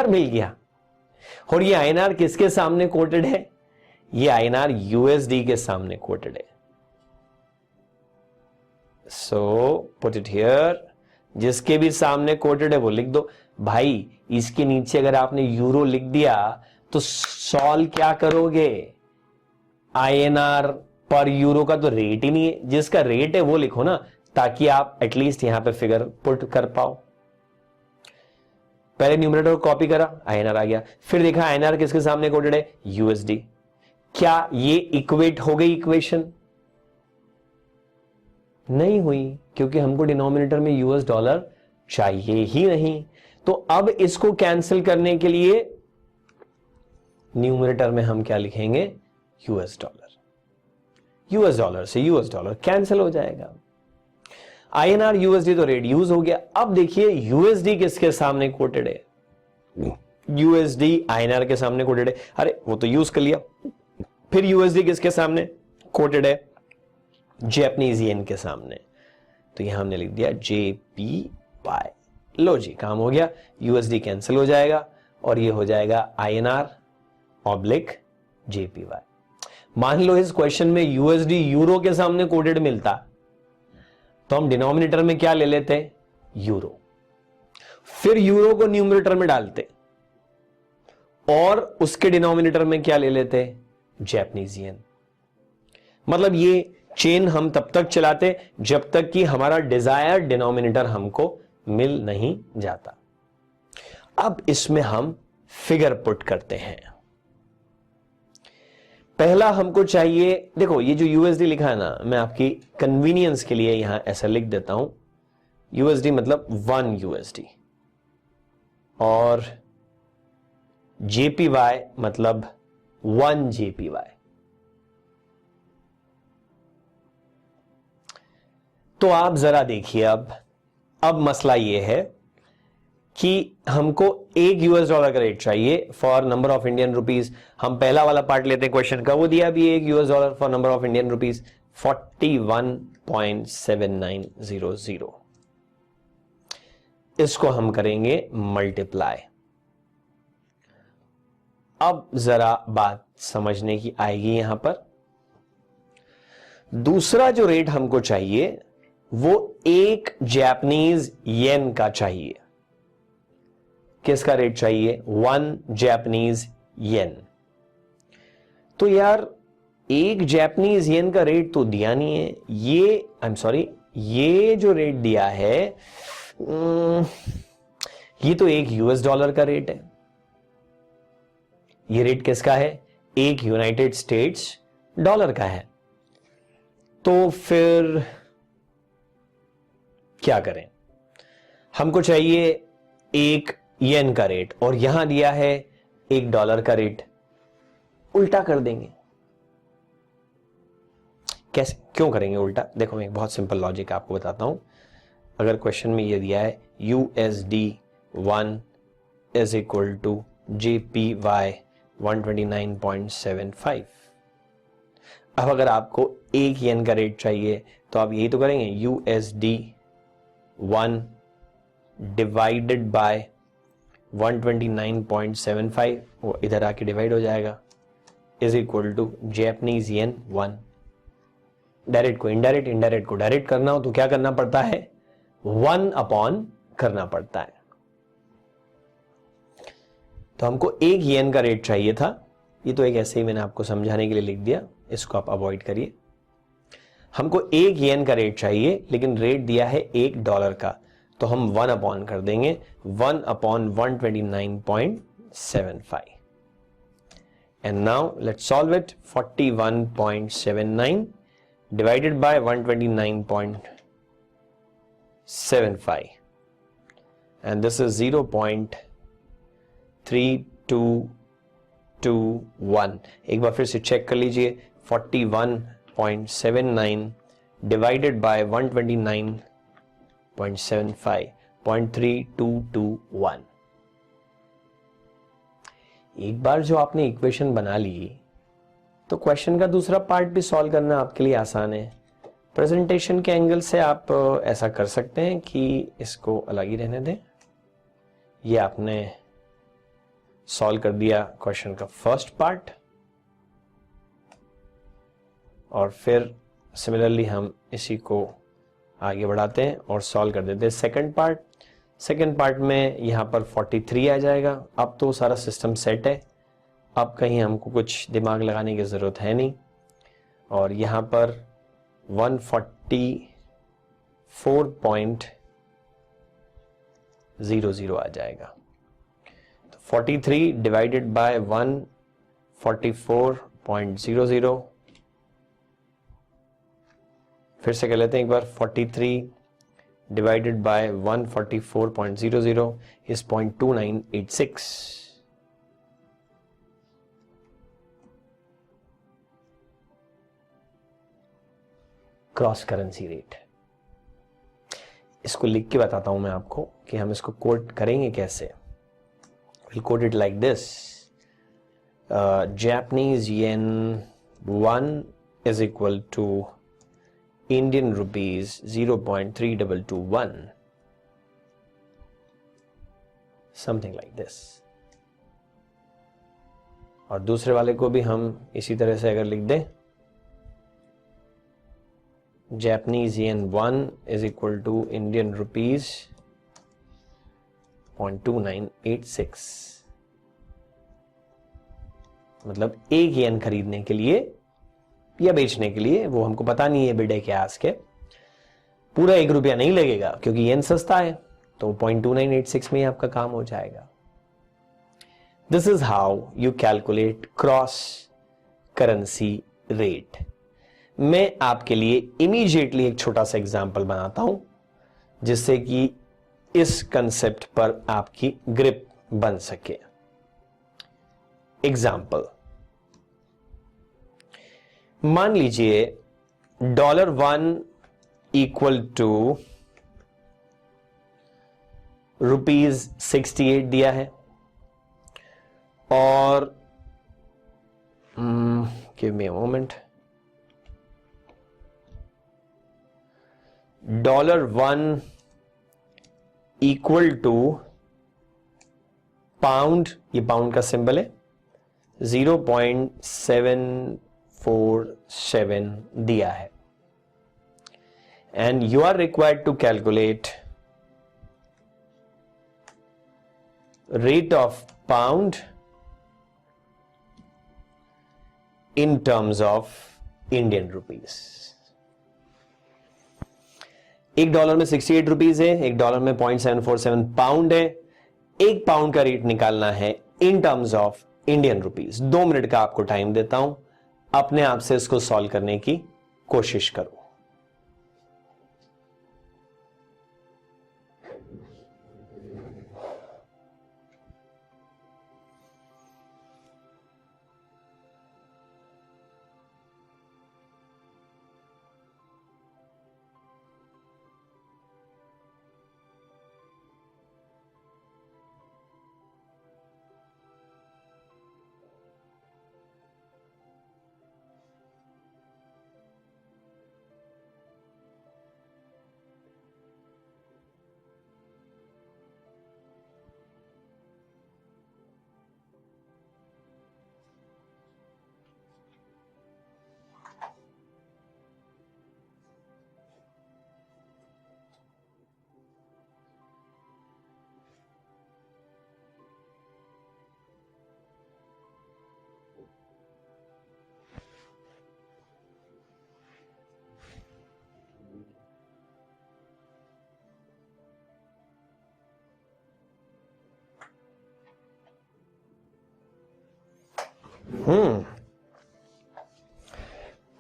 मिल गया। और ये INR किसके सामने कोटेड है? ये INR USD के सामने कोटेड है। सो पुट इट हियर, जिसके भी सामने कोटेड है वो लिख दो। भाई इसके नीचे अगर आपने यूरो लिख दिया तो सॉल्व क्या करोगे? INR पर यूरो का तो रेट ही नहीं है, जिसका रेट है वो लिखो ना। ताकि आप एटलीस्ट यहां पे फिगर पुट कर पाओ। पहले न्यूमरेटर को कॉपी करा, आईएनआर आ गया, फिर देखा आईएनआर किसके सामने कोटेड है, यूएसडी। क्या ये इक्वेट हो गई इक्वेशन? नहीं हुई, क्योंकि हमको डिनोमिनेटर में यूएस डॉलर चाहिए ही नहीं। तो अब इसको कैंसिल करने के लिए न्यूमरेटर में हम क्या लिखेंगे, यूएस डॉलर। यूएस डॉलर से यूएस डॉलर कैंसिल हो जाएगा। आईएनआर यूएसडी तो रेट यूज हो गया। अब देखिए यूएसडी किसके सामने कोटेड है, यूएसडी आईएनआर के सामने कोटेड है। अरे वो तो यूज कर लिया। फिर यूएसडी किसके सामने कोटेड है, जैपनीज येन के सामने। तो यहां हमने लिख दिया JPY। लो जी, काम हो गया। यूएसडी कैंसिल हो जाएगा और ये हो जाएगा INR ऑब्लिक JPY। मान लो इस क्वेश्चन में यूएसडी यूरो के सामने कोटेड मिलता तो हम डिनोमिनेटर में क्या ले लेते, यूरो। फिर यूरो को न्यूमरेटर में डालते और उसके डिनोमिनेटर में क्या ले लेते, जैपनीज येन। मतलब ये चेन हम तब तक चलाते जब तक कि हमारा डिजायर्ड डिनोमिनेटर हमको मिल नहीं जाता। अब इसमें हम फिगर पुट करते हैं। पहला हमको चाहिए, देखो ये जो यूएसडी लिखा है ना, मैं आपकी कन्वीनियंस के लिए यहां ऐसा लिख देता हूं, यूएसडी मतलब 1 यूएसडी, और JPY मतलब 1 JPY। तो आप जरा देखिए, अब मसला यह है कि हमको 1 यूएस डॉलर का रेट चाहिए for number of Indian rupees. हम पहला वाला पार्ट लेते हैं क्वेश्चन का, वो दिया भी 1 US dollar for number of Indian rupees 41.7900। इसको हम करेंगे मल्टीप्लाई। अब जरा बात समझने की आएगी यहां पर। दूसरा जो रेट हमको चाहिए वो 1 जापानीज येन का चाहिए। किसका रेट चाहिए, 1 जापानीज येन। तो यार 1 जापानीज येन का रेट तो दिया नहीं है, ये जो रेट दिया है ये तो 1 यूएस डॉलर का रेट है। ये रेट किसका है, 1 यूनाइटेड स्टेट्स डॉलर का है। तो फिर क्या करें, हमको चाहिए 1 येन का रेट और यहां दिया है 1 डॉलर का रेट। उल्टा कर देंगे। कैसे, क्यों करेंगे उल्टा? देखो मैं एक बहुत सिंपल लॉजिक आपको बताता हूं। अगर क्वेश्चन में यह दिया है USD 1 is equal to JPY 129.75, अब अगर आपको 1 येन का रेट चाहिए तो आप यही तो करेंगे, USD 1 डिवाइडेड बाय 129.75, वो इधर आके डिवाइड हो जाएगा, is equal to Japanese yen 1। Direct को इनडायरेक्ट, इनडायरेक्ट को डायरेक्ट करना हो तो क्या करना पड़ता है, 1 अपॉन करना पड़ता है। तो हमको 1 येन का रेट चाहिए था। ये तो एक ऐसे ही मैंने आपको समझाने के लिए लिख दिया, इसको आप अवॉइड करिए। हमको 1 येन का रेट चाहिए लेकिन रेट दिया है 1 डॉलर का, तो हम 1 अपॉन कर देंगे, 1 upon 129.75। And now let's solve it. 41.79 divided by 129.75 and this is 0.3221। एक बार फिर से चेक कर लीजिए, 41.79 डिवाइडेड बाय 129.75, 0.3221। एक बार जो आपने इक्वेशन बना ली तो क्वेश्चन का दूसरा पार्ट भी सॉल्व करना आपके लिए आसान है। प्रेजेंटेशन के एंगल से आप ऐसा कर सकते हैं कि इसको अलग ही रहने दें। ये आपने सॉल्व कर दिया क्वेश्चन का फर्स्ट पार्ट, और फिर सिमिलरली हम इसी को आगे बढ़ाते हैं और सॉल्व कर देते हैं सेकंड पार्ट। सेकंड पार्ट में यहां पर 43 आ जाएगा। अब तो सारा सिस्टम सेट है, अब कहीं हमको कुछ दिमाग लगाने की जरूरत है नहीं। और यहां पर 44.00 आ जाएगा। तो 43 डिवाइडेड बाय 144.00, फिर से कर लेते हैं एक बार। 43 divided by 144.00 is 0.2986। Cross currency rate. इसको लिख के बताता हूं मैं आपको कि हम इसको कोट करेंगे कैसे। Will quote it like this, Japanese yen 1 is equal to Indian rupees 0.3221, something like this. और दूसरे वाले को भी हम इसी तरह से अगर लिख दें, Japanese yen 1 is equal to Indian rupees 0.2986, मतलब एक येन खरीदने के लिए या बेचने के लिए, वो हमको पता नहीं है बिड के आस्क के, पूरा ₹1 नहीं लगेगा क्योंकि येन सस्ता है, तो 0.2986 में ही आपका काम हो जाएगा। This is how you calculate cross currency rate. मैं आपके लिए इमीडिएटली एक छोटा सा एग्जाम्पल बनाता हूं जिससे कि इस कंसेप्ट पर आपकी ग्रिप बन सके। एग्जाम्पल, मान लीजिए $1 इक्वल टू ₹68 दिया है और give me a moment, $1 equal to pound, ये पाउंड का सिंबल है, 0.747 दिया है। And you are required to calculate rate of pound in terms of Indian rupees. $1 में 68 रुपीज है, $1 में 0.747 पाउंड है। 1 पाउंड का रेट निकालना है इन terms of Indian rupees. 2 minute का आपको टाइम देता हूं, अपने आप से इसको सॉल्व करने की कोशिश करो।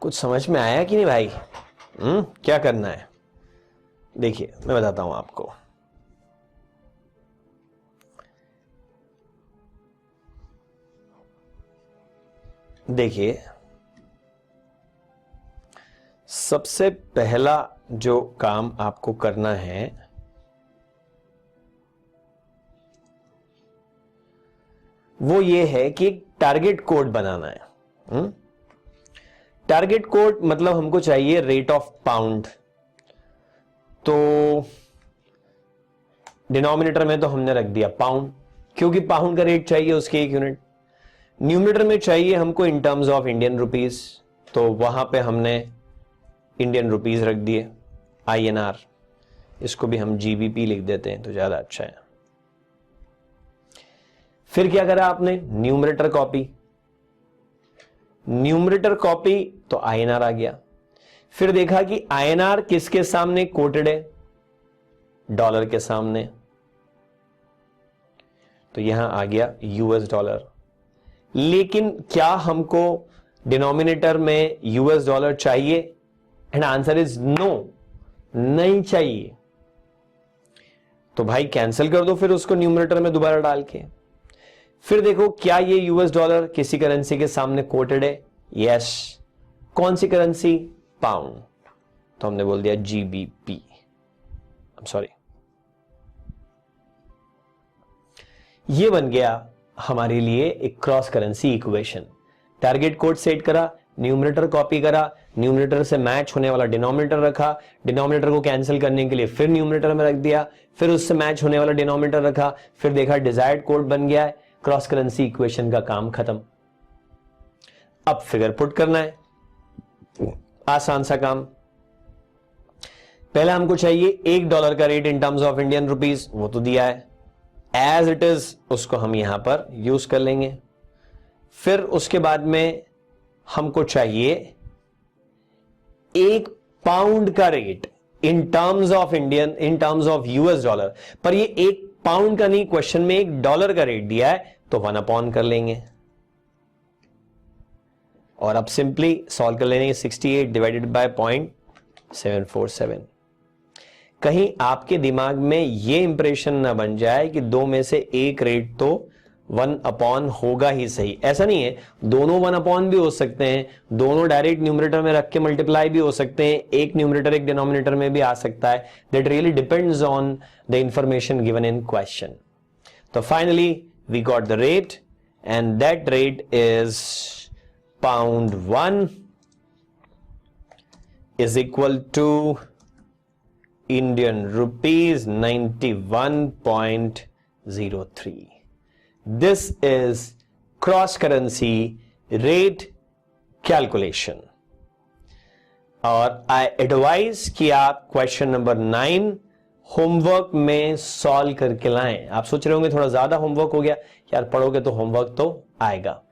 कुछ समझ में आया कि नहीं भाई? क्या करना है देखिए, मैं बताता हूं आपको। देखिए, सबसे पहला जो काम आपको करना है वो ये है कि एक टारगेट कोड बनाना है। टारगेट कोड मतलब हमको चाहिए रेट ऑफ पाउंड। तो डिनोमिनेटर में तो हमने रख दिया पाउंड, क्योंकि पाउंड का रेट चाहिए उसके 1 यूनिट। न्यूमरेटर में चाहिए हमको इन टर्म्स ऑफ इंडियन रुपीस, तो वहां पे हमने इंडियन रुपीस रख दिए, INR। इसको भी हम GBP लिख देते हैं तो ज्यादा अच्छा है। फिर क्या करा आपने? न्यूमरेटर कॉपी, न्यूमरेटर कॉपी तो INR आ गया। फिर देखा कि INR किसके सामने कोटेड है, डॉलर के सामने, तो यहां आ गया US डॉलर। लेकिन क्या हमको डिनोमिनेटर में US डॉलर चाहिए? एंड आंसर इज नो, नहीं चाहिए। तो भाई कैंसिल कर दो फिर उसको न्यूमरेटर में दोबारा डाल के। फिर देखो क्या ये US डॉलर किसी करेंसी के सामने कोटेड है? यस। कौन सी करेंसी? पाउंड। तो हमने बोल दिया GBP, सॉरी। ये बन गया हमारे लिए एक cross currency equation. Target code set करा, न्यूमरेटर कॉपी करा, न्यूमरेटर से मैच होने वाला डिनोमिनेटर रखा, डिनोमिनेटर को कैंसिल करने के लिए फिर न्यूमरेटर में रख दिया, फिर उससे मैच होने वाला डिनोमिनेटर रखा, फिर देखा डिजायर्ड कोड बन गया है, क्रॉस करेंसी इक्वेशन का काम खत्म। अब फिगर पुट करना है, आसान सा काम। पहला हमको चाहिए $1 का rate in terms of Indian rupees, वो तो दिया है एज इट इज, उसको हम यहां पर यूज कर लेंगे। फिर उसके बाद में हमको चाहिए £1 का rate in terms of Indian, in terms of US dollar, पर ये £1 का नहीं, क्वेश्चन में $1 का रेट दिया है, तो 1/, कर लेंगे। और अब सिंपली सॉल्व कर लेंगे। 68 डिवाइडेड बाय 0.747। कहीं आपके दिमाग में ये इंप्रेशन ना बन जाए कि दो में से एक रेट तो 1/, होगा ही सही। ऐसा नहीं है, दोनों 1/, भी हो सकते हैं, दोनों डायरेक्ट न्यूमरेटर में रख के मल्टीप्लाई भी हो सकते हैं, एक न्यूमरेटर एक डिनोमिनेटर में भी आ सकता है। That really depends on the information given in question. तो finally we got the rate and that rate is £1 is equal to Indian rupees 91.03. This is cross currency rate calculation. और I advise कि आप question number 9 homework में solve करके लाएं। आप सोच रहे होंगे थोड़ा ज्यादा होमवर्क हो गया यार, पढ़ोगे तो होमवर्क तो आएगा।